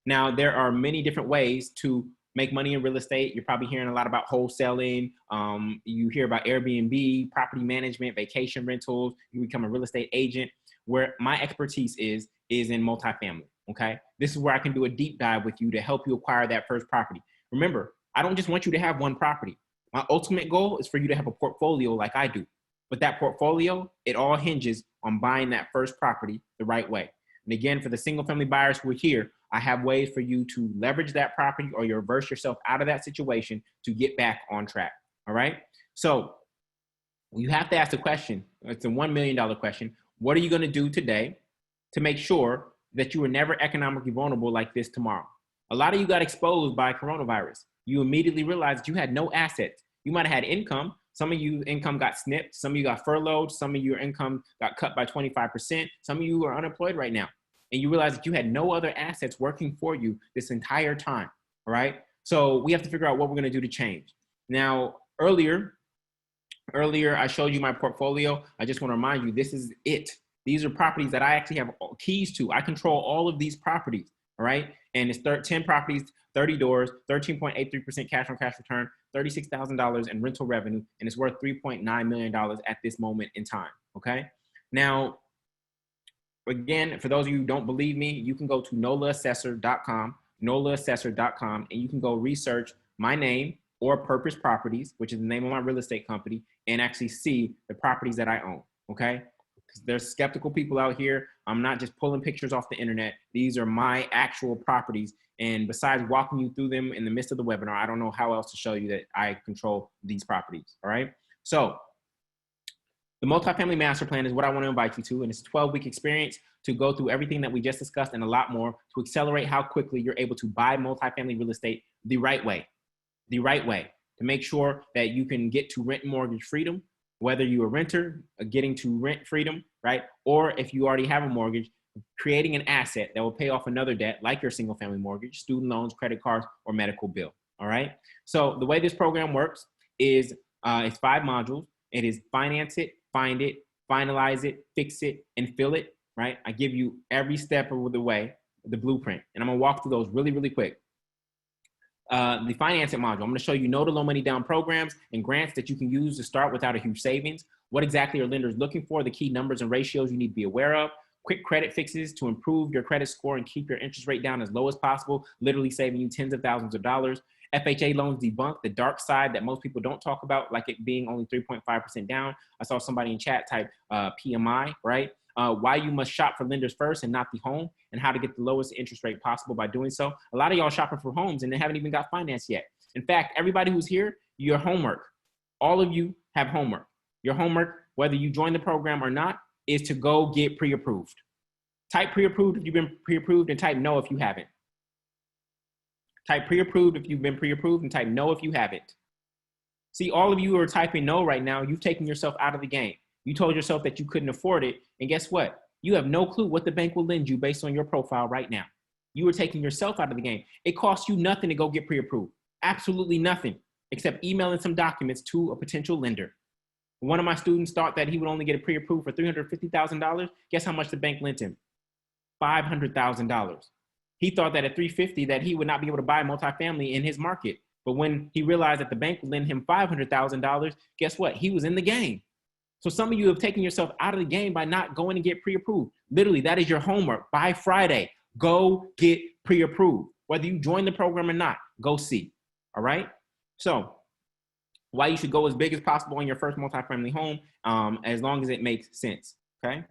Now there are many different ways to make money in real estate. You're probably hearing a lot about wholesaling. You hear about Airbnb, property management, vacation rentals. You become a real estate agent. Where my expertise is in multifamily. Okay. This is where I can do a deep dive with you to help you acquire that first property. Remember, I don't just want you to have one property. My ultimate goal is for you to have a portfolio like I do. But that portfolio, it all hinges on buying that first property the right way. And again, for the single family buyers who are here, I have ways for you to leverage that property or you reverse yourself out of that situation to get back on track. All right. So you have to ask the question. It's a $1 million question. What are you going to do today to make sure that you are never economically vulnerable like this tomorrow? A lot of you got exposed by coronavirus. You immediately realized you had no assets. You might have had income. Some of you income got snipped. Some of you got furloughed. Some of your income got cut by 25%. Some of you are unemployed right now. And you realize that you had no other assets working for you this entire time. All right. So we have to figure out what we're going to do to change. Now, earlier, I showed you my portfolio. I just want to remind you, this is it. These are properties that I actually have keys to. I control all of these properties. All right. And it's 10 properties, 30 doors, 13.83% cash on cash return, $36,000 in rental revenue, and it's worth $3.9 million at this moment in time. Okay. Now, again, for those of you who don't believe me, you can go to nolaassessor.com, nolaassessor.com, and you can go research my name or Purpose Properties, which is the name of my real estate company, and actually see the properties that I own. Okay. There's skeptical people out here. I'm not just pulling pictures off the internet. These are my actual properties. And besides walking you through them in the midst of the webinar, I don't know how else to show you that I control these properties. All right. So the multifamily master plan is what I want to invite you to. And it's a 12-week experience to go through everything that we just discussed and a lot more to accelerate how quickly you're able to buy multifamily real estate the right way, to make sure that you can get to rent mortgage freedom, whether you're a renter, getting to rent freedom, right? Or if you already have a mortgage, creating an asset that will pay off another debt like your single family mortgage, student loans, credit cards, or medical bill, all right? So the way this program works is it's 5 modules. It is finance it, find it, finalize it, fix it, and fill it, right? I give you every step of the way, the blueprint, and I'm gonna walk through those really, really quick. The financing module, I'm going to show you no to low money down programs and grants that you can use to start without a huge savings. What exactly are lenders looking for? The key numbers and ratios you need to be aware of. Quick credit fixes to improve your credit score and keep your interest rate down as low as possible, literally saving you tens of thousands of dollars. FHA loans debunk the dark side that most people don't talk about, like it being only 3.5% down. I saw somebody in chat type PMI, right? Why you must shop for lenders first and not the home, and how to get the lowest interest rate possible by doing so. A lot of y'all shopping for homes and they haven't even got financed yet. In fact, everybody who's here, your homework, all of you have homework. Your homework, whether you join the program or not, is to go get pre-approved. Type pre-approved if you've been pre-approved and type no if you haven't. Type pre-approved if you've been pre-approved and type no if you haven't. See, all of you who are typing no right now, you've taken yourself out of the game. You told yourself that you couldn't afford it. And guess what? You have no clue what the bank will lend you based on your profile right now. You are taking yourself out of the game. It costs you nothing to go get pre-approved. Absolutely nothing, except emailing some documents to a potential lender. One of my students thought that he would only get a pre-approved for $350,000. Guess how much the bank lent him? $500,000. He thought that at $350,000 that he would not be able to buy multifamily in his market. But when he realized that the bank would lend him $500,000, guess what? He was in the game. So some of you have taken yourself out of the game by not going to get pre-approved. Literally, that is your homework. By Friday, go get pre-approved. Whether you join the program or not, go see. All right? So why you should go as big as possible on your first multifamily home, as long as it makes sense. Okay?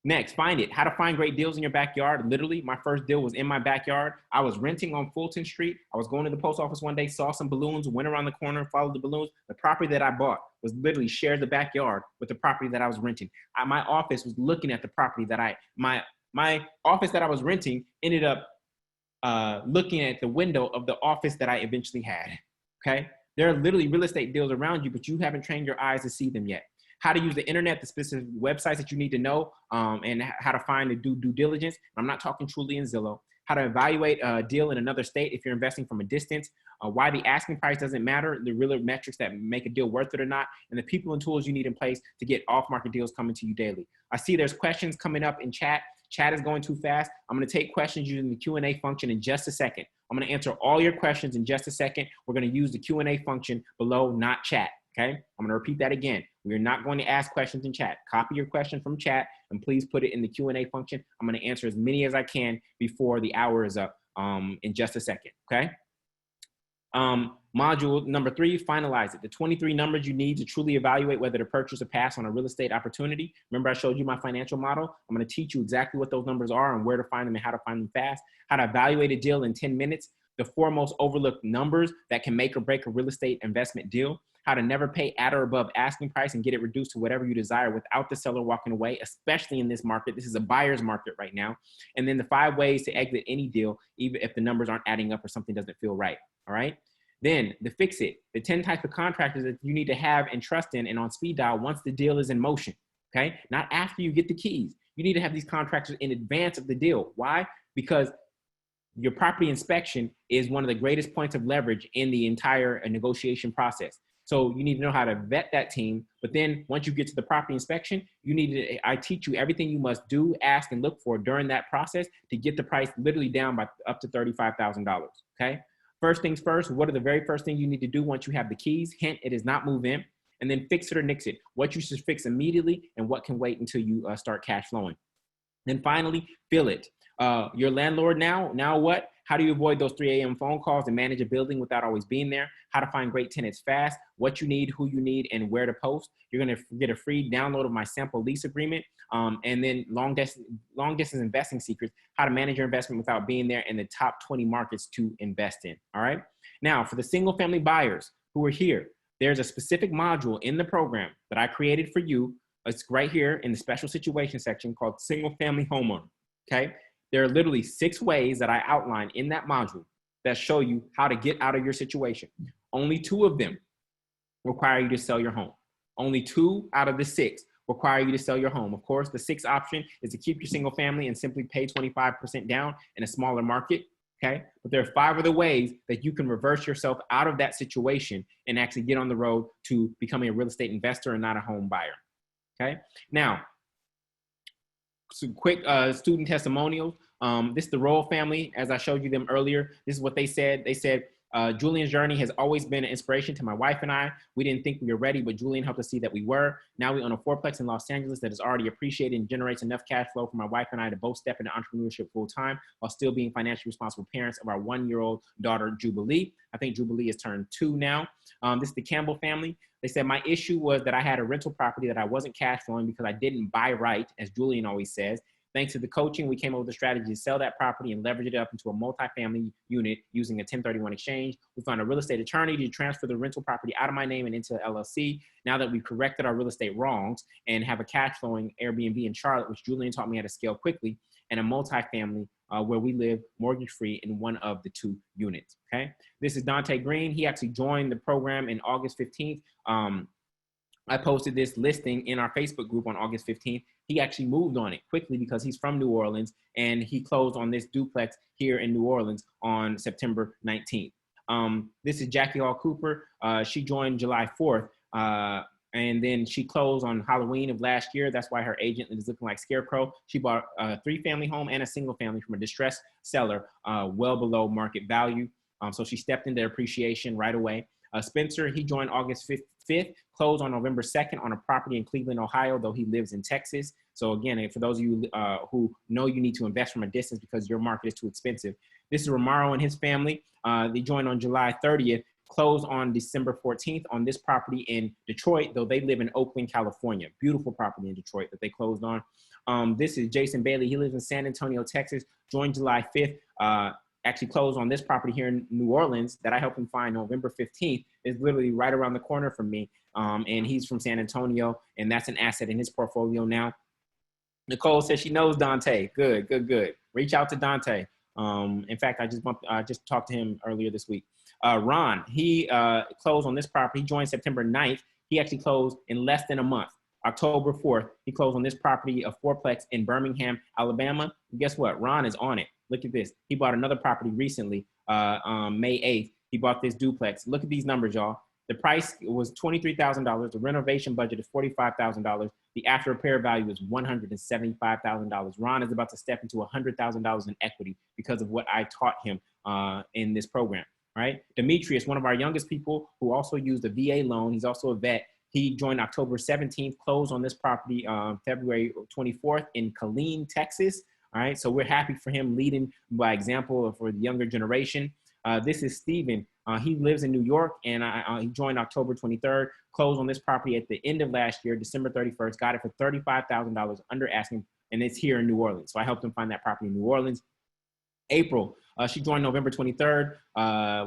Next, find it. How to find great deals in your backyard. Literally, my first deal was in my backyard. I was renting on Fulton Street. I was going to the post office one day, saw some balloons, went around the corner, followed the balloons. The property that I bought was literally shared the backyard with the property that I was renting. My office was looking at the property that my office that I was renting ended up looking at the window of the office that I eventually had. Okay, there are literally real estate deals around you, but you haven't trained your eyes to see them yet. How to use the internet, the specific websites that you need to know, and how to find and do due diligence. I'm not talking Truly and Zillow. How to evaluate a deal in another state if you're investing from a distance. Why the asking price doesn't matter, the real metrics that make a deal worth it or not, and the people and tools you need in place to get off-market deals coming to you daily. I see there's questions coming up in chat. Chat is going too fast. I'm going to take questions using the Q&A function in just a second. I'm going to answer all your questions in just a second. We're going to use the Q&A function below, not chat. Okay, I'm going to repeat that again. We're not going to ask questions in chat. Copy your question from chat and please put it in the Q&A function. I'm going to answer as many as I can before the hour is up in just a second. Okay. Module number 3, finalize it. The 23 numbers you need to truly evaluate whether to purchase or pass on a real estate opportunity. Remember I showed you my financial model? I'm going to teach you exactly what those numbers are and where to find them and how to find them fast. How to evaluate a deal in 10 minutes. The 4 most overlooked numbers that can make or break a real estate investment deal. How to never pay at or above asking price and get it reduced to whatever you desire without the seller walking away, especially in this market. This is a buyer's market right now. And then the 5 ways to exit any deal, even if the numbers aren't adding up or something doesn't feel right. All right. Then the fix it, the 10 types of contractors that you need to have and trust in and on speed dial once the deal is in motion. Okay. Not after you get the keys. You need to have these contractors in advance of the deal. Why? Because your property inspection is one of the greatest points of leverage in the entire negotiation process. So you need to know how to vet that team. But then once you get to the property inspection, I teach you everything you must do, ask, and look for during that process to get the price literally down by up to $35,000. Okay. First things first, what are the very first things you need to do once you have the keys? Hint, it is not move in. And then fix it or nix it. What you should fix immediately and what can wait until you start cash flowing. Then finally, fill it. Your landlord now what? How do you avoid those 3 a.m. phone calls and manage a building without always being there? How to find great tenants fast, what you need, who you need, and where to post. You're going to get a free download of my sample lease agreement. And then long distance investing secrets, how to manage your investment without being there, and the top 20 markets to invest in. All right. Now, for the single family buyers who are here, there's a specific module in the program that I created for you. It's right here in the special situation section called single family homeowner. Okay. There are literally 6 ways that I outline in that module that show you how to get out of your situation. Only 2 of them require you to sell your home. Only 2 out of the 6 require you to sell your home. Of course, the 6th option is to keep your single family and simply pay 25% down in a smaller market. Okay. But there are 5 other ways that you can reverse yourself out of that situation and actually get on the road to becoming a real estate investor and not a home buyer. Okay. Now, some quick student testimonials. This is the Royal family. As I showed you them earlier, this is what they said. They said, Julian's journey has always been an inspiration to my wife and I. We didn't think we were ready, but Julian helped us see that we were. Now we own a 4-plex in Los Angeles that is already appreciated and generates enough cash flow for my wife and I to both step into entrepreneurship full time while still being financially responsible parents of our 1-year-old daughter, Jubilee. I think Jubilee has turned 2 now. This is the Campbell family. They said, my issue was that I had a rental property that I wasn't cash flowing because I didn't buy right, as Julian always says. Thanks to the coaching, we came up with a strategy to sell that property and leverage it up into a multifamily unit using a 1031 exchange. We found a real estate attorney to transfer the rental property out of my name and into LLC. Now that we've corrected our real estate wrongs and have a cash flowing Airbnb in Charlotte, which Julian taught me how to scale quickly, and a multifamily where we live mortgage-free in one of the 2 units, okay? This is Dante Green. He actually joined the program in August 15th. I posted this listing in our Facebook group on August 15th. He actually moved on it quickly because he's from New Orleans, and he closed on this duplex here in New Orleans on September 19th. This is Jackie Hall Cooper. She joined July 4th, and then she closed on Halloween of last year. That's why her agent is looking like Scarecrow. She bought a 3-family home and a single family from a distressed seller, well below market value. So she stepped into appreciation right away. Spencer, he joined August 5th, closed on November 2nd on a property in Cleveland, Ohio, though he lives in Texas. So again, for those of you who know you need to invest from a distance because your market is too expensive. This is Romaro and his family. They joined on July 30th. close on December 14th on this property in Detroit, though they live in Oakland, California. Beautiful property in Detroit that they closed on. This is Jason Bailey. He lives in San Antonio, Texas, joined July 5th. Actually closed on this property here in New Orleans that I helped him find November 15th. Is literally right around the corner from me. And he's from San Antonio, and that's an asset in his portfolio now. Nicole says she knows Dante. Good, good, good. Reach out to Dante. In fact, I just talked to him earlier this week. Ron, he closed on this property. He joined September 9th. He actually closed in less than a month. October 4th, he closed on this property, a fourplex in Birmingham, Alabama. And guess what? Ron is on it. Look at this. He bought another property recently, May 8th. He bought this duplex. Look at these numbers, y'all. The price was $23,000. The renovation budget is $45,000. The after repair value is $175,000. Ron is about to step into $100,000 in equity because of what I taught him in this program, right? Demetrius, one of our youngest people who also used a VA loan. He's also a vet. He joined October 17th, closed on this property February 24th in Killeen, Texas. All right, so we're happy for him leading by example for the younger generation. This is Steven. He lives in New York, and he joined October 23rd, closed on this property at the end of last year, December 31st, got it for $35,000 under asking, and it's here in New Orleans. So I helped him find that property in New Orleans. April, she joined November 23rd.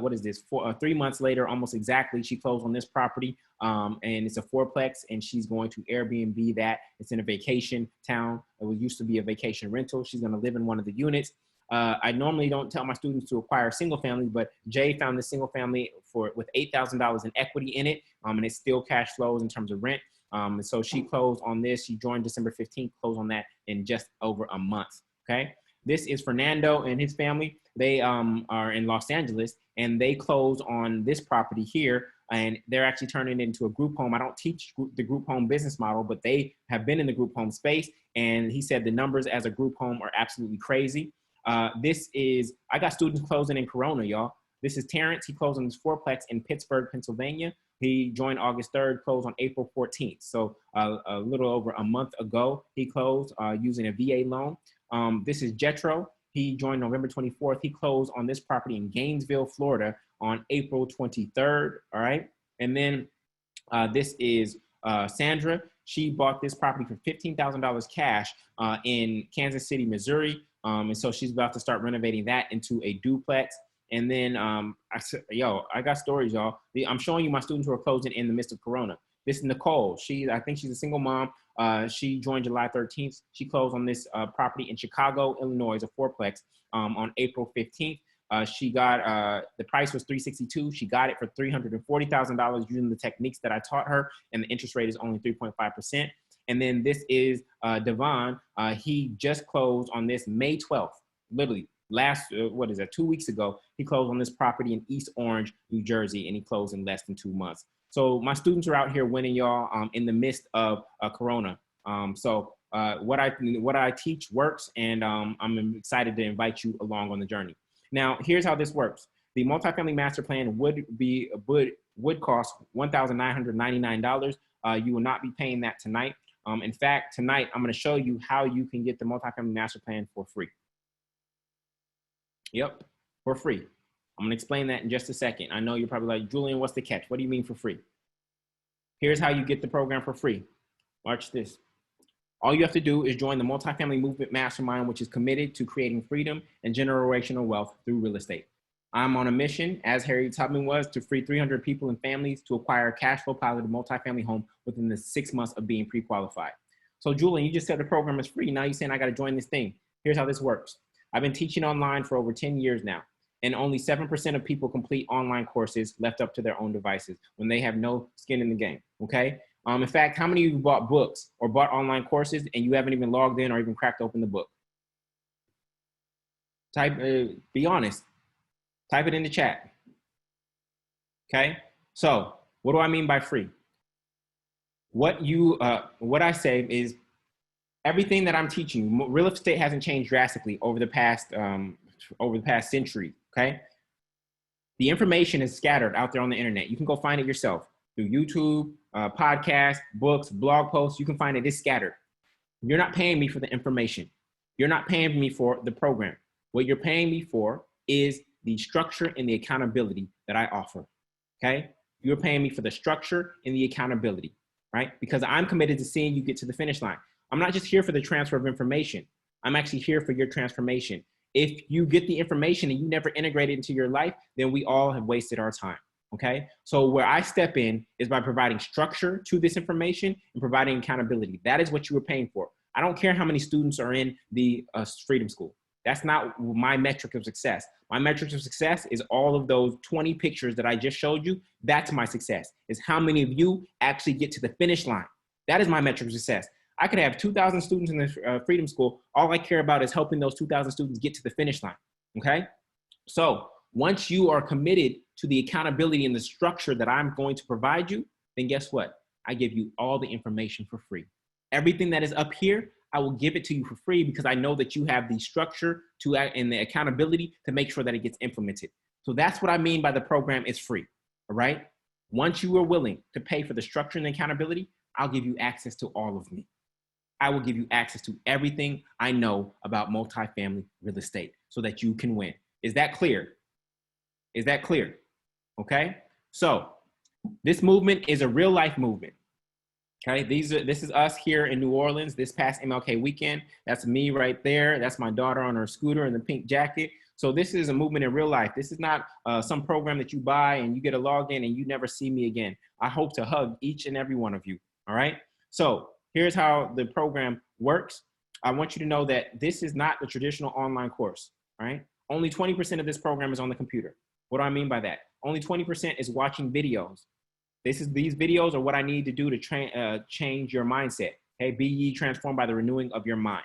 What is this? 3 months later, almost exactly, she closed on this property, and it's a fourplex, and she's going to Airbnb that. It's in a vacation town. It used to be a vacation rental. She's going to live in one of the units. I normally don't tell my students to acquire single family, but Jay found this single family with $8,000 in equity in it, and it still cash flows in terms of rent. And so she closed on this. She joined December 15th, closed on that in just over a month. Okay. This is Fernando and his family. They are in Los Angeles, and they closed on this property here, and they're actually turning it into a group home. I don't teach the group home business model, but they have been in the group home space, and he said the numbers as a group home are absolutely crazy. I got students closing in Corona, y'all. This is Terrence. He closed on this fourplex in Pittsburgh, Pennsylvania. He joined August 3rd, closed on April 14th. So a little over a month ago, he closed using a VA loan. This is Jetro. He joined November 24th. He closed on this property in Gainesville, Florida on April 23rd, all right? And then this is Sandra. She bought this property for $15,000 cash in Kansas City, Missouri. And so she's about to start renovating that into a duplex. And then I said, yo, I got stories, y'all. I'm showing you my students who are closing in the midst of Corona. This is Nicole. I think she's a single mom. She joined July 13th. She closed on this property in Chicago, Illinois, a fourplex on April 15th. She got, the price was $362,000. She got it for $340,000 using the techniques that I taught her, and the interest rate is only 3.5%. And then this is Devon. He just closed on this May 12th, literally last, 2 weeks ago. He closed on this property in East Orange, New Jersey, and he closed in less than 2 months. So my students are out here winning, y'all, in the midst of Corona. What I teach works, and I'm excited to invite you along on the journey. Now, here's how this works. The multifamily master plan would cost $1,999. You will not be paying that tonight. In fact, tonight, I'm going to show you how you can get the multifamily master plan for free. Yep, for free. I'm going to explain that in just a second. I know you're probably like, Julian, what's the catch? What do you mean for free? Here's how you get the program for free. Watch this. All you have to do is join the Multifamily Movement Mastermind, which is committed to creating freedom and generational wealth through real estate. I'm on a mission, as Harriet Tubman was, to free 300 people and families to acquire a cash flow positive multifamily home within the 6 months of being pre-qualified. So Julian, you just said the program is free. Now you're saying I got to join this thing. Here's how this works. I've been teaching online for over 10 years now, and only 7% of people complete online courses left up to their own devices when they have no skin in the game, okay? In fact, how many of you bought books or bought online courses and you haven't even logged in or even cracked open the book? Be honest. Type it in the chat. Okay. So what do I mean by free? What I say is everything that I'm teaching you, real estate hasn't changed drastically over the past century. Okay. The information is scattered out there on the internet. You can go find it yourself through YouTube, podcasts, books, blog posts. You can find it. It's scattered. You're not paying me for the information. You're not paying me for the program. What you're paying me for is the structure and the accountability that I offer. okay? You're paying me for the structure and the accountability, right? Because I'm committed to seeing you get to the finish line. I'm not just here for the transfer of information. I'm actually here for your transformation. If you get the information and you never integrate it into your life, then we all have wasted our time, okay? So where I step in is by providing structure to this information and providing accountability. That is what you were paying for. I don't care how many students are in the Freedom School. That's not my metric of success. My metric of success is all of those 20 pictures that I just showed you. That's my success, is how many of you actually get to the finish line. That is my metric of success. I could have 2,000 students in the Freedom School. All I care about is helping those 2,000 students get to the finish line, okay? So once you are committed to the accountability and the structure that I'm going to provide you, then guess what? I give you all the information for free. Everything that is up here, I will give it to you for free because I know that you have the structure to and the accountability to make sure that it gets implemented. So that's what I mean by the program is free, all right? Once you are willing to pay for the structure and the accountability, I'll give you access to all of me. I will give you access to everything I know about multifamily real estate so that you can win. Is that clear? Is that clear? Okay? So this movement is a real life movement. Okay, this is us here in New Orleans this past MLK weekend. That's me right there. That's my daughter on her scooter in the pink jacket. So this is a movement in real life. This is not some program that you buy and you get a login and you never see me again. I hope to hug each and every one of you, all right? So here's how the program works. I want you to know that this is not the traditional online course, all right? Only 20% of this program is on the computer. What do I mean by that? Only 20% is watching videos. These videos are what I need to do to change your mindset. Okay, be ye transformed by the renewing of your mind.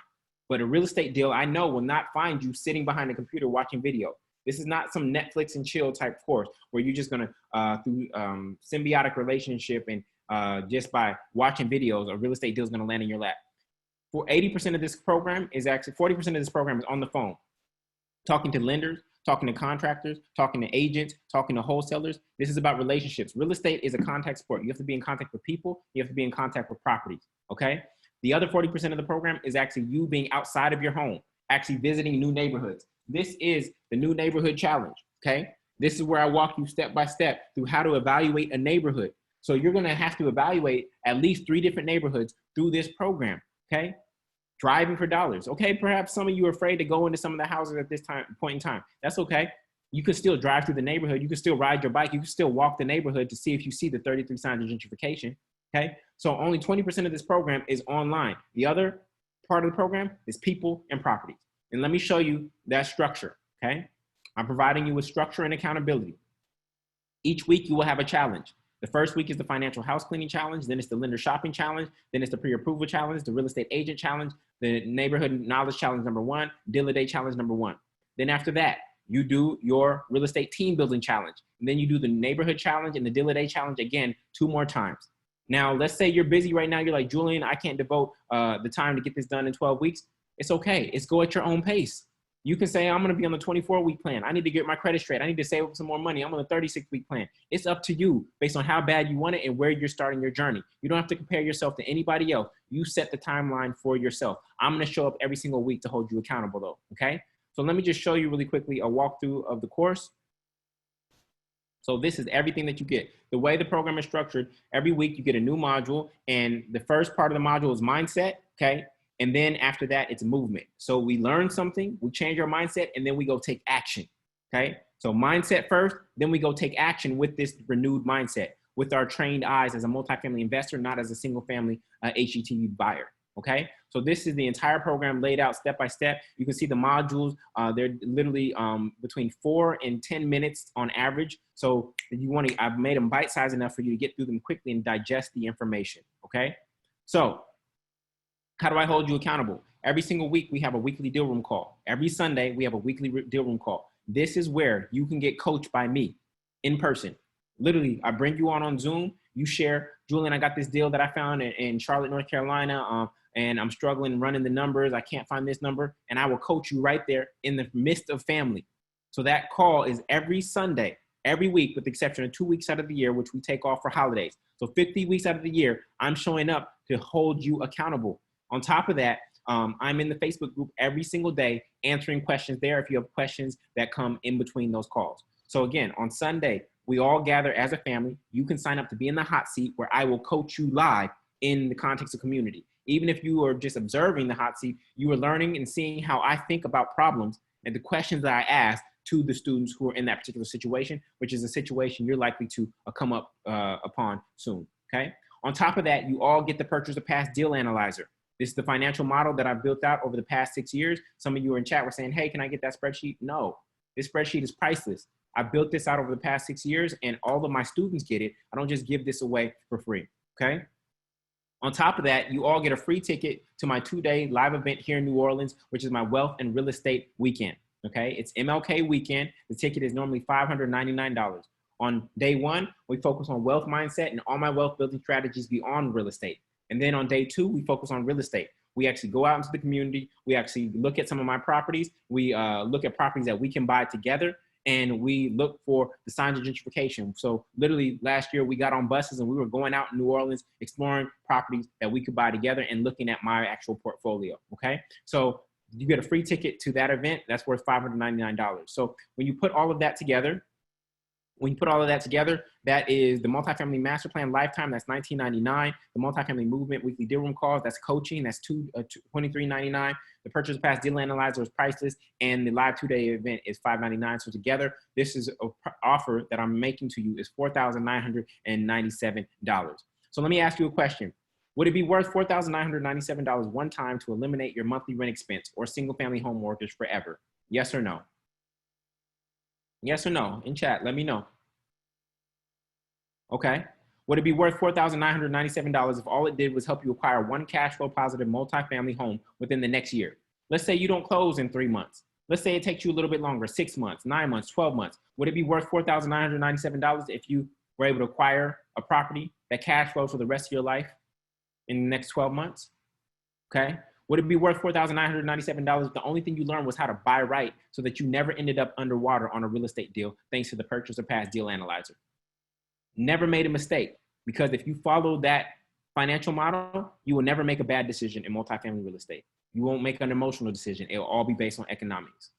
But a real estate deal, I know, will not find you sitting behind a computer watching video. This is not some Netflix and chill type course where you're just gonna, through symbiotic relationship and just by watching videos, a real estate deal is gonna land in your lap. For 80% of this program is actually, 40% of this program is on the phone, talking to lenders, talking to contractors, talking to agents, talking to wholesalers. This is about relationships. Real estate is a contact sport. You have to be in contact with people. You have to be in contact with properties, okay? The other 40% of the program is actually you being outside of your home, actually visiting new neighborhoods. This is the new neighborhood challenge, okay? This is where I walk you step by step through how to evaluate a neighborhood. So you're gonna have to evaluate at least 3 different neighborhoods through this program, okay? Driving for dollars. Okay, perhaps some of you are afraid to go into some of the houses at this point in time. That's okay. You could still drive through the neighborhood. You could still ride your bike. You could still walk the neighborhood to see if you see the 33 signs of gentrification. Okay, so only 20% of this program is online. The other part of the program is people and properties. And let me show you that structure. Okay, I'm providing you with structure and accountability. Each week you will have a challenge. The first week is the financial house cleaning challenge. Then it's the lender shopping challenge. Then it's the pre-approval challenge, the real estate agent challenge, the neighborhood knowledge challenge number 1, deal a day challenge number 1. Then after that, you do your real estate team building challenge. And then you do the neighborhood challenge and the deal a day challenge again 2 more times. Now, let's say you're busy right now. You're like, Julian, I can't devote the time to get this done in 12 weeks. It's okay. It's go at your own pace. You can say, I'm going to be on the 24-week plan. I need to get my credit straight. I need to save up some more money. I'm on the 36-week plan. It's up to you based on how bad you want it and where you're starting your journey. You don't have to compare yourself to anybody else. You set the timeline for yourself. I'm going to show up every single week to hold you accountable though, okay? So let me just show you really quickly a walkthrough of the course. So this is everything that you get. The way the program is structured, every week you get a new module, and the first part of the module is mindset, okay? And then after that, it's movement. So we learn something, we change our mindset, and then we go take action, okay? So mindset first, then we go take action with this renewed mindset, with our trained eyes as a multifamily investor, not as a single family HGTV buyer, okay? So this is the entire program laid out step by step. You can see the modules, they're literally between 4 and 10 minutes on average. So you want to, I've made them bite-sized enough for you to get through them quickly and digest the information, okay? So how do I hold you accountable? Every single week, we have a weekly deal room call. Every Sunday, we have a weekly deal room call. This is where you can get coached by me in person. Literally, I bring you on Zoom. You share, Julian, I got this deal that I found in Charlotte, North Carolina, and I'm struggling running the numbers. I can't find this number. And I will coach you right there in the midst of family. So that call is every Sunday, every week, with the exception of 2 weeks out of the year, which we take off for holidays. So 50 weeks out of the year, I'm showing up to hold you accountable. On top of that, I'm in the Facebook group every single day answering questions there if you have questions that come in between those calls. So again, on Sunday, We all gather as a family. You can sign up to be in the hot seat where I will coach you live in the context of community. Even if you are just observing the hot seat, you are learning and seeing how I think about problems and the questions that I ask to the students who are in that particular situation, which is a situation you're likely to come up upon soon, okay? On top of that, you all get the Purchase or Pass Deal Analyzer. This is the financial model that I've built out over the past 6 years. Some of you are in chat were saying, hey, can I get that spreadsheet? No, this spreadsheet is priceless. I built this out over the past 6 years and all of my students get it. I don't just give this away for free, okay? On top of that, you all get a free ticket to my 2-day live event here in New Orleans, which is my Wealth and Real Estate Weekend, okay? It's MLK Weekend. The ticket is normally $599. On day one, we focus on wealth mindset and all my wealth building strategies beyond real estate. And then on day two, we focus on real estate. We actually go out into the community. We actually look at some of my properties. We look at properties that we can buy together, and we look for the signs of gentrification. So literally last year we got on buses and we were going out in New Orleans, exploring properties that we could buy together and looking at my actual portfolio, okay? So you get a free ticket to that event. That's worth $599. So when you put all of that together, that is the Multifamily Masterplan Lifetime, that's $19.99. The Multifamily Movement Weekly Deal Room Calls, that's coaching, that's $23.99. The Purchase Pass Deal Analyzer is priceless, and the live 2-day event is $599. So together, this is an offer that I'm making to you is $4,997. So let me ask you a question. Would it be worth $4,997 one time to eliminate your monthly rent expense or single family home mortgage forever? Yes or no? Yes or no? In chat, let me know. Okay. Would it be worth $4,997 if all it did was help you acquire one cash flow positive multifamily home within the next year? Let's say you don't close in 3 months. Let's say it takes you a little bit longer, 6 months, 9 months, 12 months. Would it be worth $4,997 if you were able to acquire a property that cash flows for the rest of your life in the next 12 months? Okay. Would it be worth $4,997 if the only thing you learned was how to buy right so that you never ended up underwater on a real estate deal thanks to the Purchase or Pass Deal Analyzer? Never made a mistake, because if you follow that financial model, you will never make a bad decision in multifamily real estate. You won't make an emotional decision. It'll all be based on economics.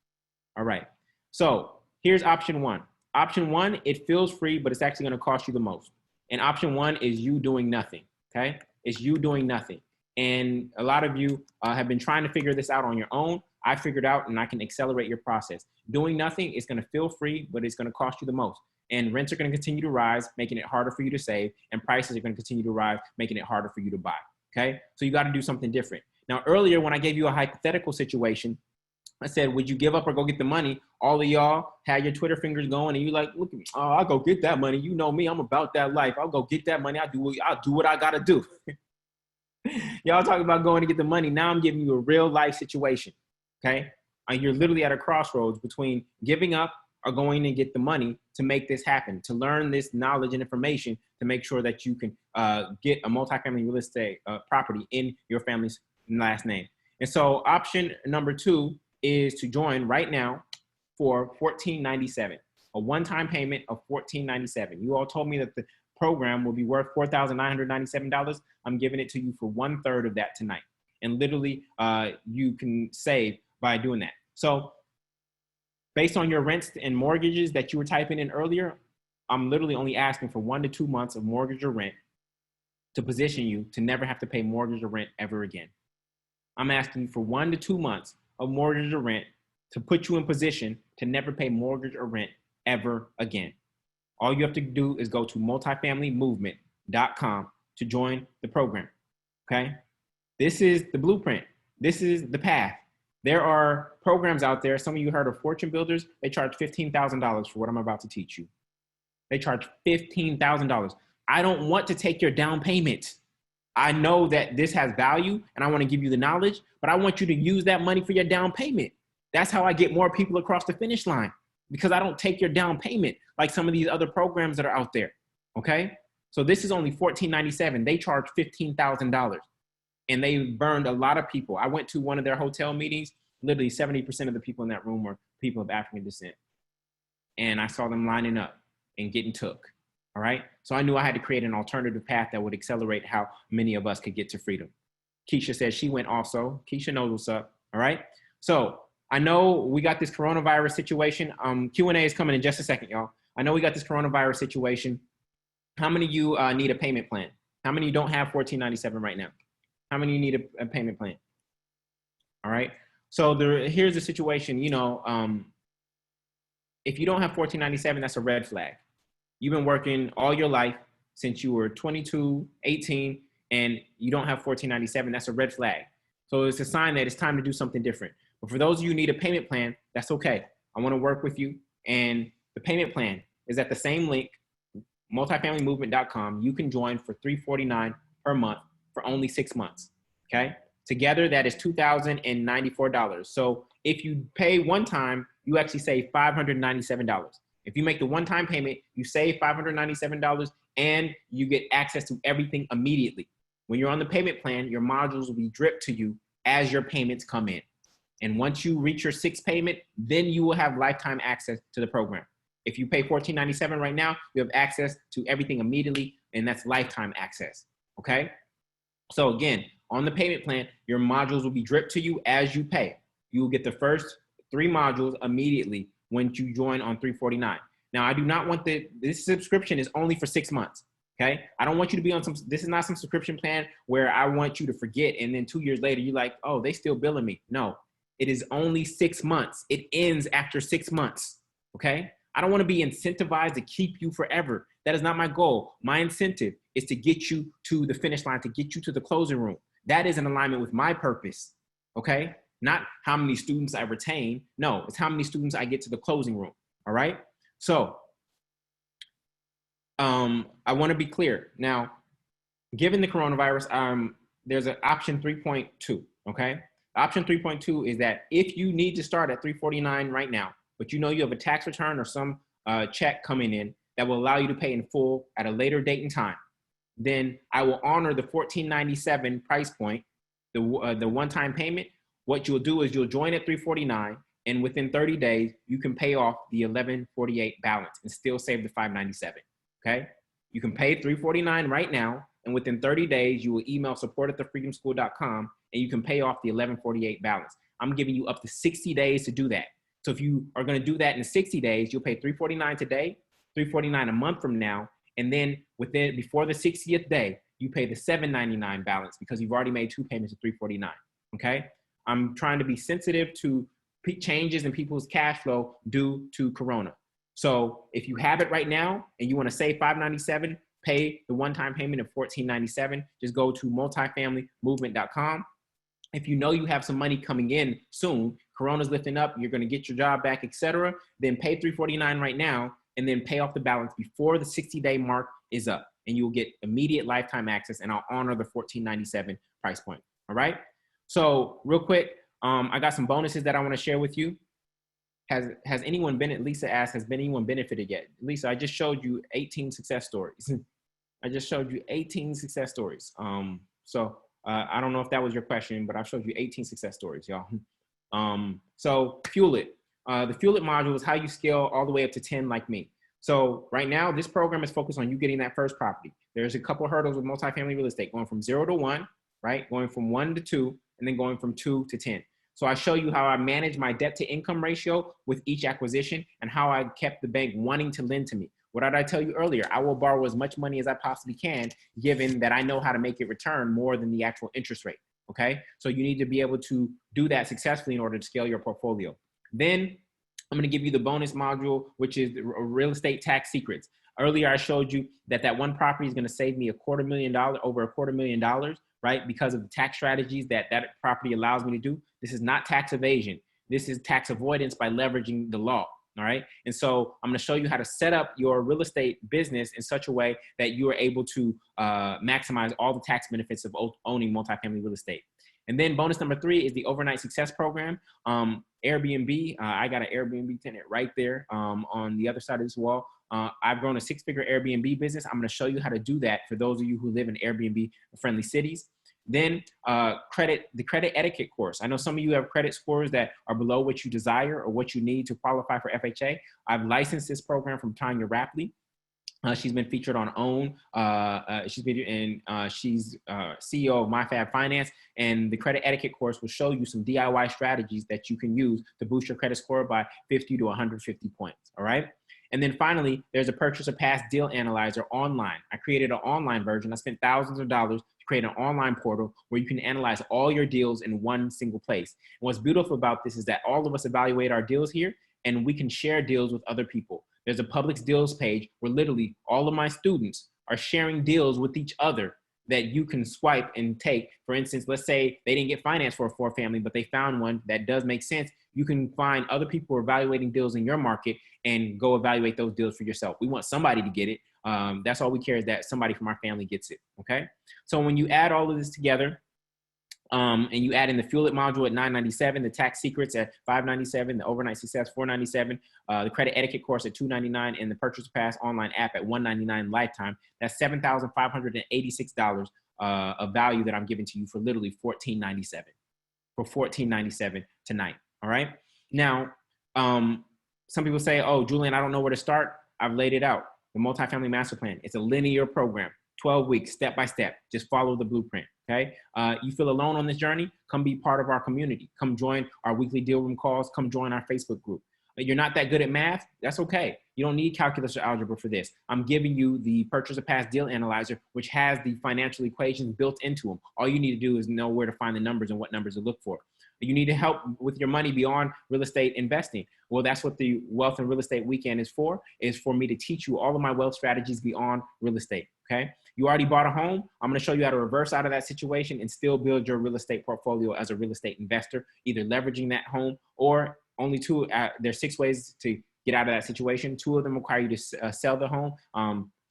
All right. So here's option one. Option one, it feels free, but it's actually going to cost you the most. And option one is you doing nothing. Okay. It's you doing nothing. And a lot of you have been trying to figure this out on your own. I figured out, and I can accelerate your process. Doing nothing is going to feel free, but it's going to cost you the most. And rents are going to continue to rise, making it harder for you to save. And prices are going to continue to rise, making it harder for you to buy. Okay. So you got to do something different. Now, earlier, when I gave you a hypothetical situation, I said, would you give up or go get the money? All of y'all had your Twitter fingers going and you like, look at me. Oh, I'll go get that money. You know me, I'm about that life. I'll go get that money. I'll do what I got to do. Y'all talking about going to get the money. Now I'm giving you a real life situation, okay? You're literally at a crossroads between giving up or going and get the money to make this happen, to learn this knowledge and information to make sure that you can get a multifamily real estate property in your family's last name. And so option number two is to join right now for $14.97, a one-time payment of $14.97. You all told me that the program will be worth $4,997. I'm giving it to you for 1/3 of that tonight. And literally you can save by doing that. So based on your rents and mortgages that you were typing in earlier, I'm literally only asking for 1 to 2 months of mortgage or rent to position you to never have to pay mortgage or rent ever again. I'm asking you for 1 to 2 months of mortgage or rent to put you in position to never pay mortgage or rent ever again. All you have to do is go to multifamilymovement.com to join the program, okay? This is the blueprint. This is the path. There are programs out there. Some of you heard of Fortune Builders. They charge $15,000 for what I'm about to teach you. They charge $15,000. I don't want to take your down payment. I know that this has value and I want to give you the knowledge, but I want you to use that money for your down payment. That's how I get more people across the finish line, because I don't take your down payment like some of these other programs that are out there, okay? So this is only $14.97. They charge $15,000 and they burned a lot of people. I went to one of their hotel meetings. Literally 70% of the people in that room were people of African descent. And I saw them lining up and getting took, all right? So I knew I had to create an alternative path that would accelerate how many of us could get to freedom. Keisha says she went also. Keisha knows what's up, all right? So I know we got this coronavirus situation. Q&A is coming in just a second, y'all. I know we got this coronavirus situation. How many of you need a payment plan? How many of you don't have 1497 right now? How many of you need a payment plan? All right. So here's the situation. You know, if you don't have 1497, that's a red flag. You've been working all your life since you were 22, 18, and you don't have 1497. That's a red flag. So it's a sign that it's time to do something different. But for those of you who need a payment plan, that's okay. I want to work with you. And the payment plan is at the same link, multifamilymovement.com. You can join for $349 per month for only 6 months. Okay. Together, that is $2,094. So if you pay one time, you actually save $597. If you make the one-time payment, you save $597 and you get access to everything immediately. When you're on the payment plan, your modules will be dripped to you as your payments come in. And once you reach your 6th payment, then you will have lifetime access to the program. If you pay $14.97 right now, you have access to everything immediately, and that's lifetime access, okay? So again, on the payment plan, your modules will be dripped to you as you pay. You will get the first 3 modules immediately when you join on $349. Now, I do not want this subscription is only for 6 months, okay? I don't want you to be on this is not some subscription plan where I want you to forget and then 2 years later, you're like, oh, they still billing me. No, it is only 6 months. It ends after 6 months, okay? I don't want to be incentivized to keep you forever. That is not my goal. My incentive is to get you to the finish line, to get you to the closing room. That is in alignment with my purpose, okay? Not how many students I retain. No, it's how many students I get to the closing room, all right? So I want to be clear. Now, given the coronavirus, there's an option 3.2, okay? Option 3.2 is that if you need to start at $349 right now, but you know you have a tax return or some check coming in that will allow you to pay in full at a later date and time, then I will honor the $14.97 price point, the one-time payment. What you'll do is you'll join at $349, and within 30 days, you can pay off the $1148 balance and still save the $597, okay? You can pay $349 right now, and within 30 days, you will email support@thefreedomschool.com, and you can pay off the $1148 balance. I'm giving you up to 60 days to do that. So if you are gonna do that in 60 days, you'll pay $349 today, $349 a month from now, and then before the 60th day, you pay the $799 balance because you've already made 2 payments of $349, okay? I'm trying to be sensitive to changes in people's cash flow due to Corona. So if you have it right now and you want to save $597, pay the one-time payment of $14.97. Just go to multifamilymovement.com. If you know you have some money coming in soon, Corona's lifting up, you're going to get your job back, etc., then pay $349 right now and then pay off the balance before the 60-day mark is up, and you will get immediate lifetime access, and I'll honor the $14.97 price point. All right. So real quick, I got some bonuses that I want to share with you. Has anyone been, Lisa asked, has anyone benefited yet? Lisa, I just showed you 18 success stories. I just showed you 18 success stories. I don't know if that was your question, but I showed you 18 success stories, y'all. So Fuel It. The Fuel It module is how you scale all the way up to 10 like me. So right now, this program is focused on you getting that first property. There's a couple of hurdles with multifamily real estate, going from 0 to 1, right? Going from 1 to 2, and then going from 2 to 10. So I show you how I manage my debt to income ratio with each acquisition and how I kept the bank wanting to lend to me. What did I tell you earlier? I will borrow as much money as I possibly can, given that I know how to make it return more than the actual interest rate, okay? So you need to be able to do that successfully in order to scale your portfolio. Then I'm gonna give you the bonus module, which is real estate tax secrets. Earlier, I showed you that one property is gonna save me over $250,000, right? Because of the tax strategies that property allows me to do. This is not tax evasion. This is tax avoidance by leveraging the law, all right? And so I'm gonna show you how to set up your real estate business in such a way that you are able to maximize all the tax benefits of owning multifamily real estate. And then bonus number 3 is the Overnight Success Program. Airbnb, I got an Airbnb tenant right there on the other side of this wall. I've grown a 6-figure Airbnb business. I'm gonna show you how to do that for those of you who live in Airbnb-friendly cities. Then the credit etiquette course. I know some of you have credit scores that are below what you desire or what you need to qualify for FHA. I've licensed this program from Tanya Rapley. She's been featured on OWN. She's CEO of MyFab Finance, and the credit etiquette course will show you some DIY strategies that you can use to boost your credit score by 50 to 150 points. All right. And then finally, there's a purchase or pass deal analyzer online. I created an online version. I spent thousands of dollars to create an online portal where you can analyze all your deals in one single place. And what's beautiful about this is that all of us evaluate our deals here, and we can share deals with other people. There's a Publix deals page where literally all of my students are sharing deals with each other that you can swipe and take. For instance, let's say they didn't get financed for a 4-family, but they found one that does make sense. You can find other people evaluating deals in your market and go evaluate those deals for yourself. We want somebody to get it. That's all we care, is that somebody from our family gets it, okay? So when you add all of this together, and you add in the Fuel It module at $997, the tax secrets at $597, the overnight success $497, the credit etiquette course at $299, and the purchase pass online app at $199 lifetime. That's $7,586 of value that I'm giving to you for literally $1497. For $1497 tonight. All right. Now, some people say, "Oh, Julian, I don't know where to start." I've laid it out. The Multifamily Masterplan. It's a linear program, 12 weeks, step by step. Just follow the blueprint. Okay. You feel alone on this journey? Come be part of our community. Come join our weekly deal room calls. Come join our Facebook group. You're not that good at math? That's okay. You don't need calculus or algebra for this. I'm giving you the purchase or pass deal analyzer, which has the financial equations built into them. All you need to do is know where to find the numbers and what numbers to look for. You need to help with your money beyond real estate investing. Well, that's what the Wealth and Real Estate Weekend is for me to teach you all of my wealth strategies beyond real estate, okay? You already bought a home. I'm gonna show you how to reverse out of that situation and still build your real estate portfolio as a real estate investor, either leveraging that home or only two, there's 6 ways to get out of that situation. 2 of them require you to sell the home.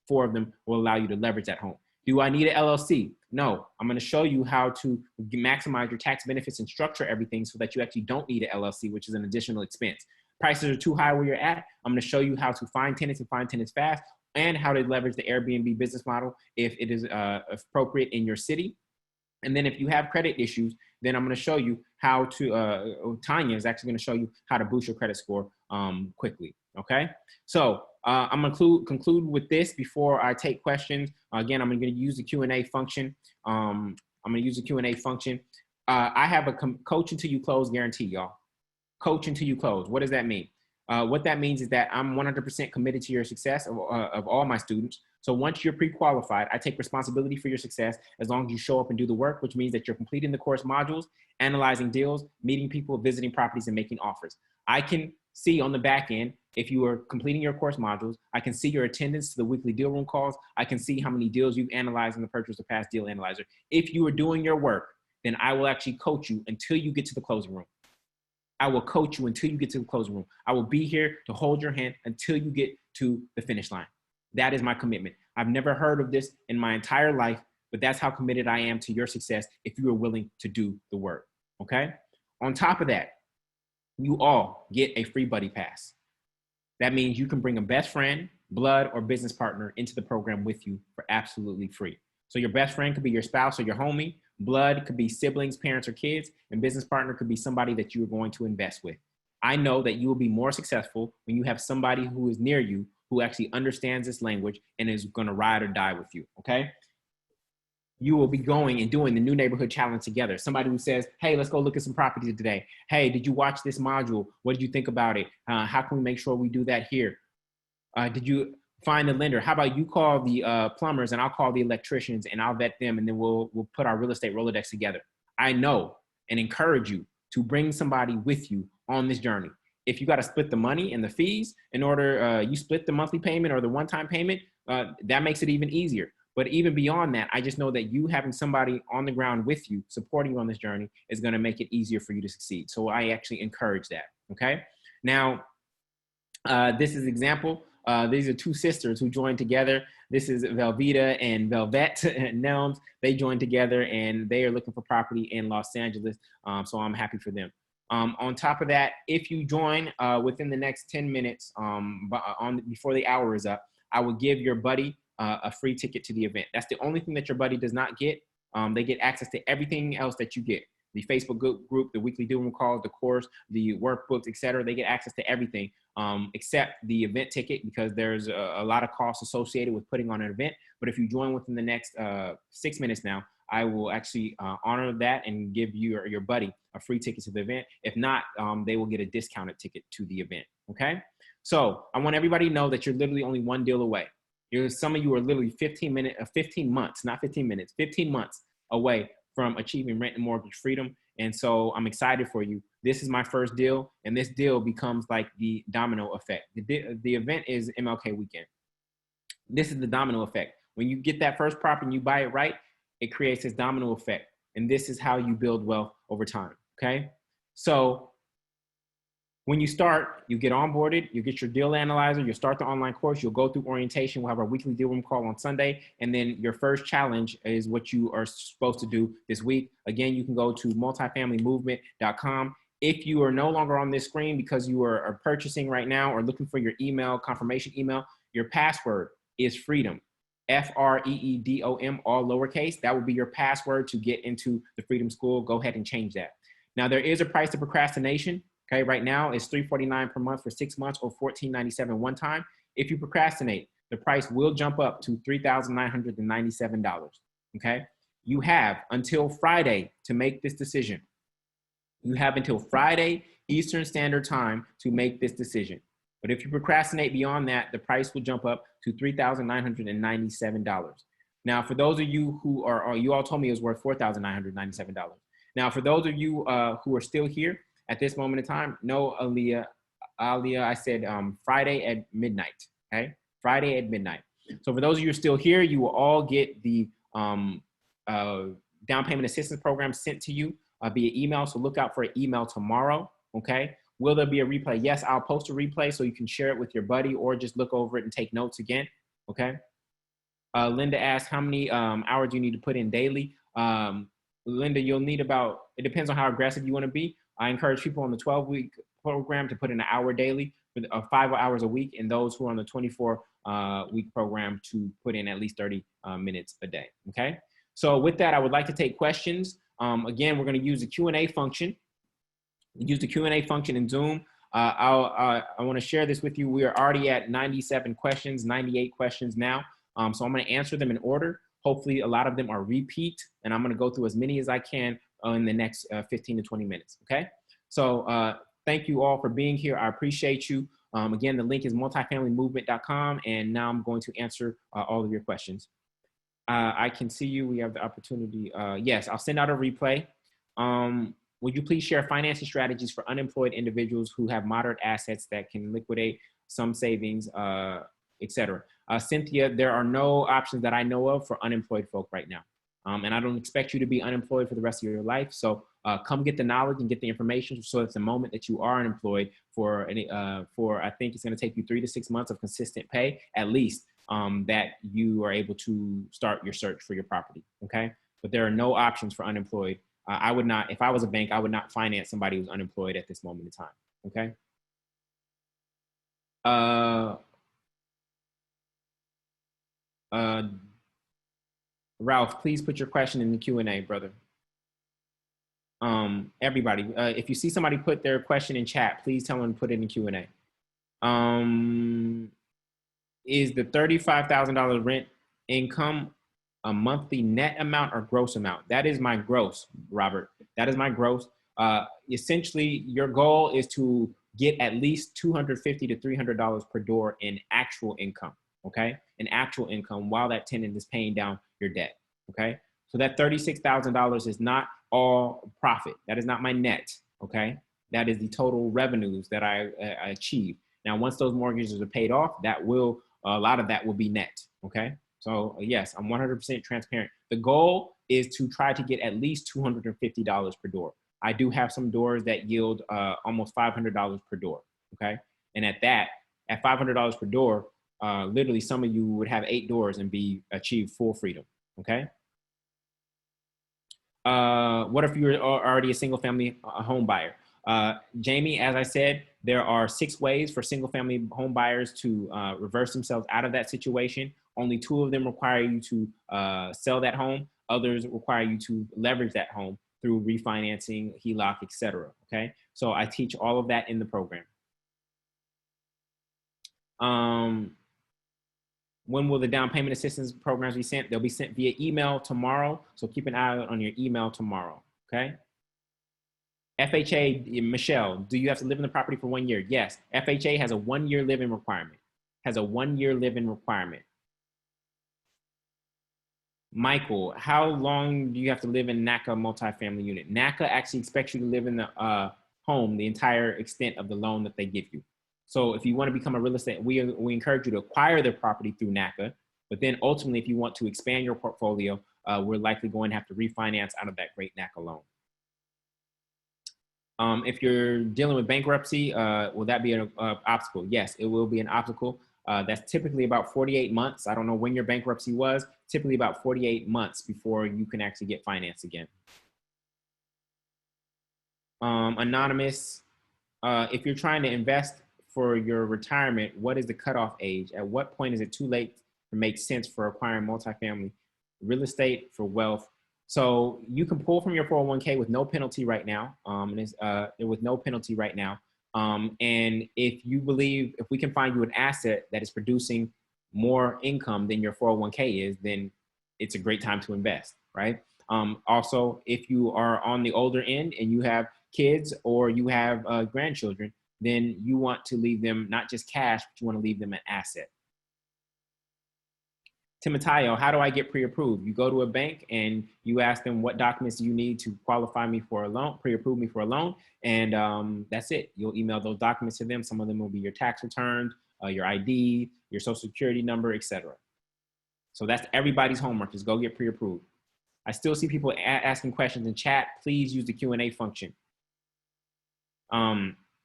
4 of them will allow you to leverage that home. Do I need an LLC? No, I'm going to show you how to maximize your tax benefits and structure everything so that you actually don't need an LLC, which is an additional expense. Prices are too high where you're at. I'm going to show you how to find tenants and find tenants fast, and how to leverage the Airbnb business model if it is appropriate in your city. And then if you have credit issues, then I'm going to show you how to, Tanya is actually going to show you how to boost your credit score quickly. Okay. So I'm going to conclude with this before I take questions. Again, I'm going to use the Q&A function. I'm going to use the Q&A function. I have a coach until you close guarantee, y'all. Coach until you close. What does that mean? What that means is that I'm 100% committed to your success of all my students. So once you're pre-qualified, I take responsibility for your success as long as you show up and do the work, which means that you're completing the course modules, analyzing deals, meeting people, visiting properties, and making offers. I can see on the back end, if you are completing your course modules, I can see your attendance to the weekly deal room calls. I can see how many deals you've analyzed in the purchase or pass deal analyzer. If you are doing your work, then I will actually coach you until you get to the closing room. I will coach you until you get to the closing room. I will be here to hold your hand until you get to the finish line. That is my commitment. I've never heard of this in my entire life, but that's how committed I am to your success if you are willing to do the work, okay? On top of that, you all get a free buddy pass. That means you can bring a best friend, blood, or business partner into the program with you for absolutely free. So your best friend could be your spouse or your homie. Blood could be siblings, parents, or kids. And business partner could be somebody that you are going to invest with. I know that you will be more successful when you have somebody who is near you who actually understands this language and is going to ride or die with you, okay? You will be going and doing the new neighborhood challenge together. Somebody who says, hey, let's go look at some properties today. Hey, did you watch this module? What did you think about it? How can we make sure we do that here? Did you find the lender? How about you call the plumbers and I'll call the electricians and I'll vet them, and then we'll put our real estate Rolodex together. I know and encourage you to bring somebody with you on this journey. If you got to split the money and the fees in order, you split the monthly payment or the one-time payment, that makes it even easier. But even beyond that, I just know that you having somebody on the ground with you, supporting you on this journey, is going to make it easier for you to succeed. So I actually encourage that, okay? Now, this is an example. These are 2 sisters who joined together. This is Velveeta and Velvet Nelms. They joined together and they are looking for property in Los Angeles. So I'm happy for them. On top of that, if you join within the next 10 minutes before the hour is up, I will give your buddy a free ticket to the event. That's the only thing that your buddy does not get. They get access to everything else that you get. The Facebook group, the weekly deal room calls, the course, the workbooks, etc. They get access to everything except the event ticket, because there's a lot of costs associated with putting on an event. But if you join within the next 6 minutes now, I will actually honor that and give you or your buddy a free ticket to the event. If not, they will get a discounted ticket to the event, okay? So I want everybody to know that you're literally only one deal away. Some of you are literally 15 months, not 15 minutes, 15 months away from achieving rent and mortgage freedom. And so I'm excited for you. This is my first deal, and this deal becomes like the domino effect. The event is MLK weekend. This is the domino effect. When you get that first property and you buy it right, it creates this domino effect. And this is how you build wealth over time, okay? So when you start, you get onboarded, you get your deal analyzer, you start the online course, you'll go through orientation, we'll have our weekly deal room call on Sunday, and then your first challenge is what you are supposed to do this week. Again, you can go to multifamilymovement.com. If you are no longer on this screen because you are purchasing right now or looking for your email, confirmation email, your password is freedom, FREEDOM, all lowercase. That will be your password to get into the Freedom School. Go ahead and change that. Now, there is a price to procrastination. Okay, right now it's $349 per month for 6 months or $1497 one time. If you procrastinate, the price will jump up to $3,997. Okay, you have until Friday to make this decision. You have until Friday Eastern Standard Time to make this decision. But if you procrastinate beyond that, the price will jump up to $3,997. Now, for those of you who are, you all told me it was worth $4,997. Now, for those of you who are still here, at this moment in time, no, Aliyah, I said Friday at midnight, okay? Friday at midnight. So for those of you who are still here, you will all get the down payment assistance program sent to you via email. So look out for an email tomorrow, okay? Will there be a replay? Yes, I'll post a replay so you can share it with your buddy or just look over it and take notes again, okay? Linda asked, how many hours do you need to put in daily? Linda, you'll need about, it depends on how aggressive you want to be. I encourage people on the 12-week program to put in an hour daily, 5 hours a week, and those who are on the 24-week program to put in at least 30 minutes a day, okay? So with that, I would like to take questions. Again, we're gonna use the Q&A function. Use the Q&A function in Zoom. I wanna share this with you. We are already at 97 questions, 98 questions now. So I'm gonna answer them in order. Hopefully a lot of them are repeat, and I'm gonna go through as many as I can in the next 15 to 20 minutes, okay? So thank you all for being here. I appreciate you. Again, the link is multifamilymovement.com, and now I'm going to answer all of your questions. I can see you. We have the opportunity. Yes, I'll send out a replay. Would you please share financing strategies for unemployed individuals who have moderate assets that can liquidate some savings, etc.? Cynthia, there are no options that I know of for unemployed folk right now. And I don't expect you to be unemployed for the rest of your life. So come get the knowledge and get the information. So it's the moment that you are unemployed for I think it's going to take you 3 to 6 months of consistent pay, at least, that you are able to start your search for your property. Okay. But there are no options for unemployed. I would not, if I was a bank, I would not finance somebody who's unemployed at this moment in time. Okay. Ralph, please put your question in the Q&A, brother. Everybody, if you see somebody put their question in chat, please tell them to put it in Q&A. Is the $35,000 rent income a monthly net amount or gross amount? That is my gross, Robert. That is my gross. Essentially, your goal is to get at least $250 to $300 per door in actual income, okay? In actual income while that tenant is paying down your debt, okay? So that $36,000 is not all profit. That is not my net, okay? That is the total revenues that I achieve. Now, once those mortgages are paid off, that will, a lot of that will be net, okay? So yes, I'm 100% transparent. The goal is to try to get at least $250 per door. I do have some doors that yield almost $500 per door, okay? And at that, at $500 per door, literally some of you would have 8 doors and achieve full freedom, okay? What if you're already a single family home buyer? Jamie, as I said, there are 6 ways for single family home buyers to reverse themselves out of that situation. Only 2 of them require you to sell that home. Others require you to leverage that home through refinancing, HELOC, etc. Okay, so I teach all of that in the program. When will the down payment assistance programs be sent? They'll be sent via email tomorrow. So keep an eye out on your email tomorrow. Okay. FHA, Michelle, do you have to live in the property for 1 year? Yes. FHA has a 1 year living requirement. Has a 1 year living requirement. Michael, how long do you have to live in NACA multifamily unit? NACA actually expects you to live in the home the entire extent of the loan that they give you. So if you want to become a real estate, we encourage you to acquire the property through NACA, but then ultimately, if you want to expand your portfolio, we're likely going to have to refinance out of that great NACA loan. If you're dealing with bankruptcy, will that be an obstacle? Yes, it will be an obstacle. That's typically about 48 months. I don't know when your bankruptcy was, typically about 48 months before you can actually get financed again. Anonymous, if you're trying to invest for your retirement, what is the cutoff age? At what point is it too late to make sense for acquiring multifamily real estate for wealth? So you can pull from your 401k with no penalty right now. With no penalty right now. And if you believe, if we can find you an asset that is producing more income than your 401k is, then it's a great time to invest, right? Also, if you are on the older end and you have kids or you have grandchildren, then you want to leave them not just cash, but you want to leave them an asset. Timoteo, how do I get pre-approved? You go to a bank and you ask them what documents you need to qualify me for a loan, pre-approve me for a loan, and that's it. You'll email those documents to them. Some of them will be your tax return, your ID, your social security number, etc. So that's everybody's homework, is go get pre-approved. I still see people asking questions in chat. Please use the Q&A function.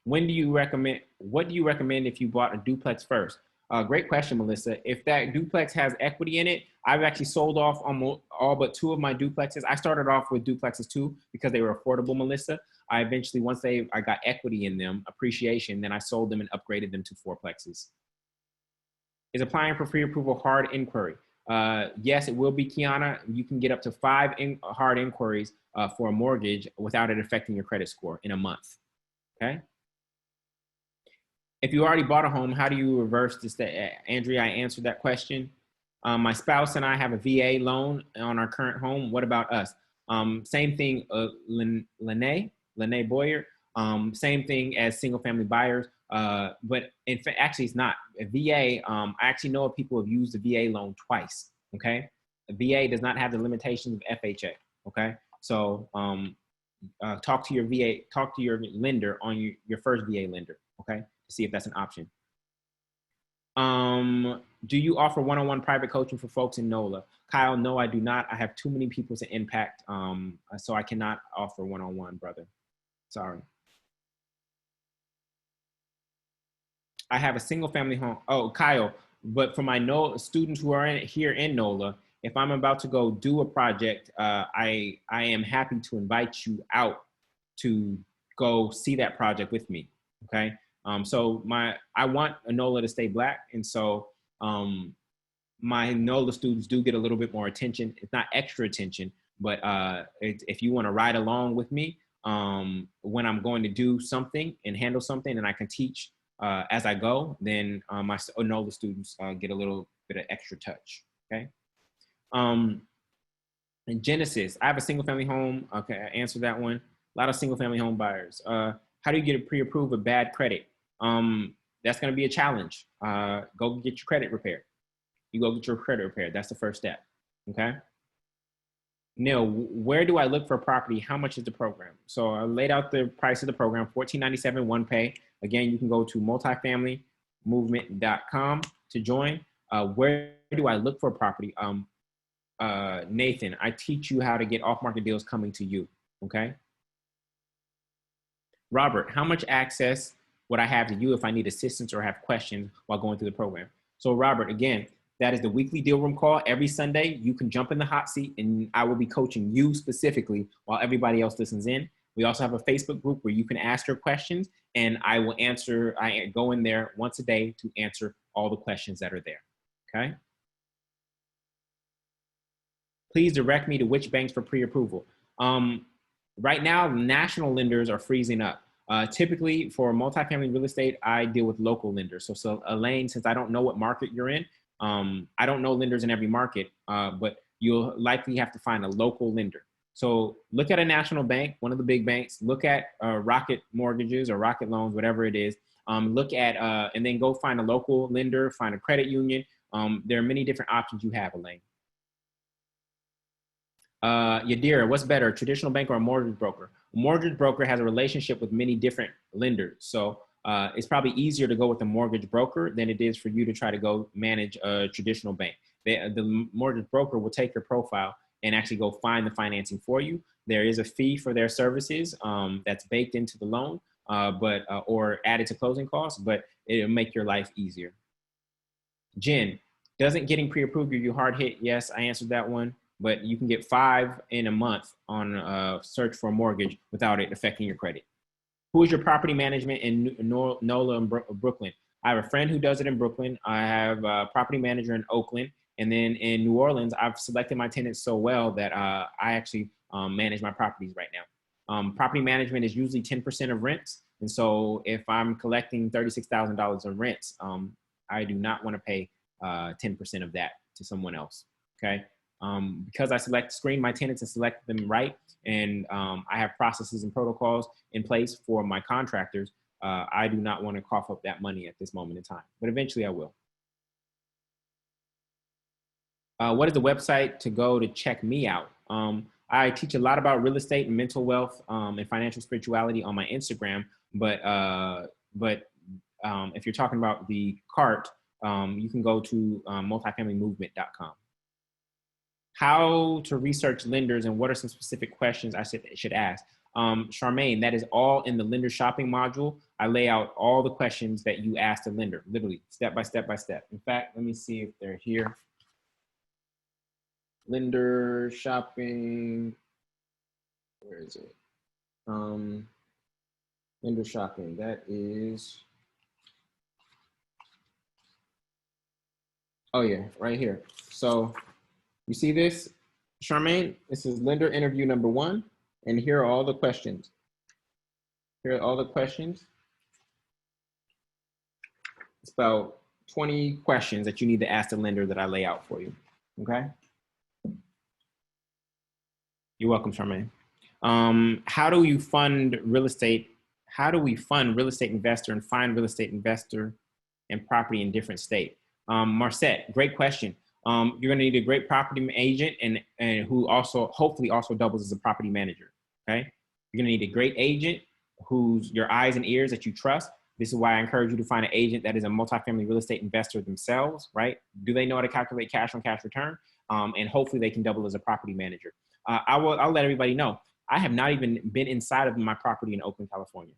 What do you recommend if you bought a duplex first? Great question, Melissa. If that duplex has equity in it, I've actually sold off almost all but 2 of my duplexes. I started off with duplexes too because they were affordable, Melissa. I eventually, once I got equity in them, appreciation, then I sold them and upgraded them to 4plexes. Is applying for pre-approval hard inquiry? Yes, it will be, Kiana. You can get up to 5 hard inquiries for a mortgage without it affecting your credit score in a month, okay? If you already bought a home, how do you reverse this? Andrea, I answered that question. My spouse and I have a VA loan on our current home. What about us? Same thing, Lene Boyer. Same thing as single family buyers. But in fact, actually it's not. A VA, I actually know of people who have used the VA loan twice, okay? The VA does not have the limitations of FHA, okay? So talk to your lender on your first VA lender, okay? To see if that's an option. Do you offer one-on-one private coaching for folks in NOLA? Kyle, no, I do not. I have too many people to impact, so I cannot offer one-on-one, brother. Sorry. I have a single family home. Oh, Kyle, but for my NOLA students who are here in NOLA, if I'm about to go do a project, I am happy to invite you out to go see that project with me, okay? So I want a NOLA to stay Black, and so my NOLA students do get a little bit more attention. It's not extra attention, but if you want to ride along with me when I'm going to do something and handle something, and I can teach as I go, then my NOLA students get a little bit of extra touch, okay? And Genesis, I have a single family home. Okay, I answered that one. A lot of single family home buyers. How do you get a pre-approved with bad credit? That's going to be a challenge. Go get your credit repaired. You go get your credit repaired. That's the first step, okay? Neil, where do I look for a property? How much is the program? So I laid out the price of the program, $14.97 one pay. Again, you can go to multifamilymovement.com to join. Where do I look for a property? Nathan, I teach you how to get off-market deals coming to you, okay? Robert, how much access would I have to you if I need assistance or have questions while going through the program? So Robert, again, that is the weekly deal room call. Every Sunday, you can jump in the hot seat and I will be coaching you specifically while everybody else listens in. We also have a Facebook group where you can ask your questions and I will answer. I go in there once a day to answer all the questions that are there, okay? Please direct me to which banks for pre-approval. Right now, national lenders are freezing up. Typically for multifamily real estate, I deal with local lenders. So Elaine, since I don't know what market you're in, I don't know lenders in every market, but you'll likely have to find a local lender. So look at a national bank, one of the big banks. Look at Rocket Mortgages or Rocket Loans, whatever it is. Look at and then go find a local lender, find a credit union. There are many different options you have, Elaine. Yadira, what's better, a traditional bank or a mortgage broker? A mortgage broker has a relationship with many different lenders. So it's probably easier to go with a mortgage broker than it is for you to try to go manage a traditional bank. The mortgage broker will take your profile and actually go find the financing for you. There is a fee for their services that's baked into the loan, or added to closing costs, but it'll make your life easier. Jen, doesn't getting pre-approved give you hard hit? Yes, I answered that one. But you can get 5 in a month on search for a mortgage without it affecting your credit. Who is your property management in NOLA and Brooklyn? I have a friend who does it in Brooklyn. I have a property manager in Oakland. And then in New Orleans, I've selected my tenants so well that I actually manage my properties right now. Property management is usually 10% of rents. And so if I'm collecting $36,000 in rents, I do not want to pay 10% of that to someone else, okay? Because I screen my tenants and select them right, and I have processes and protocols in place for my contractors, I do not want to cough up that money at this moment in time, but eventually I will. What is the website to go to check me out? I teach a lot about real estate and mental wealth and financial spirituality on my Instagram, but if you're talking about the cart, you can go to multifamilymovement.com. How to research lenders and what are some specific questions I should ask? Charmaine, that is all in the lender shopping module. I lay out all the questions that you ask the lender, literally step by step by step. In fact, let me see if they're here. Lender shopping, where is it? Lender shopping, that is, oh yeah, right here. So you see this, Charmaine? This is lender interview number 1, and here are all the questions. Here are all the questions. It's about 20 questions that you need to ask the lender that I lay out for you, okay? You're welcome, Charmaine. How do you fund real estate? How do we fund real estate investor and find real estate investor and property in different states? Marcette, great question. You're going to need a great property agent and who also hopefully also doubles as a property manager. Okay, you're going to need a great agent who's your eyes and ears that you trust. This is why I encourage you to find an agent that is a multifamily real estate investor themselves. Right? Do they know how to calculate cash on cash return? And hopefully they can double as a property manager. I'll let everybody know. I have not even been inside of my property in Oakland, California.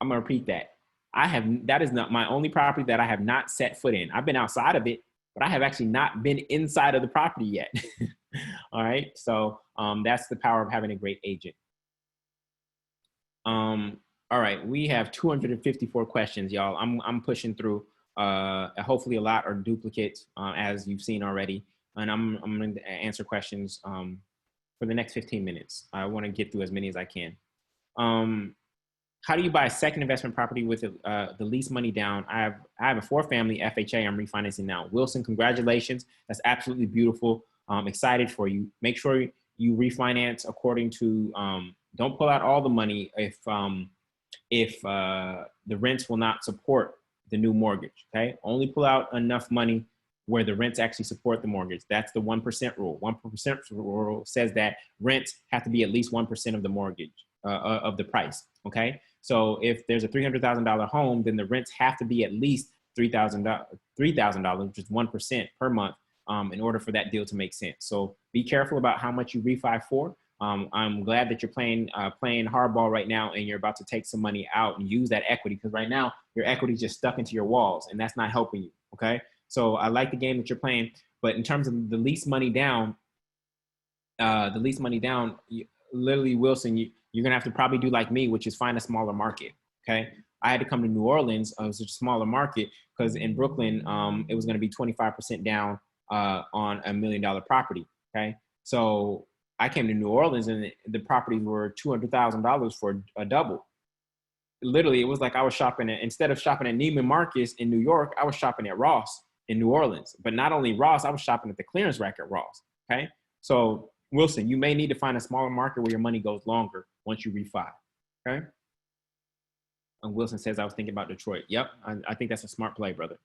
I'm going to repeat that. That is not my only property that I have not set foot in. I've been outside of it, but I have actually not been inside of the property yet. All right. So that's the power of having a great agent. All right. We have 254 questions, y'all. I'm pushing through. Hopefully a lot are duplicates, as you've seen already. And I'm going to answer questions for the next 15 minutes. I want to get through as many as I can. How do you buy a second investment property with the least money down? I have a 4-family FHA I'm refinancing now. Wilson, congratulations. That's absolutely beautiful. I'm excited for you. Make sure you refinance according to, don't pull out all the money if the rents will not support the new mortgage, okay? Only pull out enough money where the rents actually support the mortgage. That's the 1% rule. 1% rule says that rents have to be at least 1% of the mortgage, of the price, okay? So if there's a $300,000 home, then the rents have to be at least $3,000, which is 1% per month, in order for that deal to make sense. So be careful about how much you refi for. I'm glad that you're playing hardball right now and you're about to take some money out and use that equity, because right now your equity is just stuck into your walls and that's not helping you, okay? So I like the game that you're playing, but in terms of the least money down, literally, Wilson, you're gonna have to probably do like me, which is find a smaller market, okay? I had to come to New Orleans, it was a smaller market, because in Brooklyn, it was gonna be 25% down on $1 million property, okay? So I came to New Orleans and the properties were $200,000 for a double. Literally, it was like I was shopping instead of shopping at Neiman Marcus in New York, I was shopping at Ross in New Orleans. But not only Ross, I was shopping at the clearance rack at Ross, okay? So Wilson, you may need to find a smaller market where your money goes longer once you refi. Okay. And Wilson says, I was thinking about Detroit. Yep. I think that's a smart play, brother.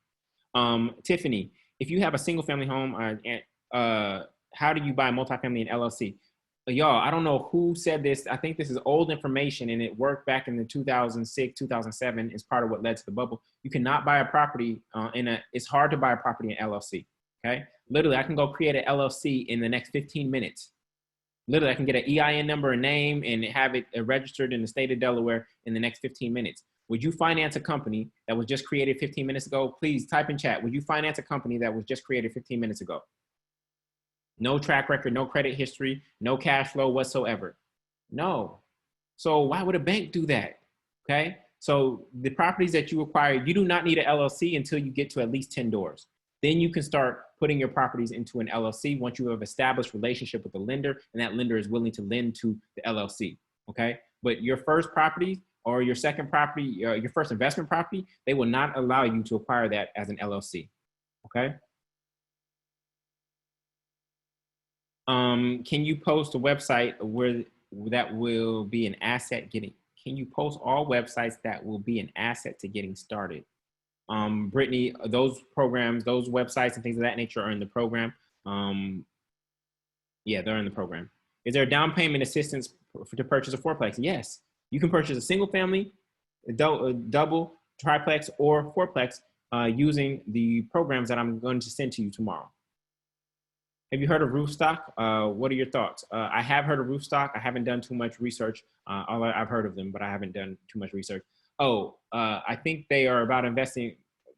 Tiffany, if you have a single family home, how do you buy multifamily and LLC? Y'all, I don't know who said this. I think this is old information and it worked back in the 2006, 2007 is part of what led to the bubble. You cannot buy a property it's hard to buy a property in LLC. Okay. Literally, I can go create an LLC in the next 15 minutes. Literally, I can get an EIN number, a name, and have it registered in the state of Delaware in the next 15 minutes. Would you finance a company that was just created 15 minutes ago? Please type in chat. Would you finance a company that was just created 15 minutes ago? No track record, no credit history, no cash flow whatsoever. No. So why would a bank do that? Okay. So the properties that you acquire, you do not need an LLC until you get to at least 10 doors. Then you can start putting your properties into an LLC once you have established relationship with the lender and that lender is willing to lend to the LLC. Okay. But your first property or your second property, your first investment property, they will not allow you to acquire that as an LLC. Okay. Can you post a website where that will be an asset getting? Can you post all websites that will be an asset to getting started? Brittany, those programs, those websites and things of that nature are in the program. Yeah, they're in the program. Is there a down payment assistance to purchase a fourplex? Yes, you can purchase a single family, a double, triplex, or fourplex using the programs that I'm going to send to you tomorrow. Have you heard of Roofstock? What are your thoughts? I have heard of Roofstock. I haven't done too much research. I've heard of them, but I haven't done too much research. I think they are about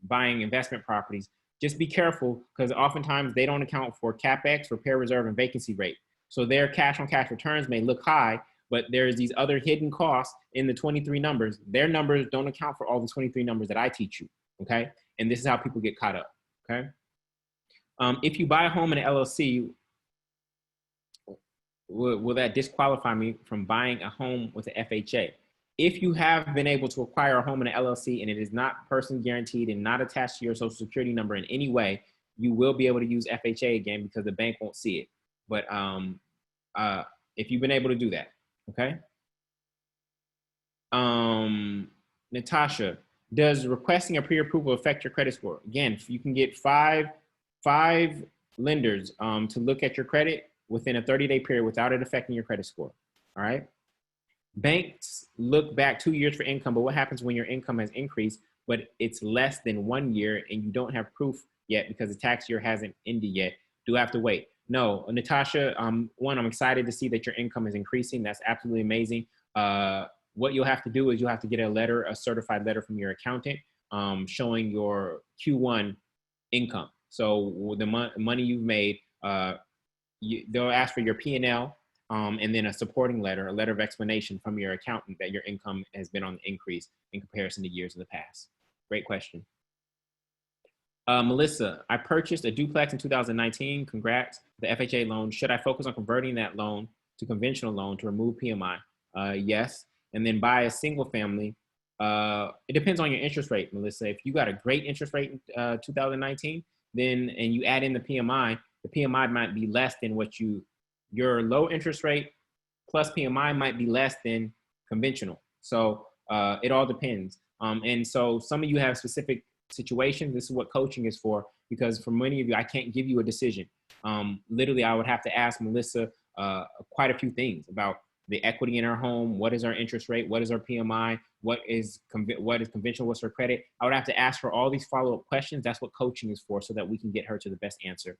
buying investment properties. Just be careful because oftentimes they don't account for CapEx, repair reserve, and vacancy rate. So their cash on cash returns may look high, but there's these other hidden costs in the 23 numbers. Their numbers don't account for all the 23 numbers that I teach you, okay? And this is how people get caught up, okay? If you buy a home in an LLC, will that disqualify me from buying a home with an FHA? If you have been able to acquire a home in an LLC and it is not person guaranteed and not attached to your social security number in any way, you will be able to use FHA again because the bank won't see it. But if you've been able to do that, okay? Natasha, does requesting a pre-approval affect your credit score? Again, you can get five lenders to look at your credit within a 30-day period without it affecting your credit score, all right? Banks look back 2 years for income, but what happens when your income has increased, but it's less than 1 year and you don't have proof yet because the tax year hasn't ended yet? Do I have to wait? No, Natasha, one, I'm excited to see that your income is increasing. That's absolutely amazing. What you'll have to do is you'll have to get a certified letter from your accountant showing your Q1 income. So the money you've made, they'll ask for your P&L and then a supporting letter, a letter of explanation from your accountant that your income has been on the increase in comparison to years in the past. Great question. Melissa, I purchased a duplex in 2019. Congrats. The FHA loan. Should I focus on converting that loan to conventional loan to remove PMI? Yes. And then buy a single family. It depends on your interest rate, Melissa. If you got a great interest rate in 2019, and you add in the PMI might be less than your low interest rate plus PMI might be less than conventional. So it all depends. And so some of you have specific situations. This is what coaching is for, because for many of you, I can't give you a decision. Literally, I would have to ask Melissa quite a few things about the equity in her home. What is our interest rate? What is our PMI? What is conventional? What's her credit? I would have to ask her all these follow-up questions. That's what coaching is for, so that we can get her to the best answer.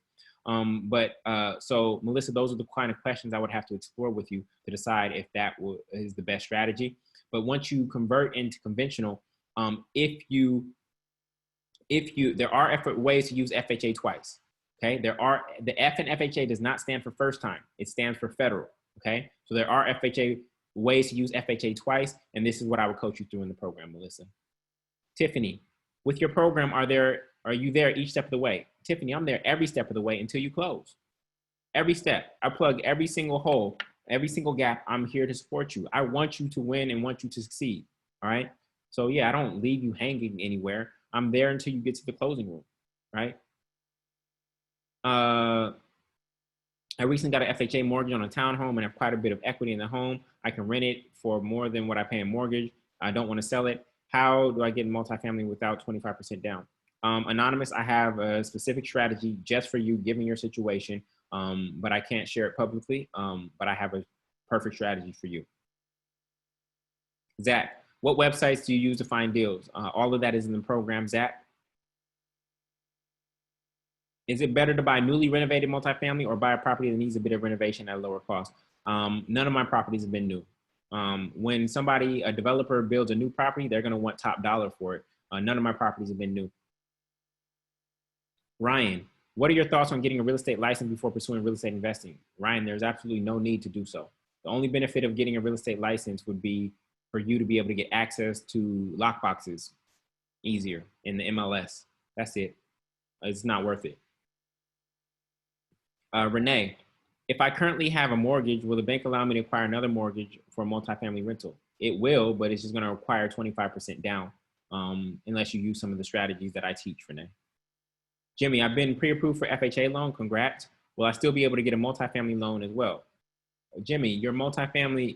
So Melissa, those are the kind of questions I would have to explore with you to decide if that is the best strategy. But once you convert into conventional, there are ways to use FHA twice. Okay, the F in FHA does not stand for first time. It stands for federal. Okay, so there are ways to use FHA twice, and this is what I would coach you through in the program, Melissa. Tiffany, with your program, are you there each step of the way? Tiffany, I'm there every step of the way until you close. Every step, I plug every single hole, every single gap. I'm here to support you. I want you to win and want you to succeed. All right. So yeah, I don't leave you hanging anywhere. I'm there until you get to the closing room. Right. I recently got an FHA mortgage on a townhome and have quite a bit of equity in the home. I can rent it for more than what I pay in mortgage. I don't want to sell it. How do I get multifamily without 25% down? Anonymous, I have a specific strategy just for you, given your situation, but I can't share it publicly. But I have a perfect strategy for you. Zach, what websites do you use to find deals? All of that is in the program, Zach. Is it better to buy newly renovated multifamily or buy a property that needs a bit of renovation at a lower cost? None of my properties have been new. When a developer builds a new property, they're going to want top dollar for it. None of my properties have been new. Ryan, what are your thoughts on getting a real estate license before pursuing real estate investing? Ryan, there's absolutely no need to do so. The only benefit of getting a real estate license would be for you to be able to get access to lockboxes easier in the MLS. That's it. It's not worth it. Renee, if I currently have a mortgage, will the bank allow me to acquire another mortgage for a multifamily rental? It will, but it's just going to require 25% down unless you use some of the strategies that I teach, Renee. Jimmy, I've been pre-approved for FHA loan. Congrats. Will I still be able to get a multifamily loan as well? Jimmy, your FHA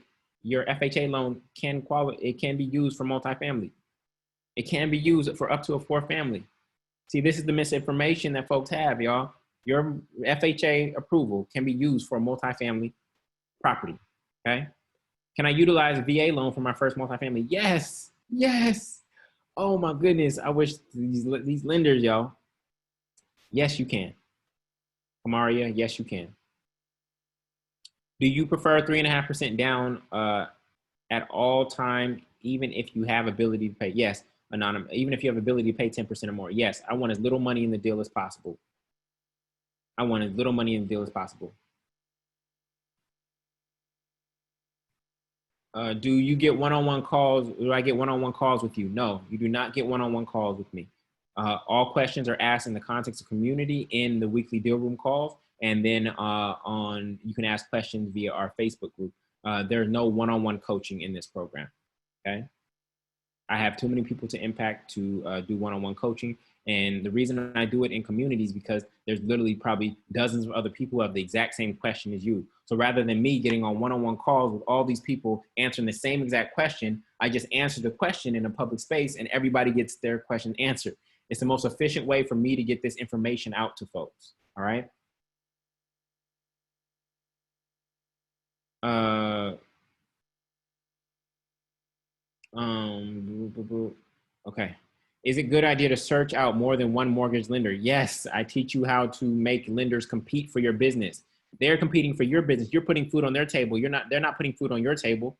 loan can be used for multifamily. It can be used for up to a 4 family. See, this is the misinformation that folks have, y'all. Your FHA approval can be used for a multifamily property, okay? Can I utilize a VA loan for my first multifamily? Yes, yes. Oh my goodness, I wish these lenders, y'all. Yes, you can. Kamaria, yes, you can. Do you prefer 3.5% down at all time, even if you have ability to pay? Yes, Anonymous, even if you have ability to pay 10% or more. Yes, I want as little money in the deal as possible. I want as little money in the deal as possible. Do you get one-on-one calls? Do I get one-on-one calls with you? No, you do not get one-on-one calls with me. All questions are asked in the context of community in the weekly deal room calls. And then you can ask questions via our Facebook group. There's no one-on-one coaching in this program, okay? I have too many people to impact to do one-on-one coaching. And the reason I do it in communities because there's literally probably dozens of other people who have the exact same question as you. So rather than me getting on one-on-one calls with all these people answering the same exact question, I just answer the question in a public space and everybody gets their question answered. It's the most efficient way for me to get this information out to folks, all right? Okay. Is it a good idea to search out more than one mortgage lender? Yes, I teach you how to make lenders compete for your business. They're competing for your business. You're putting food on their table. They're not putting food on your table.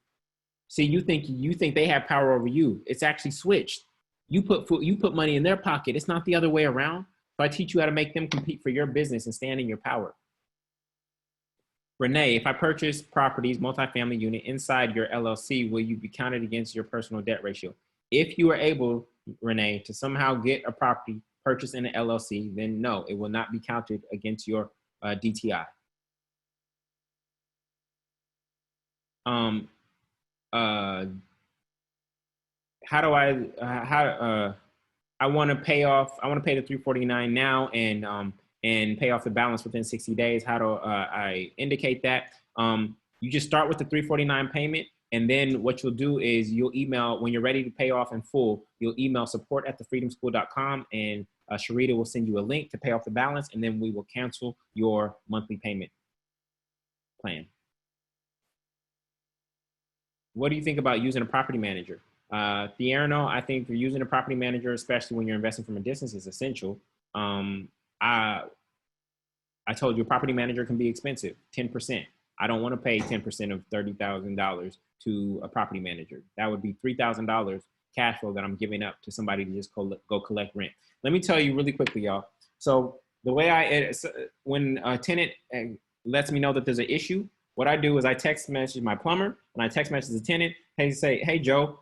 See, you think they have power over you. It's actually switched. You put money in their pocket. It's not the other way around. So I teach you how to make them compete for your business and stand in your power. Renee, if I purchase properties, multifamily unit inside your LLC, will you be counted against your personal debt ratio? If you are able, Renee, to somehow get a property purchased in an LLC, then no, it will not be counted against your DTI. I want to pay the 349 now and pay off the balance within 60 days. How do I indicate that? You just start with the 349 payment. And then what you'll do is you'll email, when you're ready to pay off in full, you'll email support@thefreedomschool.com and Sharita will send you a link to pay off the balance. And then we will cancel your monthly payment plan. What do you think about using a property manager? Thierno, I think for using a property manager, especially when you're investing from a distance, is essential. I told you a property manager can be expensive, 10%. I don't want to pay 10% of $30,000 to a property manager. That would be $3,000 cash flow that I'm giving up to somebody to just go collect rent. Let me tell you really quickly, y'all. So the way when a tenant lets me know that there's an issue, what I do is I text message my plumber and I text message the tenant. Hey Joe,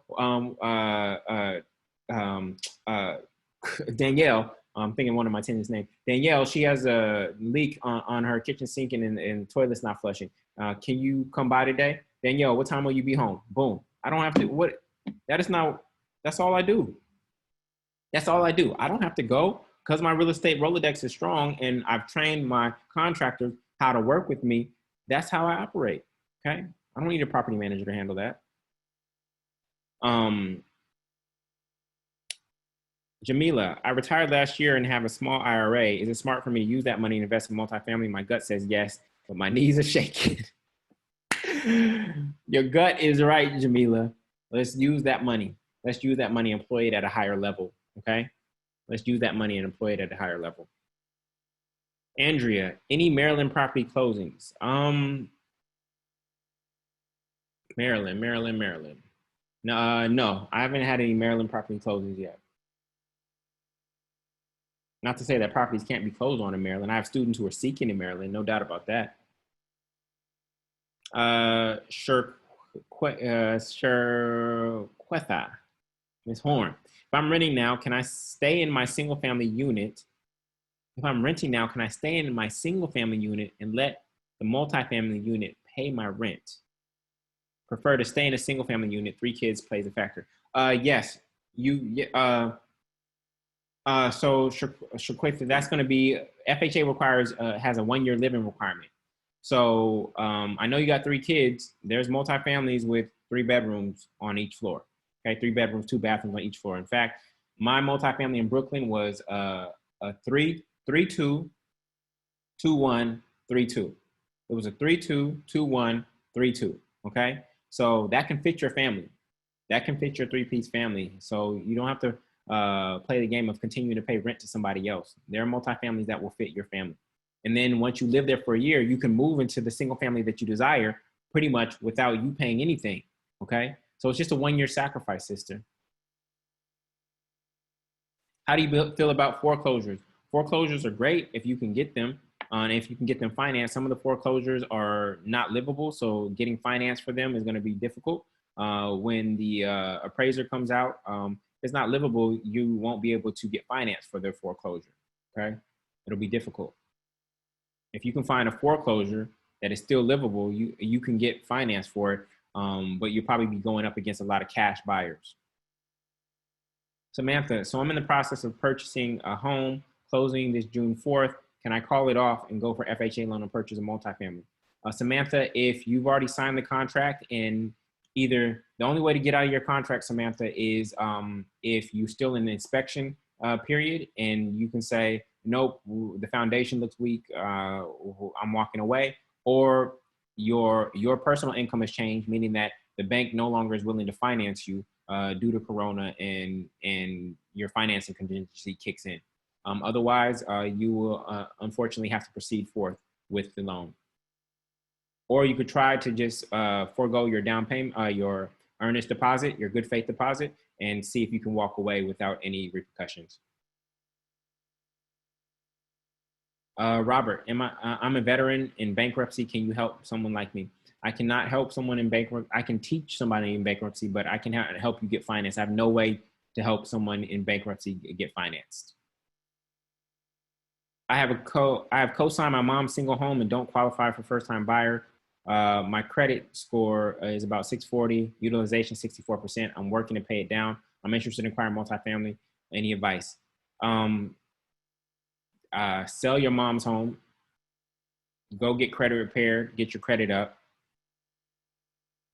Danielle, I'm thinking one of my tenants' name. Danielle, she has a leak on her kitchen sink and the toilet's not flushing. Can you come by today? Danielle, what time will you be home? Boom. I don't have to, that's all I do. That's all I do. I don't have to go because my real estate Rolodex is strong and I've trained my contractors how to work with me, that's how I operate. Okay. I don't need a property manager to handle that. Jamila, I retired last year and have a small IRA. Is it smart for me to use that money and invest in multifamily? My gut says yes, but my knees are shaking. Your gut is right, Jamila. Let's use that money. Let's use that money and employ it at a higher level. Okay. Let's use that money and employ it at a higher level. Andrea, any Maryland property closings? Maryland. No, I haven't had any Maryland property closings yet. Not to say that properties can't be closed on in Maryland. I have students who are seeking in Maryland, no doubt about that. Sure, Quetha, Ms. Horn. If I'm renting now, can I stay in my single family unit? If I'm renting now, can I stay in my single family unit and let the multifamily unit pay my rent? Prefer to stay in a single family unit. 3 kids plays a factor. Yes, so Shaquita, that's going to be, FHA requires, has a 1-year living requirement. So I know you got 3 kids. There's multifamilies with 3 bedrooms on each floor. Okay, 3 bedrooms, 2 bathrooms on each floor. In fact, my multifamily in Brooklyn was a 3-2, 2-1, 3-2. It was a 3-2, 2-1, 3-2. Okay, so that can fit your family. That can fit your 3-piece family. So you don't have to play the game of continuing to pay rent to somebody else. There are multifamilies that will fit your family. And then once you live there for a year, you can move into the single family that you desire pretty much without you paying anything. Okay, so it's just a 1-year sacrifice, sister. How do you feel about foreclosures? Foreclosures are great if you can get them. And if you can get them financed, some of the foreclosures are not livable. So getting finance for them is going to be difficult. When the appraiser comes out, if it's not livable, you won't be able to get finance for their foreclosure. Okay, it'll be difficult. If you can find a foreclosure that is still livable, you can get finance for it, but you'll probably be going up against a lot of cash buyers. Samantha, so I'm in the process of purchasing a home, closing this June 4th. Can I call it off and go for FHA loan and purchase a multifamily? Samantha, if you've already signed the contract, and either the only way to get out of your contract, Samantha, is if you're still in the inspection period and you can say, nope, the foundation looks weak, I'm walking away, or your personal income has changed, meaning that the bank no longer is willing to finance you due to Corona, and your financing contingency kicks in. Otherwise, you will unfortunately have to proceed forth with the loan. Or you could try to just forego your down payment, your earnest deposit, your good faith deposit, and see if you can walk away without any repercussions. Robert, I'm a veteran in bankruptcy. Can you help someone like me? I cannot help someone in bankruptcy. I can teach somebody in bankruptcy, but I can help you get financed. I have no way to help someone in bankruptcy get financed. I have co-signed my mom's single home and don't qualify for first-time buyer. My credit score is about 640, utilization 64%. I'm working to pay it down. I'm interested in acquiring multifamily. Any advice? Sell your mom's home, go get credit repaired, get your credit up.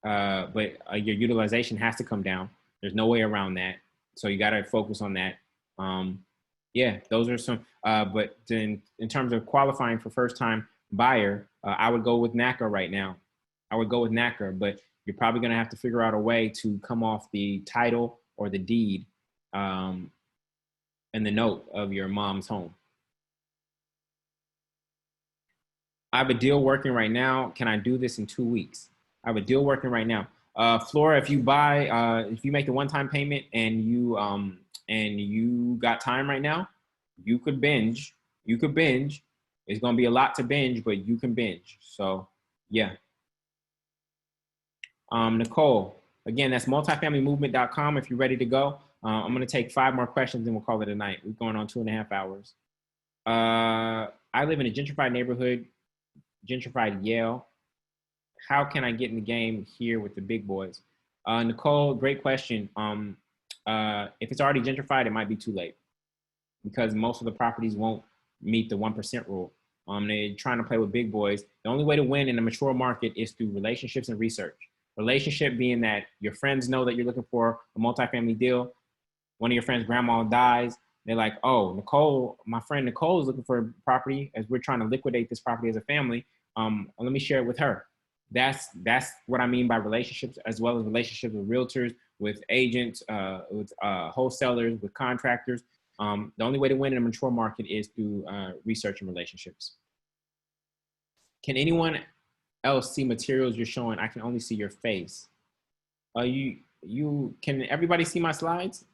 But your utilization has to come down. There's no way around that. So you got to focus on that. Yeah, those are some, but in terms of qualifying for first-time buyer, I would go with NACA right now. I would go with NACA, but you're probably going to have to figure out a way to come off the title or the deed and the note of your mom's home. I have a deal working right now. Can I do this in 2 weeks? I have a deal working right now. Flora, if you make the one-time payment and you got time right now, you could binge. You could binge. It's going to be a lot to binge, but you can binge. So, yeah. Nicole, again, that's multifamilymovement.com if you're ready to go. I'm going to take 5 more questions and we'll call it a night. We're going on 2.5 hours. I live in a gentrified neighborhood, gentrified Yale. How can I get in the game here with the big boys? Nicole, great question. If it's already gentrified, it might be too late because most of the properties won't meet the 1% rule. They're trying to play with big boys. The only way to win in a mature market is through relationships and research. Relationship being that your friends know that you're looking for a multifamily deal. One of your friends' grandma dies. They're like, oh, Nicole, my friend Nicole is looking for a property as we're trying to liquidate this property as a family. Let me share it with her. That's what I mean by relationships, as well as relationships with realtors, with agents, with wholesalers, with contractors. The only way to win in a mature market is through research and relationships. Can anyone else see materials you're showing? I can only see your face. You can everybody see my slides?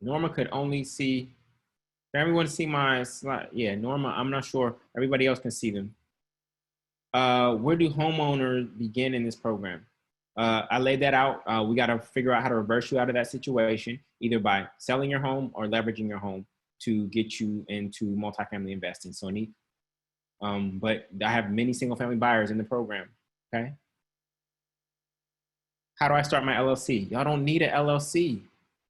Norma could only see. Can everyone see my slide? Yeah, Norma, I'm not sure. Everybody else can see them. Where do homeowners begin in this program? I laid that out. We got to figure out how to reverse you out of that situation, either by selling your home or leveraging your home to get you into multifamily investing. So but I have many single family buyers in the program. Okay. How do I start my LLC? Y'all don't need an LLC.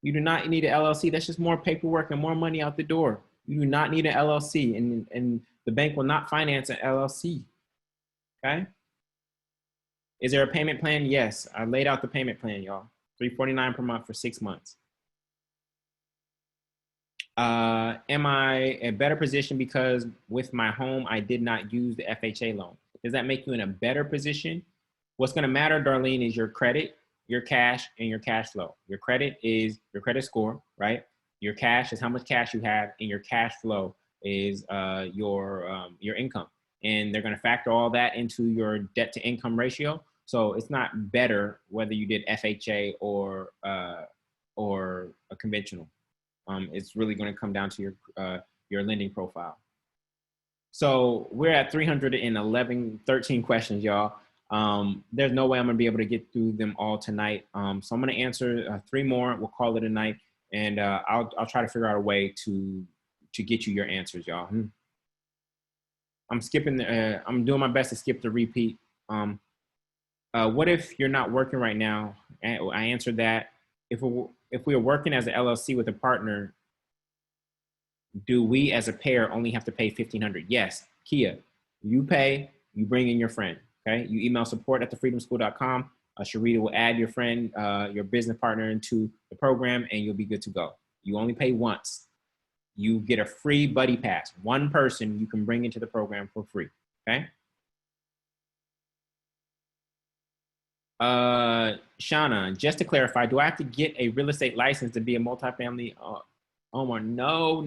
You do not need an LLC. That's just more paperwork and more money out the door. You do not need an LLC, and the bank will not finance an LLC. Okay. Is there a payment plan? Yes, I laid out the payment plan, y'all. $349 per month for 6 months. Am I a better position because with my home, I did not use the FHA loan? Does that make you in a better position? What's going to matter, Darlene, is your credit, your cash, and your cash flow. Your credit is your credit score, right? Your cash is how much cash you have, and your cash flow is your income. And they're going to factor all that into your debt to income ratio. So it's not better whether you did FHA or a conventional. It's really going to come down to your lending profile. So we're at 13 questions, y'all. There's no way I'm going to be able to get through them all tonight. So I'm going to answer 3 more. We'll call it a night, and I'll try to figure out a way to get you your answers, y'all. I'm skipping. I'm doing my best to skip the repeat. What if you're not working right now? I answered that. If we are working as an LLC with a partner, do we as a pair only have to pay $1,500? Yes, Kia, you pay, you bring in your friend, okay? You email support@thefreedomschool.com. Sharita will add your friend, your business partner into the program, and you'll be good to go. You only pay once. You get a free buddy pass. One person you can bring into the program for free, okay? Shauna, just to clarify, do I have to get a real estate license to be a multifamily owner? No.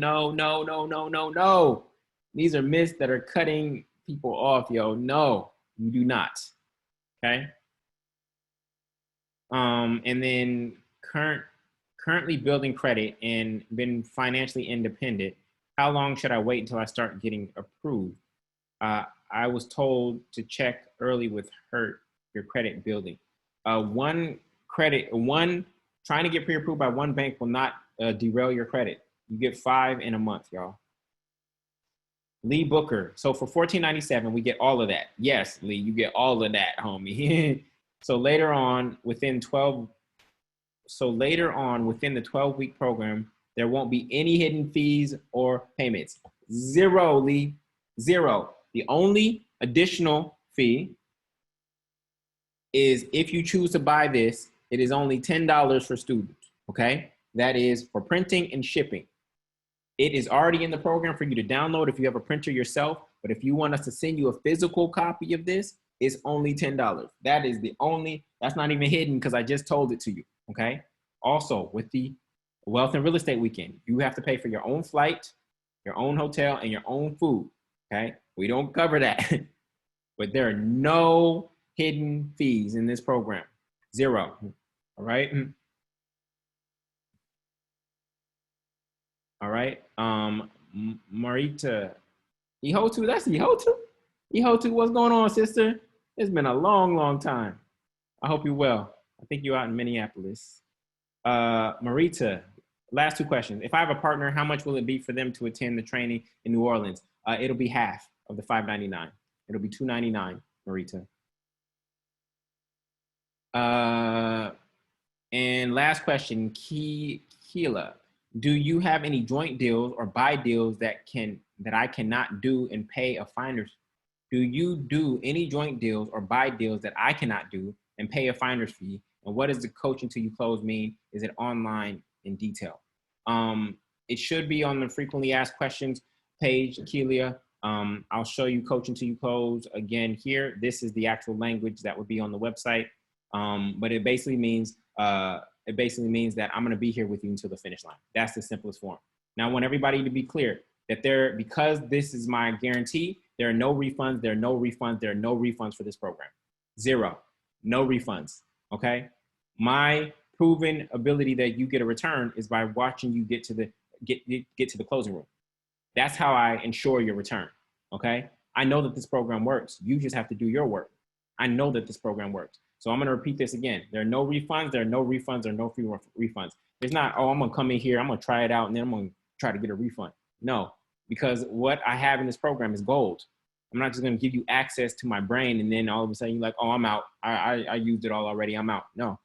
These are myths that are cutting people off, yo. No, you do not. Okay. And then currently building credit and been financially independent. How long should I wait until I start getting approved? I was told to check early with your credit building. One trying to get pre-approved by one bank will not derail your credit. You get 5 in a month, y'all. Lee Booker. So for $14.97, we get all of that. Yes, Lee, you get all of that, homie. So later on, within the 12-week program, there won't be any hidden fees or payments. 0, Lee. 0. The only additional fee is if you choose to buy this, it is only $10 for students, okay? That is for printing and shipping. It is already in the program for you to download if you have a printer yourself, but if you want us to send you a physical copy of this, it's only $10. That is that's not even hidden because I just told it to you, okay? Also, with the Wealth and Real Estate Weekend, you have to pay for your own flight, your own hotel, and your own food, okay? We don't cover that, but there are no hidden fees in this program. 0, all right? All right, Marita, Ihotu, that's Ihotu? Ihotu, what's going on, sister? It's been a long time. I hope you're well. I think you're out in Minneapolis. Marita, last 2 questions. If I have a partner, how much will it be for them to attend the training in New Orleans? It'll be half of the $599. It'll be $299, Marita. And last question, Keela, do you have any joint deals or buy deals that can that I cannot do and pay a finder's? Do you do any joint deals or buy deals that I cannot do and pay a finder's fee? And what does the coach until you close mean? Is it online in detail? It should be on the frequently asked questions page, Kelia. I'll show you coach until you close again here. This is the actual language that would be on the website. But it basically means that I'm going to be here with you until the finish line. That's the simplest form. Now, I want everybody to be clear that because this is my guarantee, there are no refunds, there are no refunds, there are no refunds for this program. Zero, no refunds, okay? My proven ability that you get a return is by watching you get to the closing room. That's how I ensure your return, okay? I know that this program works. You just have to do your work. I know that this program works. So I'm gonna repeat this again. There are no refunds, there are no refunds, there are no free refunds. It's not, oh, I'm gonna come in here, I'm gonna try it out, and then I'm gonna try to get a refund. No, because what I have in this program is gold. I'm not just gonna give you access to my brain and then all of a sudden you're like, oh, I'm out. I used it all already, I'm out. No,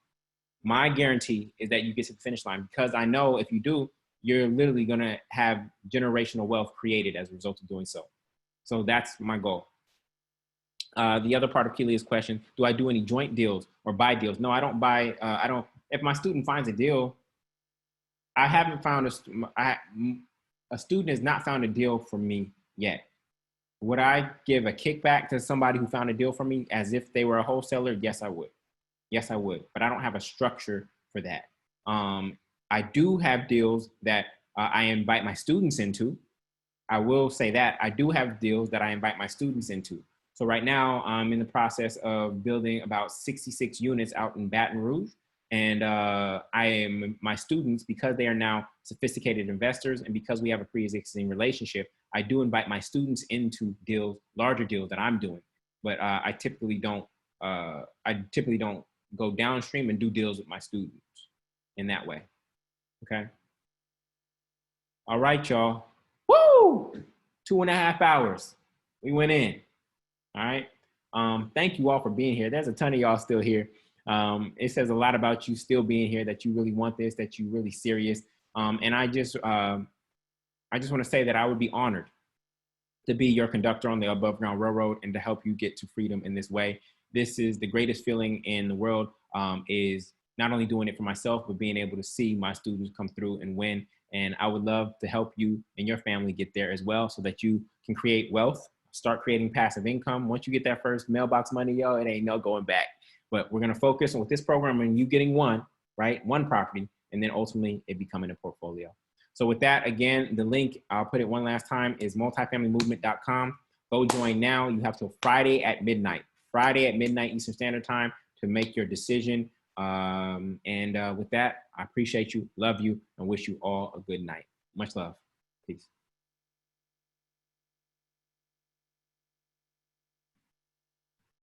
my guarantee is that you get to the finish line, because I know if you do, you're literally gonna have generational wealth created as a result of doing so. So that's my goal. The other part of Kelia's question, do I do any joint deals or buy deals? No, I don't buy, if my student finds a deal, I haven't found a student has not found a deal for me yet. Would I give a kickback to somebody who found a deal for me as if they were a wholesaler? Yes, I would. Yes, I would, but I don't have a structure for that. I do have deals that I invite my students into. I will say that I do have deals that I invite my students into. So right now I'm in the process of building about 66 units out in Baton Rouge. And my students, because they are now sophisticated investors and because we have a pre-existing relationship, I do invite my students into deals, larger deals that I'm doing. But I typically don't go downstream and do deals with my students in that way. Okay. All right, y'all. Woo! 2.5 hours. We went in. All right. Thank you all for being here. There's a ton of y'all still here. It says a lot about you still being here, that you really want this, that you're really serious. And I just want to say that I would be honored to be your conductor on the above ground railroad and to help you get to freedom in this way. This is the greatest feeling in the world, is not only doing it for myself, but being able to see my students come through and win. And I would love to help you and your family get there as well, so that you can create wealth, start creating passive income. Once you get that first mailbox money, yo, it ain't no going back. But we're going to focus on, with this program, on you getting one property, and then ultimately it becoming a portfolio. So with that, again, the link, I'll put it one last time, is multifamilymovement.com. Go join now. You have till Friday at midnight Eastern Standard Time to make your decision. With that, I appreciate you, love you, and wish you all a good night. Much love. Peace.